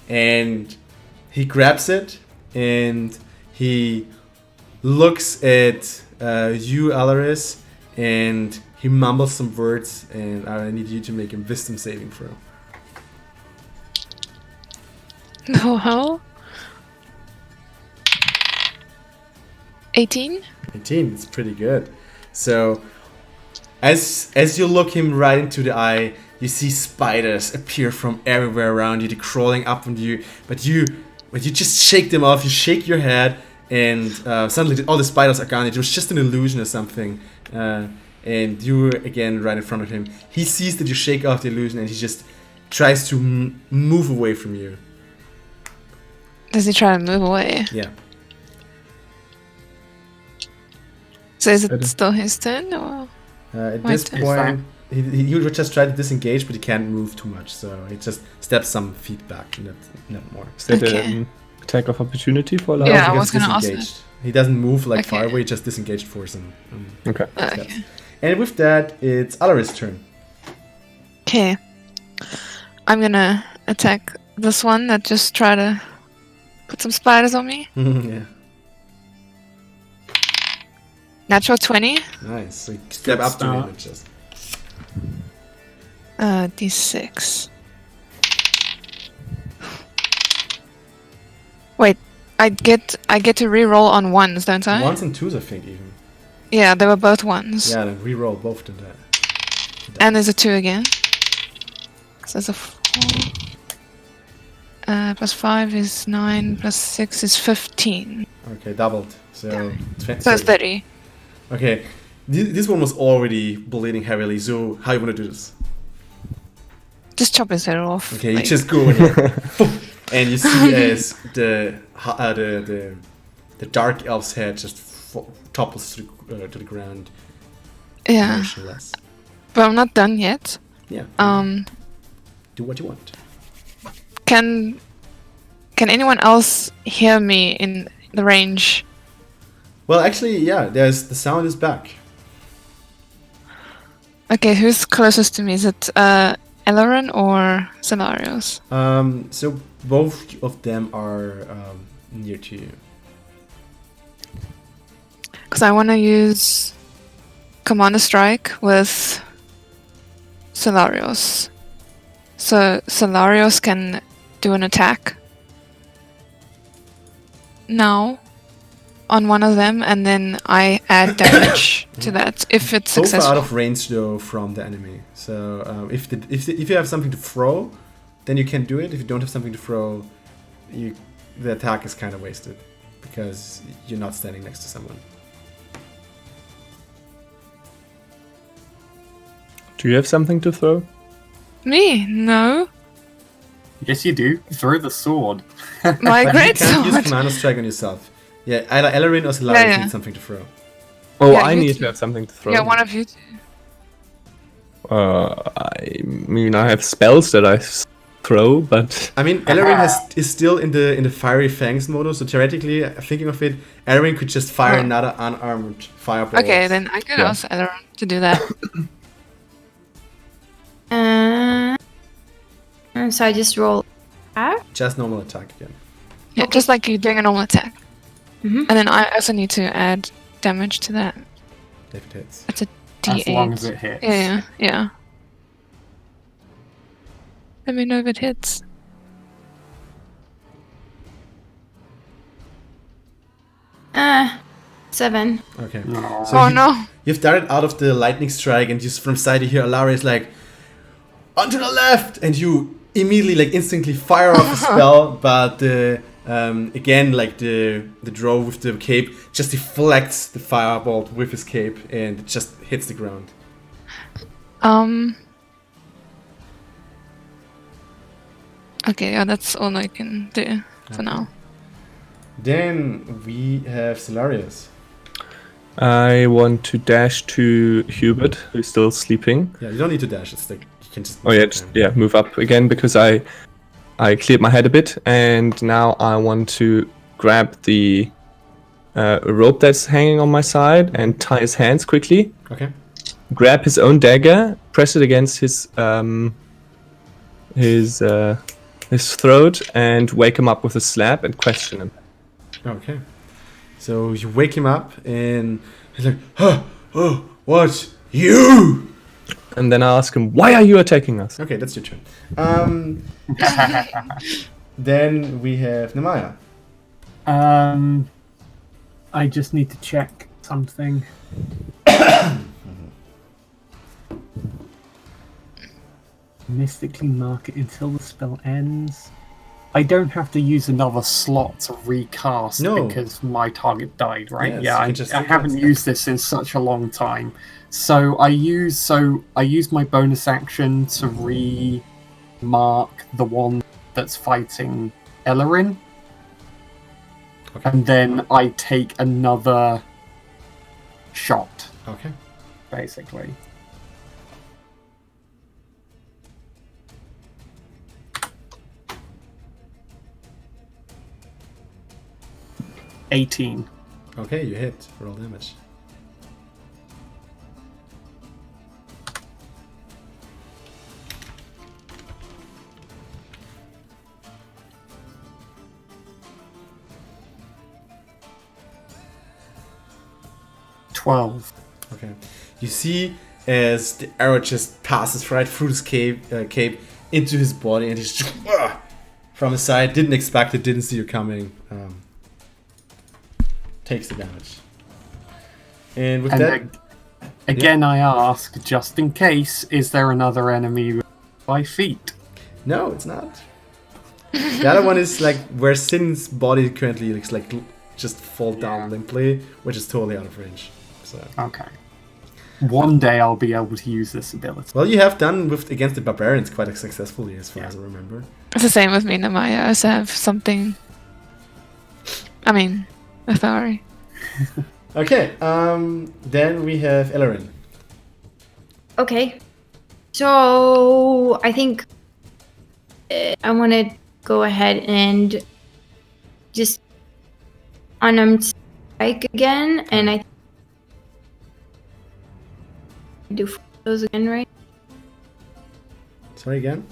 And he grabs it and he looks at you, Alarys, and he mumbles some words, and I need you to make a wisdom saving throw. No, how? 18? 18, it's pretty good. So as you look him right into the eye, you see spiders appear from everywhere around you. They're crawling up on you, but you just shake them off. You shake your head, and suddenly all the spiders are gone. It was just an illusion or something. And you're again right in front of him. He sees that you shake off the illusion, and he just tries to move away from you. Does he try to move away? Yeah. So is it Better. still his turn? Or? At My this turn. point, he would just try to disengage, but he can't move too much, so he just steps some feet back, not more. Is that Okay. an attack of opportunity for Alarys? Yeah, I He was gets gonna ask disengaged. He doesn't move like far Okay. away, just disengaged for some Okay. steps. Okay. And with that, it's Alarys' turn. Okay. I'm gonna attack this one that just tried to put some spiders on me. Yeah, Natural 20. nice. So you step up to him and just. D6. Wait, I get to re-roll on ones, don't I? Ones and twos, I think, even. Yeah, they were both ones. Yeah, then re-roll both to that. And there's a 2 again. So there's a 4. Plus 5 is 9, plus 6 is 15. Okay, doubled. So, So it's 30. Okay, this one was already bleeding heavily, so how you want to do this? Just chop his head off. Okay, you like- just go in and you see as the dark elf's head just topples to the ground, Yeah, motionless. but I'm not done yet. Yeah. Do what you want. Can anyone else hear me in the range? Well, actually, yeah. The sound is back. Okay, who's closest to me? Is it Ellerin or Alarys? So both of them are near to you. Because I want to use Commander Strike with Alarys. So Alarys can do an attack now on one of them, and then I add damage to that if it's Both are successful. out of range though from the enemy. So if you have something to throw, then you can do it. If you don't have something to throw, the attack is kind of wasted because you're not standing next to someone. Do you have something to throw? Me? No. Yes, you do. Throw the sword. My But great you can't use sword. Commander Strike on yourself. Yeah, either Alaryn or Alarys Yeah. need something to throw. Oh, Yeah, I you need two. to have something to throw. Yeah, one of you. I mean, I have spells that I throw, but I mean, Alaryn is still in the Fiery Fangs modus, so theoretically, thinking of it, Alaryn could just fire Oh. another unarmed fireball. Okay, then I could Yeah. ask Alaryn to do that. So I just roll. Just normal attack again. Yeah, just like you're doing a normal attack. Mhm. And then I also need to add damage to that. If it hits. It's a D8. As long as it hits. Yeah. Let me know if it hits. Ah, 7. Okay. No. So Oh you- no! You've darted out of the lightning strike, and just from side you hear Alarys like, onto the left, and you immediately, like, instantly fire off a spell, but again, like the drow with the cape just deflects the firebolt with his cape, and it just hits the ground. Okay, yeah, that's all I can do for now. Then we have Alarys. I want to dash to Hubert, who's still sleeping. Yeah, you don't need to dash. It's like you can just. Oh yeah, just, yeah, move up again because I cleared my head a bit, and now I want to grab the rope that's hanging on my side and tie his hands quickly. Okay. Grab his own dagger, press it against his throat, and wake him up with a slap and question him. Okay. So you wake him up, and he's like, "Oh, what? You?" And then I ask him, "Why are you attacking us?" Okay, that's your turn. Then we have Nemaya. I just need to check something. Mystically mark it until the spell ends. I don't have to use another slot to recast No. because my target died, right? Yes, yeah, you can just I haven't recast it. used this in such a long time. So I use my bonus action to remark the one that's fighting Alaryn. Okay. And then I take another shot, Okay. basically. $18. Okay, you hit. Roll damage. $12. Okay. You see as the arrow just passes right through his cape into his body, and he's just from his side. Didn't expect it. Didn't see you coming. Takes the damage. And with And that, again, I ask, just in case, is there another enemy with 5 feet? no, it's not. The other one is like where Sin's body currently looks like just fall down limply, which is totally out of range. So. Okay. One day I'll be able to use this ability. Well, you have done against the barbarians quite successfully, as far as I remember. It's the same with me, Nemaya. I also have something. I mean, authority. Okay, then we have Alaryn. Okay. So I think I want to go ahead and just unarmed strike again, and I do those again, right? Sorry again?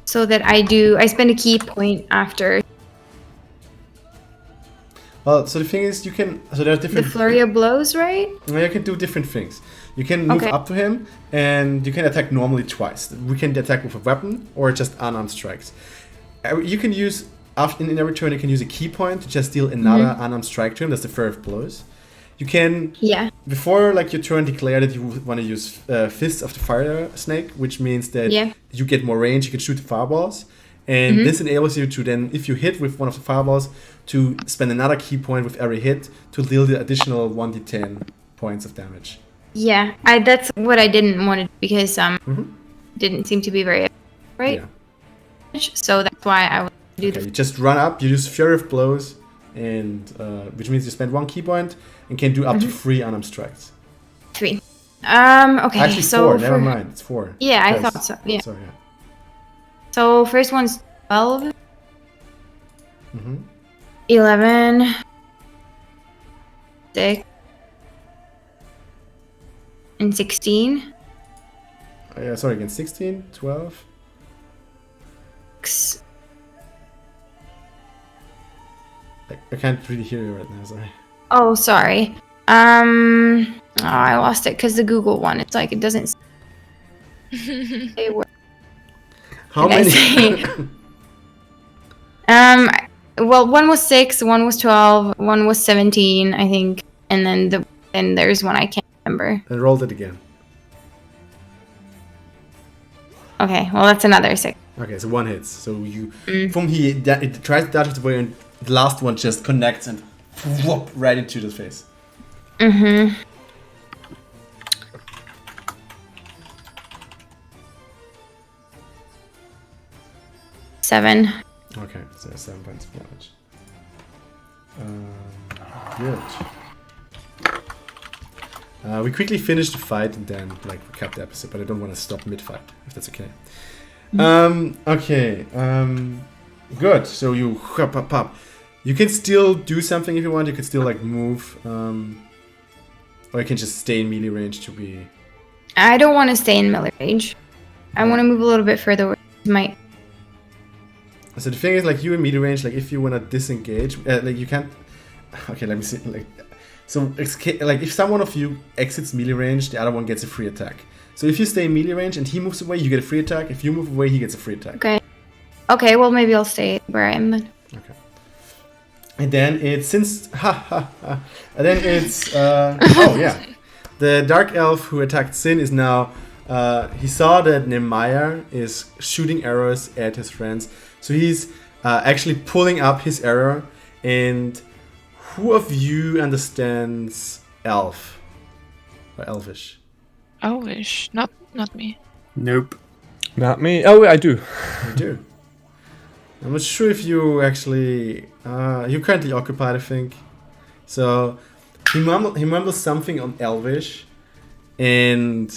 So that I spend a key point after. Well, so the thing is, you can. So there are The different. flurry of blows, right? You can do different things. You can move Okay. up to him, and you can attack normally twice. We can attack with a weapon or just unarmed strikes. You can use in every turn. You can use a key point to just deal another unarmed strike to him. That's the flurry of blows. You can Yeah. before like your turn declare that you want to use Fists of the Fire Snake, which means that Yeah. you get more range. You can shoot the fireballs, and this enables you to then, if you hit with one of the fireballs, to spend another key point with every hit to deal the additional 1d10 points of damage. Yeah. That's what I didn't want to do because didn't seem to be very right. Yeah. So that's why I would do Okay, you just run up. You use Fury of Blows, and which means you spend 1 key point and can do up to 3 unarmed strikes. 3. Okay. Actually, so 4. Never mind. It's 4. Yeah, I Yes. thought so. Yeah. Sorry. Yeah. So first one's 12, Mm-hmm. 11, 6, and 16. Yeah. Sorry. Again. 16, 12. I can't really hear you right now. Sorry. Oh, sorry. I lost it because the Google one. It's like it doesn't say where. How did I many? say? Well, one was 6, one was 12, one was 17, I think, and then there's one I can't remember. And rolled it again. Okay, well that's another 6. Okay, so 1 hits. So you from it tries to dodge it away, and the last one just connects and whoop right into the face. Mm-hmm. Seven. Okay, so 7 points of damage. Good. We quickly finished the fight and then recap the episode, but I don't want to stop mid-fight, if that's okay. Okay. Good. So you pop. You can still do something if you want. You can still move, or you can just stay in melee range to be. I don't want to stay in melee range. I want to move a little bit further with my. So the thing is, you in melee range, if you want to disengage, you can't. Okay, let me see. So if someone of you exits melee range, the other one gets a free attack. So if you stay in melee range and he moves away, you get a free attack. If you move away, he gets a free attack. Okay. Okay. Well, maybe I'll stay where I am then. Okay. And then it's and then it's oh yeah, the dark elf who attacked Sin is now. He saw that Nehemiah is shooting arrows at his friends, so he's actually pulling up his arrow. And who of you understands elf or elvish? Elvish, not me. Nope. Not me. Oh, I do. You do. I'm not sure if you actually. You're currently occupied, I think. So he mumbles something on elvish, and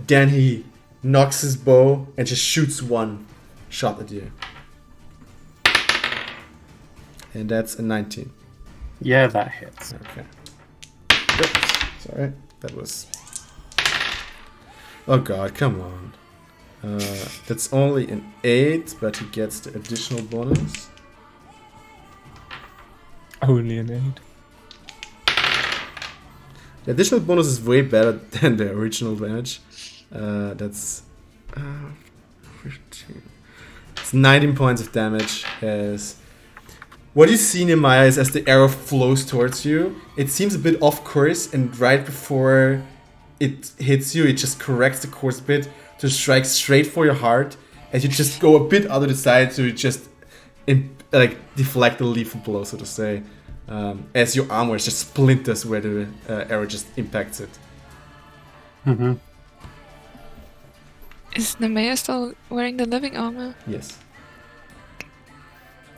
then he knocks his bow and just shoots one shot at you. And that's a 19. Yeah, that hits. Okay. Oops. Sorry, that was. Oh god, come on. That's only an 8, but he gets the additional bonus. Only an 8. The additional bonus is way better than the original damage. That's 15. It's 19 points of damage. As what you see, Nehemiah, is as the arrow flows towards you, it seems a bit off course, and right before it hits you, it just corrects the course a bit to strike straight for your heart, as you just go a bit out of the side, so you just deflect the lethal blow, so to say, as your armor just splinters where the arrow just impacts it. Mm-hmm. Is Nemea still wearing the living armor? Yes,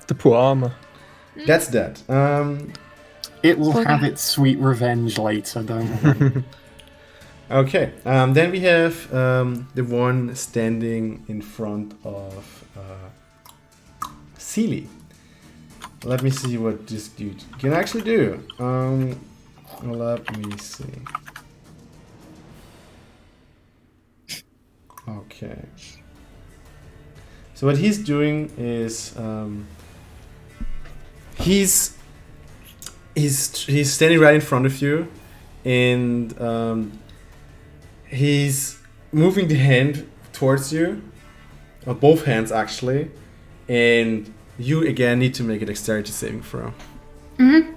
The poor armor. that's that. It will Okay. have its sweet revenge later, don't worry. Okay, then we have the one standing in front of Sealy. Let me see what this dude can actually do. Let me see. Okay. So what he's doing is he's he's standing right in front of you, and he's moving the hand towards you, or both hands actually, and you again need to make a dexterity saving throw. Mm-hmm.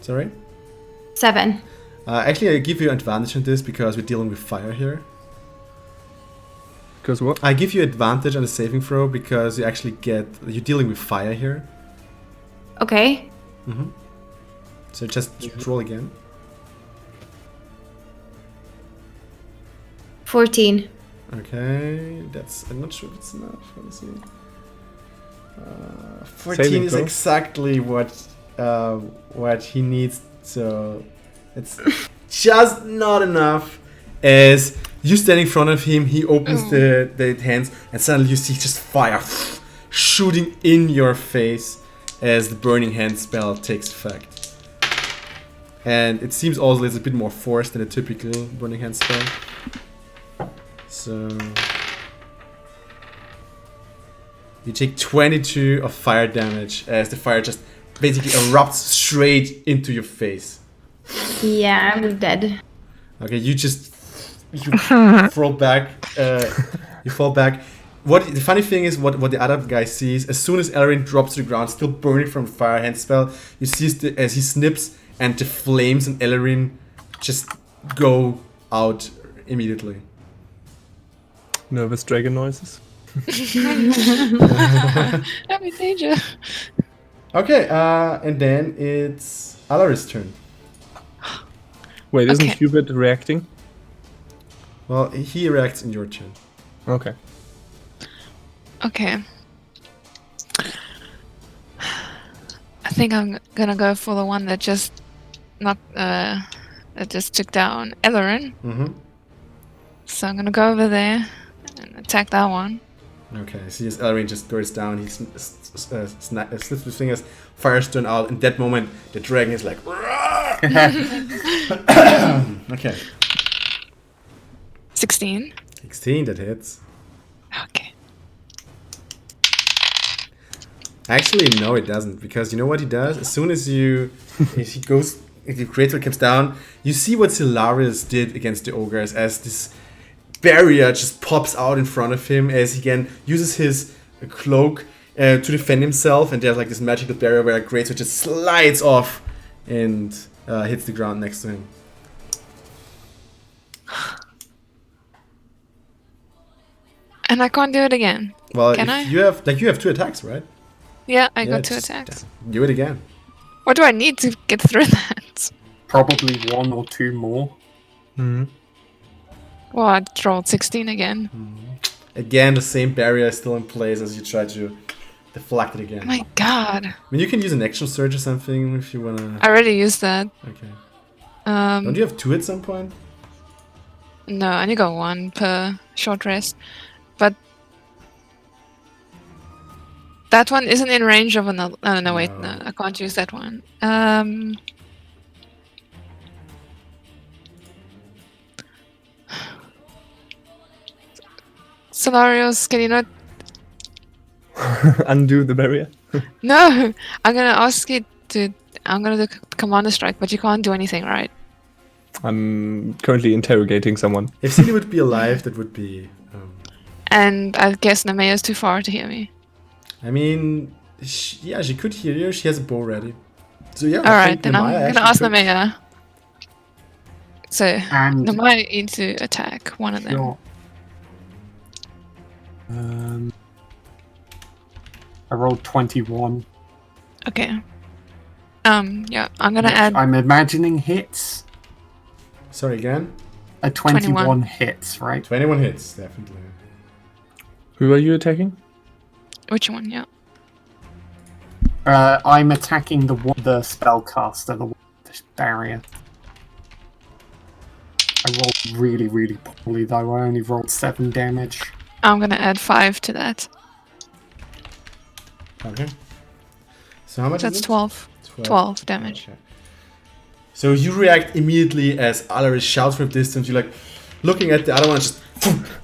Sorry? 7. Actually, I give you advantage on this because we're dealing with fire here. Because what? I give you advantage on the saving throw because you're dealing with fire here. Okay. So just roll again. 14. Okay, I'm not sure if it's enough. Let me see. 14 Saving is throw? exactly what he needs. So it's just not enough. As you stand in front of him, he opens the hands, and suddenly you see just fire shooting in your face as the burning hand spell takes effect. And it seems also it's a bit more forced than a typical burning hand spell. So you take 22 of fire damage as the fire just basically erupts straight into your face. Yeah, I'm dead. Okay, you fall back. You fall back. The funny thing is, what the other guy sees, as soon as Alarys drops to the ground, still burning from fire hand spell, you see as he snips and the flames and Alarys just go out immediately. Nervous dragon noises. I'm in danger. Okay, and then it's Alarys' turn. Wait, isn't Okay. Hubert reacting? Well, he reacts in your turn. Okay. Okay. I think I'm gonna go for the one that just took down Alarys. Mm-hmm. So I'm gonna go over there and attack that one. Okay, see as Alarys just goes down, he slips his fingers, fires turn out. In that moment, the dragon is like, okay. 16. 16, that hits. Okay. Actually, no, it doesn't, because you know what he does? As soon as if the creature comes down, you see what Alarys did against the ogres as this barrier just pops out in front of him as he again uses his cloak to defend himself, and there's like this magical barrier where a creature just slides off and hits the ground next to him. And I can't do it again. Well, Can I? you have 2 attacks, right? Yeah, I Yeah, got 2 just attacks. Do it again. What do I need to get through that? Probably 1 or 2 more. Well, I rolled 16 again. Again, the same barrier is still in place as you try to deflect it again. My god. I mean, you can use an action surge or something if you wanna. I already used that. Okay. Don't you have 2 at some point? No, I only got 1 per short rest. But that one isn't in range of another. No, wait, no, I can't use that one. Scenarios, can you not? Undo the barrier. No, I'm gonna ask you to. I'm gonna do commander strike, but you can't do anything, right? I'm currently interrogating someone. If Cindy would be alive, that would be. And I guess Nemea's too far to hear me. I mean, she could hear you. She has a bow ready. So yeah. Alright, then I'm gonna ask Nemea. So, And Nemea needs to attack one of them. sure. I rolled 21. Okay. Yeah, I'm gonna which add. I'm imagining hits. Sorry again. A 21 21. hits, right? 21 hits, definitely. Who are you attacking? Which one? Yeah. I'm attacking the spellcaster, the barrier. I rolled really, really poorly though. I only rolled 7 damage. I'm gonna add 5 to that. Okay. So how much? That's is it? 12. 12 damage. Okay. So you react immediately as Alarys shouts from distance. You're like looking at the other one, just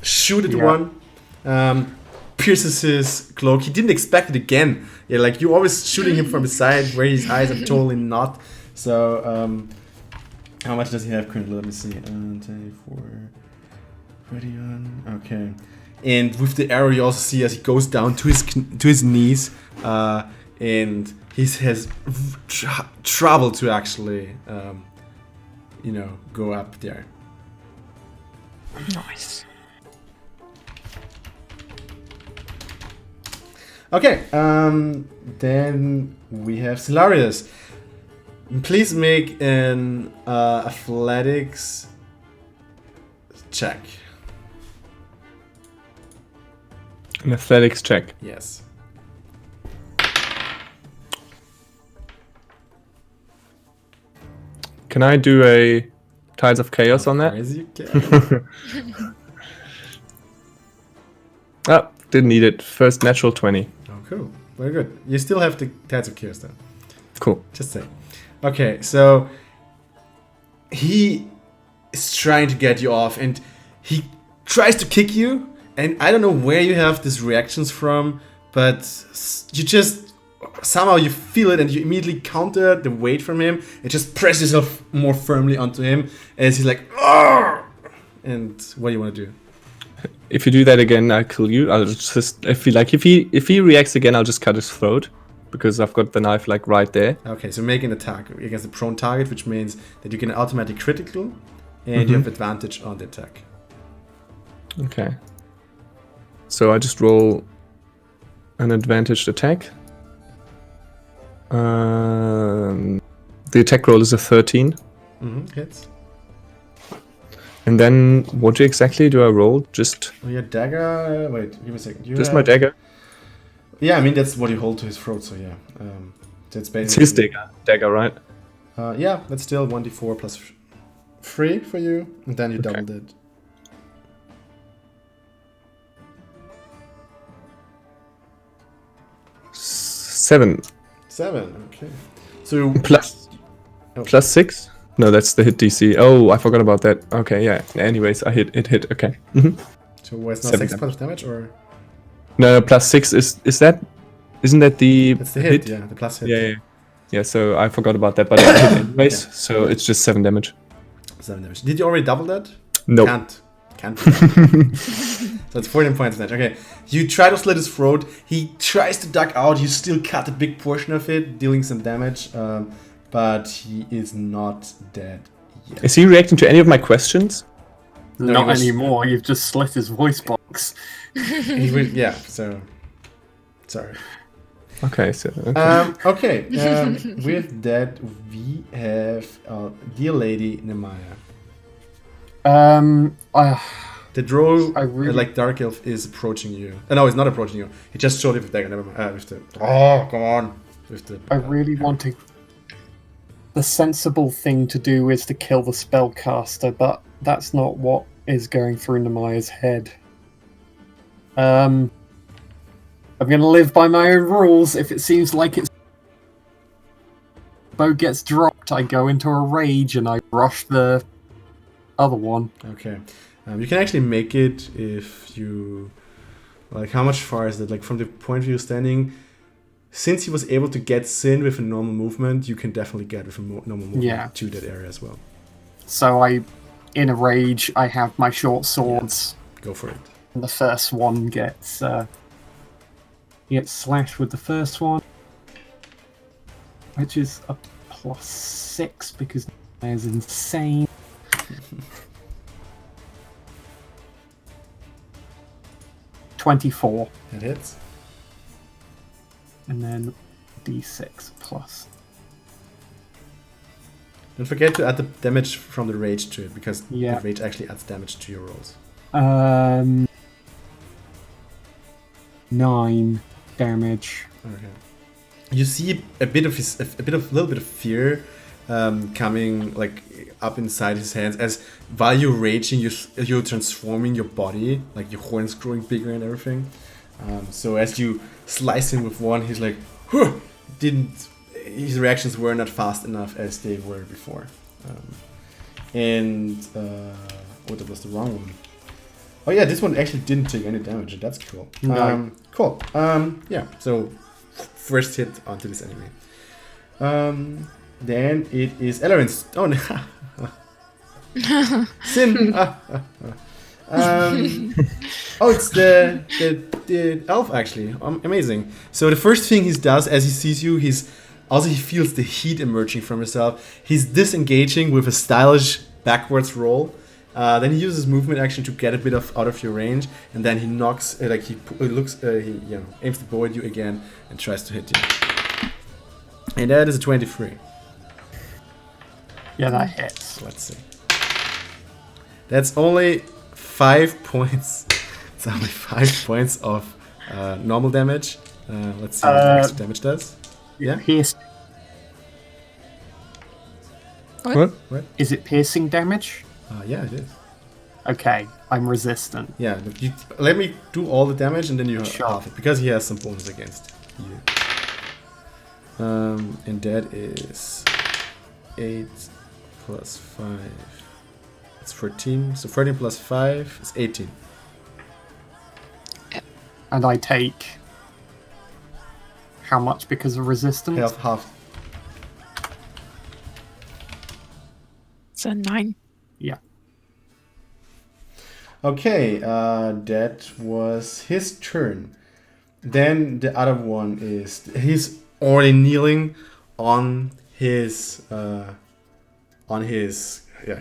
shoot at one. Pierces his cloak. He didn't expect it again. Yeah, like you're always shooting him from the side where his eyes are totally not. So, how much does he have currently? Let me see. 24. Ready on. Okay. And with the arrow, you also see as he goes down to his knees, and he has trouble to actually, go up there. Nice. Okay, then we have Alarys. Please make an athletics check. An athletics check. Yes. Can I do a Tides of Chaos on that? As you can. Ah, didn't need it. First natural 20. Oh, cool. Very good. You still have the Tides of Chaos then. Cool. Just say. Okay, so he is trying to get you off, and he tries to kick you, and I don't know where you have these reactions from, but you just somehow you feel it, and you immediately counter the weight from him, and just press yourself more firmly onto him, as he's like, "Argh!" And what do you want to do? If you do that again, I'll kill you. I'll just if he reacts again, I'll just cut his throat. Because I've got the knife like right there. Okay, so make an attack against a prone target, which means that you can automatically critical, and you have advantage on the attack. Okay. So I just roll an advantaged attack. The attack roll is a 13. Hits. And then what exactly do I roll? Just Your dagger. Wait, give me a second. just my dagger. Yeah, I mean that's what you hold to his throat. So yeah, that's basically. It's his dagger, right? Yeah, that's still 1d4 plus 3 for you, and then you doubled it. Seven. 7. Okay. So Plus 6? No, that's the hit DC. Oh, I forgot about that. Okay, yeah. Anyways, it hit. Okay. So was not 7 6 points of damage, or No, plus 6 is that? Isn't that the? it's the hit? Yeah, the plus hit. Yeah. So I forgot about that, but it hit anyways. Yeah. So it's just 7 damage. 7 damage. Did you already double that? No. Can't. So it's 14 points of damage. Okay, you try to slit his throat. He tries to duck out. You still cut a big portion of it, dealing some damage. But he is not dead yet. Is he reacting to any of my questions? No, Not he was- anymore. You've just slit his voice box. He will, yeah. So sorry. Okay, so Okay. With that, we have dear Lady Nemaya. The drow, I really- like Dark Elf, is approaching you. No, he's not approaching you. He just showed it with the dagger. Never mind. With the. Oh, come on. With the. I really want to. The sensible thing to do is to kill the spellcaster, but that's not what is going through Nemaya's head. I'm going to live by my own rules. If it seems like it's bow gets dropped, I go into a rage and I rush the other one. Okay. You can actually make it if you. Like, how much far is it? Like, from the point of view standing. Since he was able to get Sin with a normal movement, you can definitely get with a normal movement to that area as well. So in a rage, I have my short swords. Go for it. And the first one gets slashed with the first one, which is a +6 because it's insane. $24. That hits. And then D6 plus. Don't forget to add the damage from the rage to it, because Yeah. the rage actually adds damage to your rolls. 9 damage. Okay. You see a little bit of fear coming like up inside his hands, as while you're raging, you're transforming your body, like your horns growing bigger and everything. So as you slice him with one, he's like, his reactions were not fast enough as they were before. That was the wrong one. Oh yeah, this one actually didn't take any damage, and that's cool. No. Cool. Yeah, so first hit onto this enemy. Then it is Alarys. Oh no. Sin. Oh, it's the elf actually. Amazing. So the first thing he does as he sees you, he feels the heat emerging from himself. He's disengaging with a stylish backwards roll. Then he uses movement action to get a bit out of your range, and then he knocks he aims the bow at you again and tries to hit you. And that is a 23. Yeah, that hits. Let's see. That's only 5 points. It's only 5 points of normal damage. Let's see what the extra damage does. Yeah. What? Is it piercing damage? Yeah, it is. Okay, I'm resistant. Yeah, let me do all the damage and then you Sure. half it, because he has some bonus against you. And that is 8 plus 5. It's 14. So 13 plus 5 is 18. And I take how much because of resistance? Half. It's a 9. Yeah. Okay, that was his turn. Then the other one is he's already kneeling on his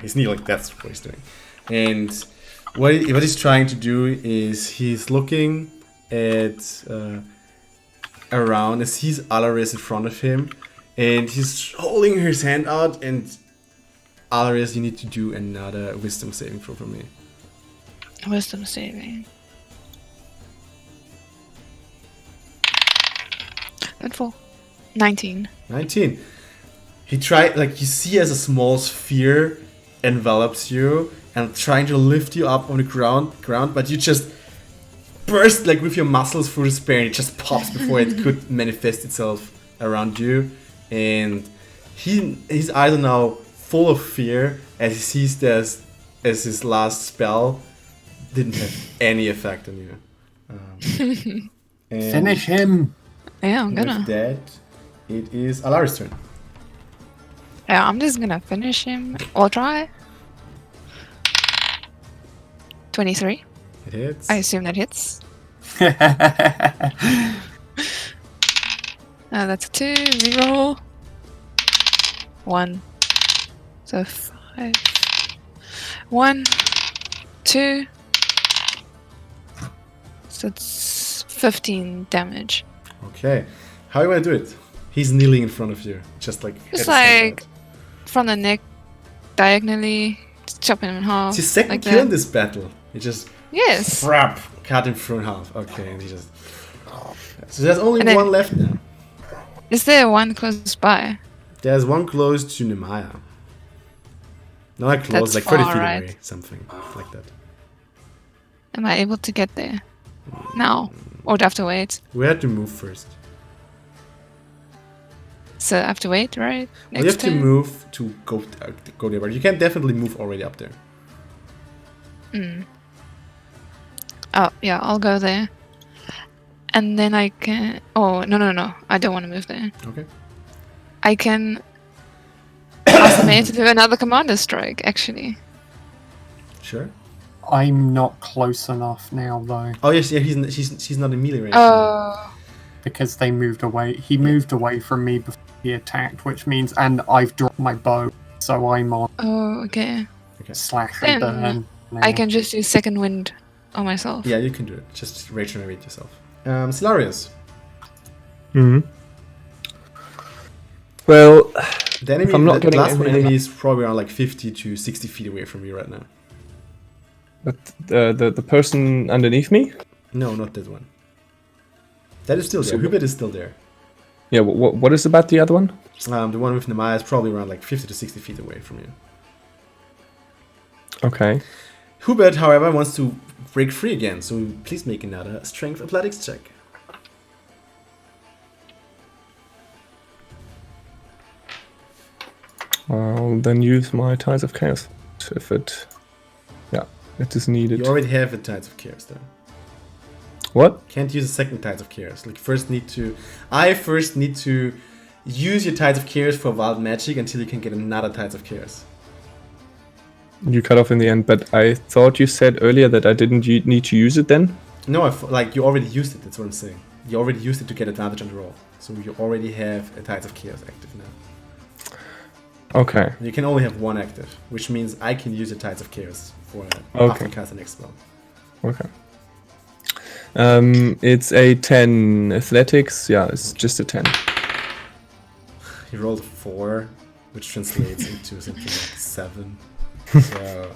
he's kneeling. That's what he's doing. And what he's trying to do is he's looking at around and sees Alarys in front of him, and he's holding his hand out. And Alarys, you need to do another wisdom saving throw for me. Wisdom saving. Good for 19. 19. He tried, you see as a small sphere envelops you and trying to lift you up on the ground, but you just burst with your muscles through the spear, and it just pops before it could manifest itself around you. And his eyes are now full of fear as he sees this as his last spell didn't have any effect on you. And Finish him! Yeah, I'm with gonna. that, it is Alarys' turn. Yeah, I'm just gonna finish him. I'll try. 23. It hits. I assume that hits. That's a 2. Reroll. 1. So 5. 1. 2. So it's 15 damage. Okay. How you want to do it? He's kneeling in front of you. Just Just head his hand out. from the neck, diagonally, just chopping him in half. It's his second like kill in that. this battle. He just Yes. cut him through in half. Okay, and he just. So there's only And then- one left now. Is there one close by? There's one close to Nemaya. Not close, That's 30 far, feet right? away, something like that. Am I able to get there? Now? Or do I have to wait? We had to move first. So I have to wait, right? Well, you have to turn? move to go there, but you can definitely move already up there. Oh, yeah, I'll go there. And then I can... Oh, no. I don't want to move there. Okay. I can ask the mayor to do another commander strike, actually. Sure. I'm not close enough now, though, Oh yes, yeah. She's not in melee range. Oh, because they moved away. He moved away from me before he attacked, which means... And I've dropped my bow, so I'm on okay. slash Then and burn now. I can just use second wind on myself. Yeah, you can do it. Just regenerate yourself. Alarys. Hmm. Well, The enemy, I'm not the getting last one any- enemy is probably around 50 to 60 feet away from you right now. but the person underneath me. No, not that one. That is still there. So- Hubert is still there. Yeah. What is about the other one? The one with Nemaya is probably around 50 to 60 feet away from you. Okay. Hubert, however, wants to break free again, so please make another strength athletics check. I'll then use my Tides of Chaos if it is needed. You already have the Tides of Chaos though. What? Can't use a second Tides of Chaos. Like I first need to use your Tides of Chaos for wild magic until you can get another Tides of Chaos. You cut off in the end, but I thought you said earlier that I didn't need to use it then? No, like you already used it, that's what I'm saying. You already used it to get advantage on the roll. So you already have a Tides of Chaos active now. Okay. You can only have one active, which means I can use the Tides of Chaos for after cast the next spell. Okay. It's a 10 athletics. Yeah, it's just a 10. He rolled a 4, which translates into something like 7. So,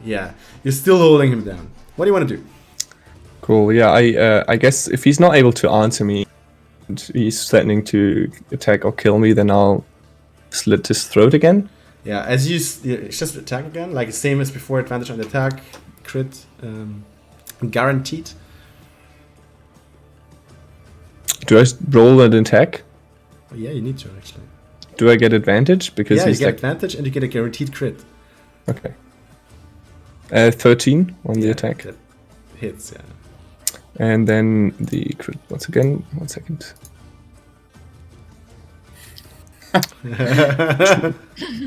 yeah, you're still holding him down. What do you want to do? Cool. Yeah, I guess if he's not able to answer me, and he's threatening to attack or kill me, then I'll slit his throat again. Yeah, as it's just attack again, like the same as before. Advantage on the attack, crit, guaranteed. Do I roll an attack? Oh, yeah, you need to actually. Do I get advantage because yeah, he's you get like advantage and you get a guaranteed crit. Okay. 13 on the attack. That hits, yeah. And then the crit once again. 1 second.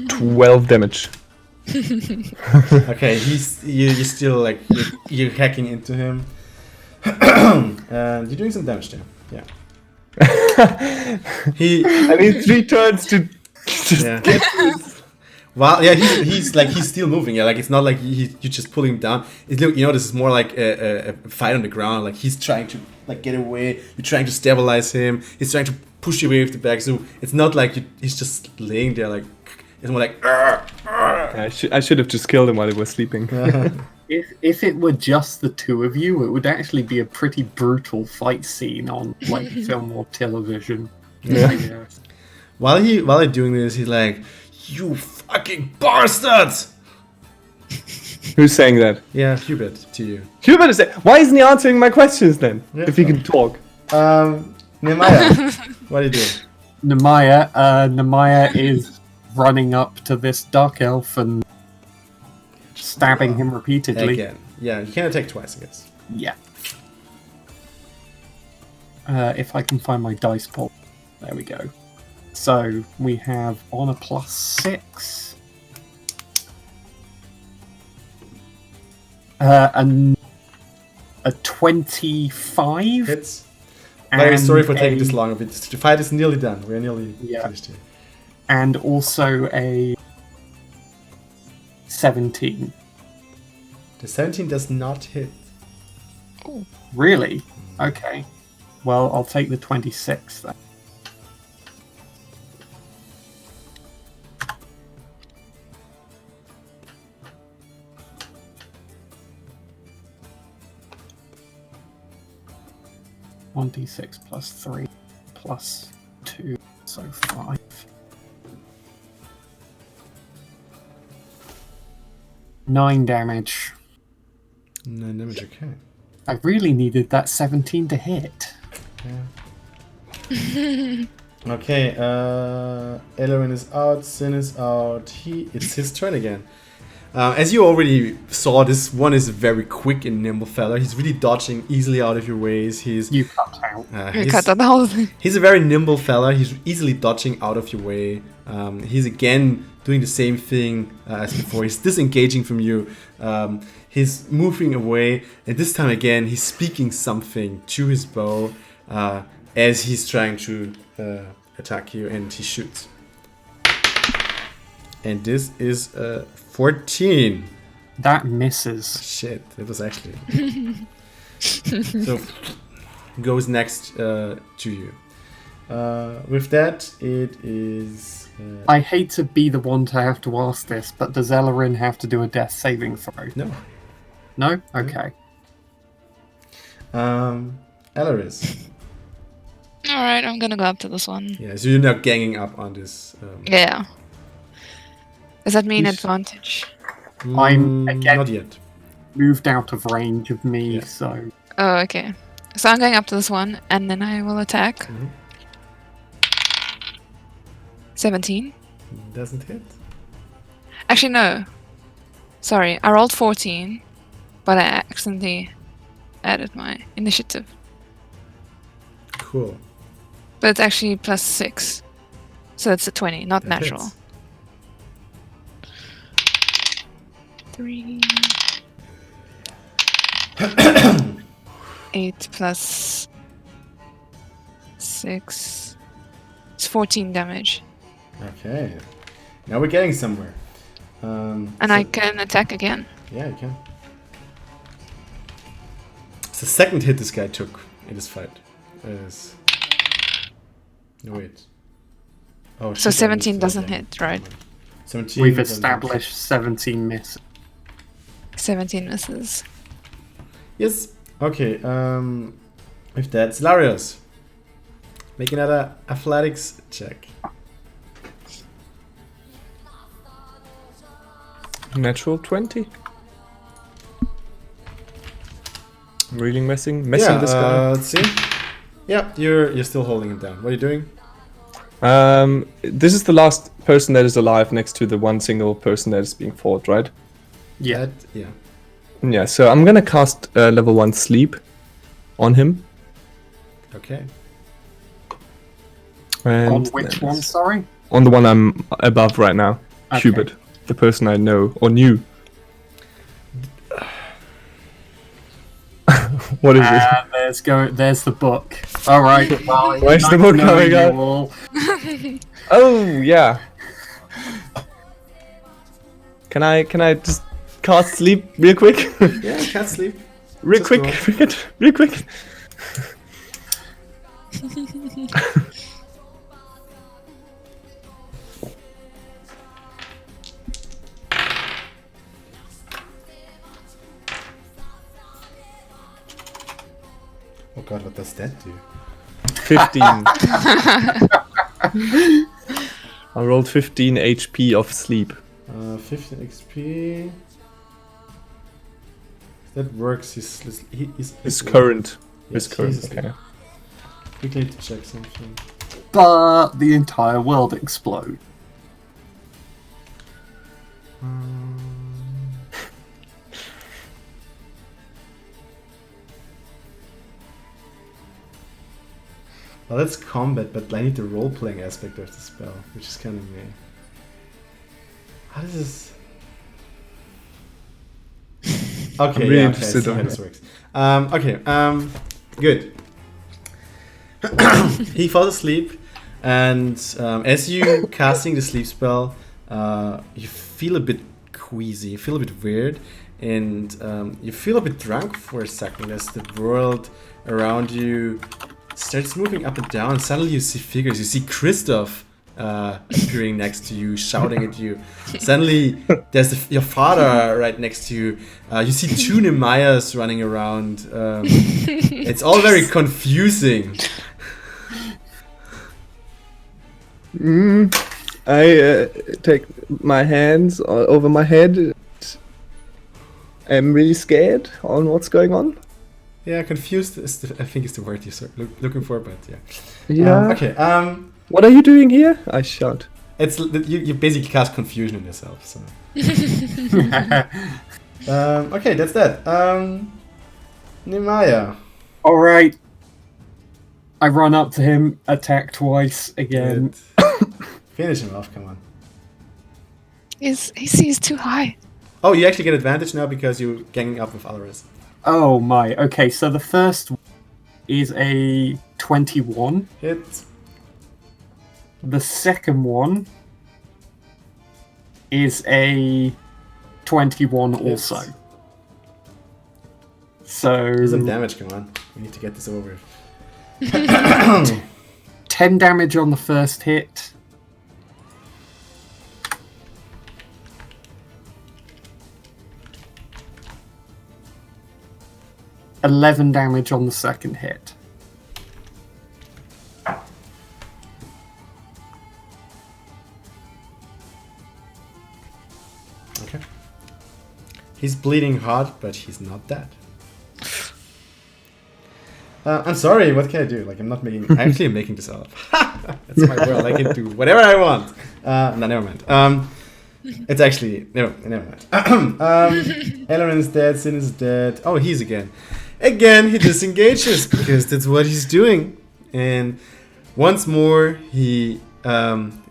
12 damage. Okay, you're still like you're hacking into him, and you're doing some damage to him. Yeah. I need 3 turns to just Yeah. get this. Well, yeah, he's still moving. Yeah, like it's not like you just pull him down. This is more like a fight on the ground. Like he's trying to like get away. You're trying to stabilize him. He's trying to push you away with the back. So it's not like he's just laying there. Like it's more like. Yeah, I should have just killed him while he was sleeping. If it were just the two of you, it would actually be a pretty brutal fight scene on like film or television. Yeah. While he's doing this, he's like, "You fucking bastards!" Who's saying that? Yeah, Hubert to you. Hubert is saying. Why isn't he answering my questions then? Yeah. If he can talk. Nehemiah, what are you doing? Nemaya is running up to this dark elf and stabbing him repeatedly. Again. Yeah, you can attack twice, I guess. Yeah. If I can find my dice pool. There we go. So we have on a +6. And a 25. Hits. Very sorry for taking a- this long. The fight is nearly done. We're nearly finished here. And also a 17. The 17 does not hit. Really? Okay. Well, I'll take the 26 then. (1d6 plus 3 plus 2, so 5). 9 damage. 9 damage, okay. I really needed that 17 to hit. Okay, Alarys is out, Sin is out. It's his turn again. As you already saw, this one is a very quick and nimble fella. He's really dodging easily out of your ways. You cut out. You cut that whole thing. He's a very nimble fella. He's easily dodging out of your way. He's again doing the same thing as before. He's disengaging from you. He's moving away. And this time again, he's speaking something to his bow as he's trying to attack you, and he shoots. And this is 14. That misses. Shit, that was actually... So, goes next to you. With that, it is... I hate to be the one to have to ask this, but does Ellerin have to do a death saving throw? No. No? Okay. Alarys. Alright, I'm gonna go up to this one. Yeah, so you're now ganging up on this... Yeah. Does that mean He's- advantage? I'm, again- Not yet. Moved out of range of me, Yeah. so... Oh, okay. So I'm going up to this one, and then I will attack. Mhm. 17. Doesn't hit. Actually, no. Sorry, I rolled 14, but I accidentally added my initiative. Cool. But it's actually +6. So it's a 20, not That natural. hits. 3. 8 plus 6. It's 14 damage. Okay. Now we're getting somewhere. And so- I can attack again. Yeah, you can. It's the second hit this guy took in this fight. Is... No, wait. Oh, So shit, I 17 missed doesn't that. hit, right? 17. We've doesn't hit. established 17 misses. 17 misses. Yes. Okay. With that, it's Alarys. Make another athletics check. Natural 20. I'm really messing this guy. Let's see. Yeah, you're still holding him down. What are you doing? This is the last person that is alive next to the one single person that is being fought, right? Yeah. Yeah. Yeah, so I'm gonna cast level 1 sleep on him. Okay. And On which one, sorry? On the one I'm above right now. Okay. Hubert. The person I know or knew. What is it? There's the book. Alright, well, Where's the nice book knowing coming you out? all. Oh yeah. Can I just cast sleep real quick? Yeah, you can't sleep. real Just quick, roll. real quick. Oh god, what does that do? 15. I rolled 15 HP of sleep. 15 XP. That works. His current. Yes, His current. he's asleep. Okay. Quickly need to check something. But the entire world explodes. Well, that's combat, but I need the role-playing aspect of the spell, which is kind of me. How does this... Okay, I'm really yeah, okay, I interested see how on this works. Good. He falls asleep, and as you casting the sleep spell, you feel a bit queasy, you feel a bit weird, and you feel a bit drunk for a second as the world around you starts moving up and down. Suddenly you see figures. You see Christoph appearing next to you, shouting at you. Suddenly there's your father right next to you. You see two Nemayas running around. It's all very confusing. I take my hands over my head. I'm really scared on what's going on. Yeah, confused is I think is the word you're looking for, but yeah. Yeah. Okay. What are you doing here? I shout. It's you basically cast confusion on yourself. So. Okay, that's that. Nemaya. Alright. I run up to him, attack twice again. Finish him off. Come on. His AC is too high. Oh, you actually get advantage now because you're ganging up with Alarys. Oh my, okay, so the first one is a 21. Hit. The second one is a 21 also. So Do some damage, come on. We need to get this over with. 10 damage on the first hit. $11 damage on the second hit. Okay. He's bleeding hard, but he's not dead. I'm sorry, what can I do? Like, I'm not making... Actually, I'm making this up. That's my world. I can do whatever I want. No, never mind. It's actually never mind. Aaron is dead. Sin is dead. Oh, he's again. Again, he disengages because that's what he's doing. And once more, he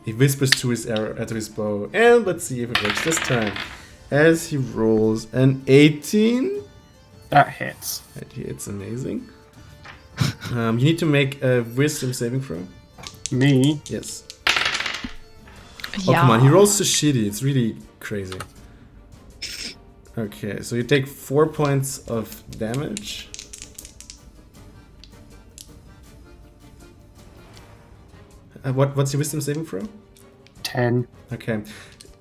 whispers to his arrow, to his bow, and let's see if it works this time. As he rolls an 18. That hits. That hits, amazing. You need to make a wisdom saving throw. Me? Yes. Oh, come on, he rolls so shitty. It's really crazy. Okay, so you take 4 points of damage. What's your wisdom saving throw? 10. Okay.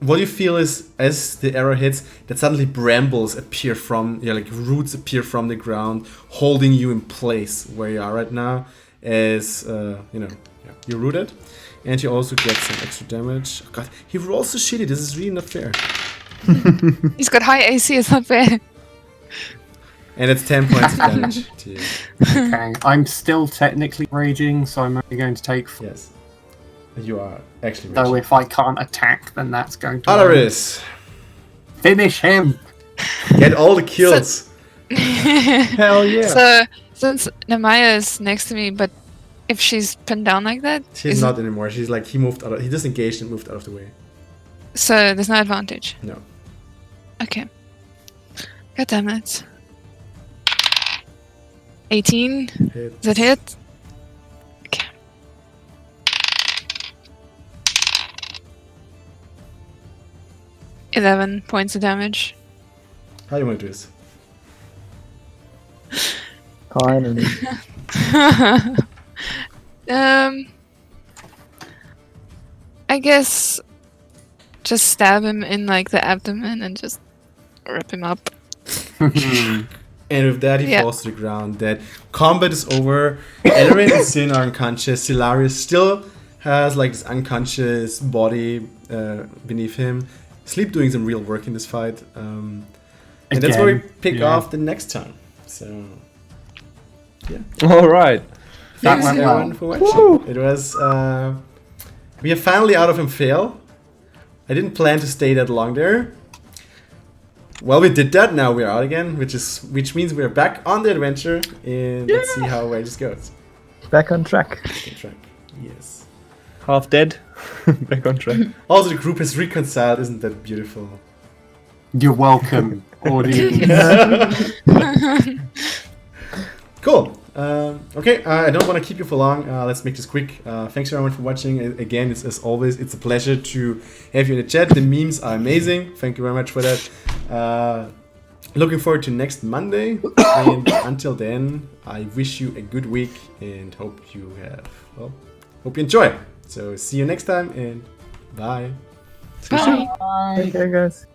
What you feel is, as the arrow hits, that suddenly brambles appear from, like roots appear from the ground, holding you in place where you are right now, as, you're rooted. And you also get some extra damage. Oh god, he rolls so shitty, this is really not fair. He's got high AC, it's not fair. And it's 10 points of damage to you. Okay, I'm still technically raging, so I'm only going to take 4. Yes. You are actually Though raging. if I can't attack, then that's going to... Alarys! Finish him! Get all the kills! Hell yeah. So, since Namaya is next to me, but if she's pinned down like that, She's not anymore. She's like, he disengaged and moved out of the way. so there's no advantage. No. Okay. God damn it. 18. Hit. Does it hit? Okay. $11 points of damage. How do you want to do this? Finally. I guess just stab him in like the abdomen and just rip him up. And with that, he Yeah. falls to the ground dead. Combat is over. Alarys and Sin are unconscious. Alarys still has like this unconscious body beneath him. Sleep doing some real work in this fight. And that's where we Again, pick yeah. off the next time. So, yeah. All right. That Thanks went everyone well. for watching. It was we are finally out of Amphail. I didn't plan to stay that long there. Well, we did that. Now we're out again, which means we're back on the adventure, and let's see how it just goes. Back on track. Good track. Yes. Half dead. Back on track. Also, the group has reconciled. Isn't that beautiful? You're welcome, audience. Cool. Okay, I don't want to keep you for long. Let's make this quick. Thanks everyone for watching. Again, as always, it's a pleasure to have you in the chat. The memes are amazing. Thank you very much for that. Looking forward to next Monday. And until then, I wish you a good week and hope you enjoy. So see you next time and bye. Bye. Take care, guys.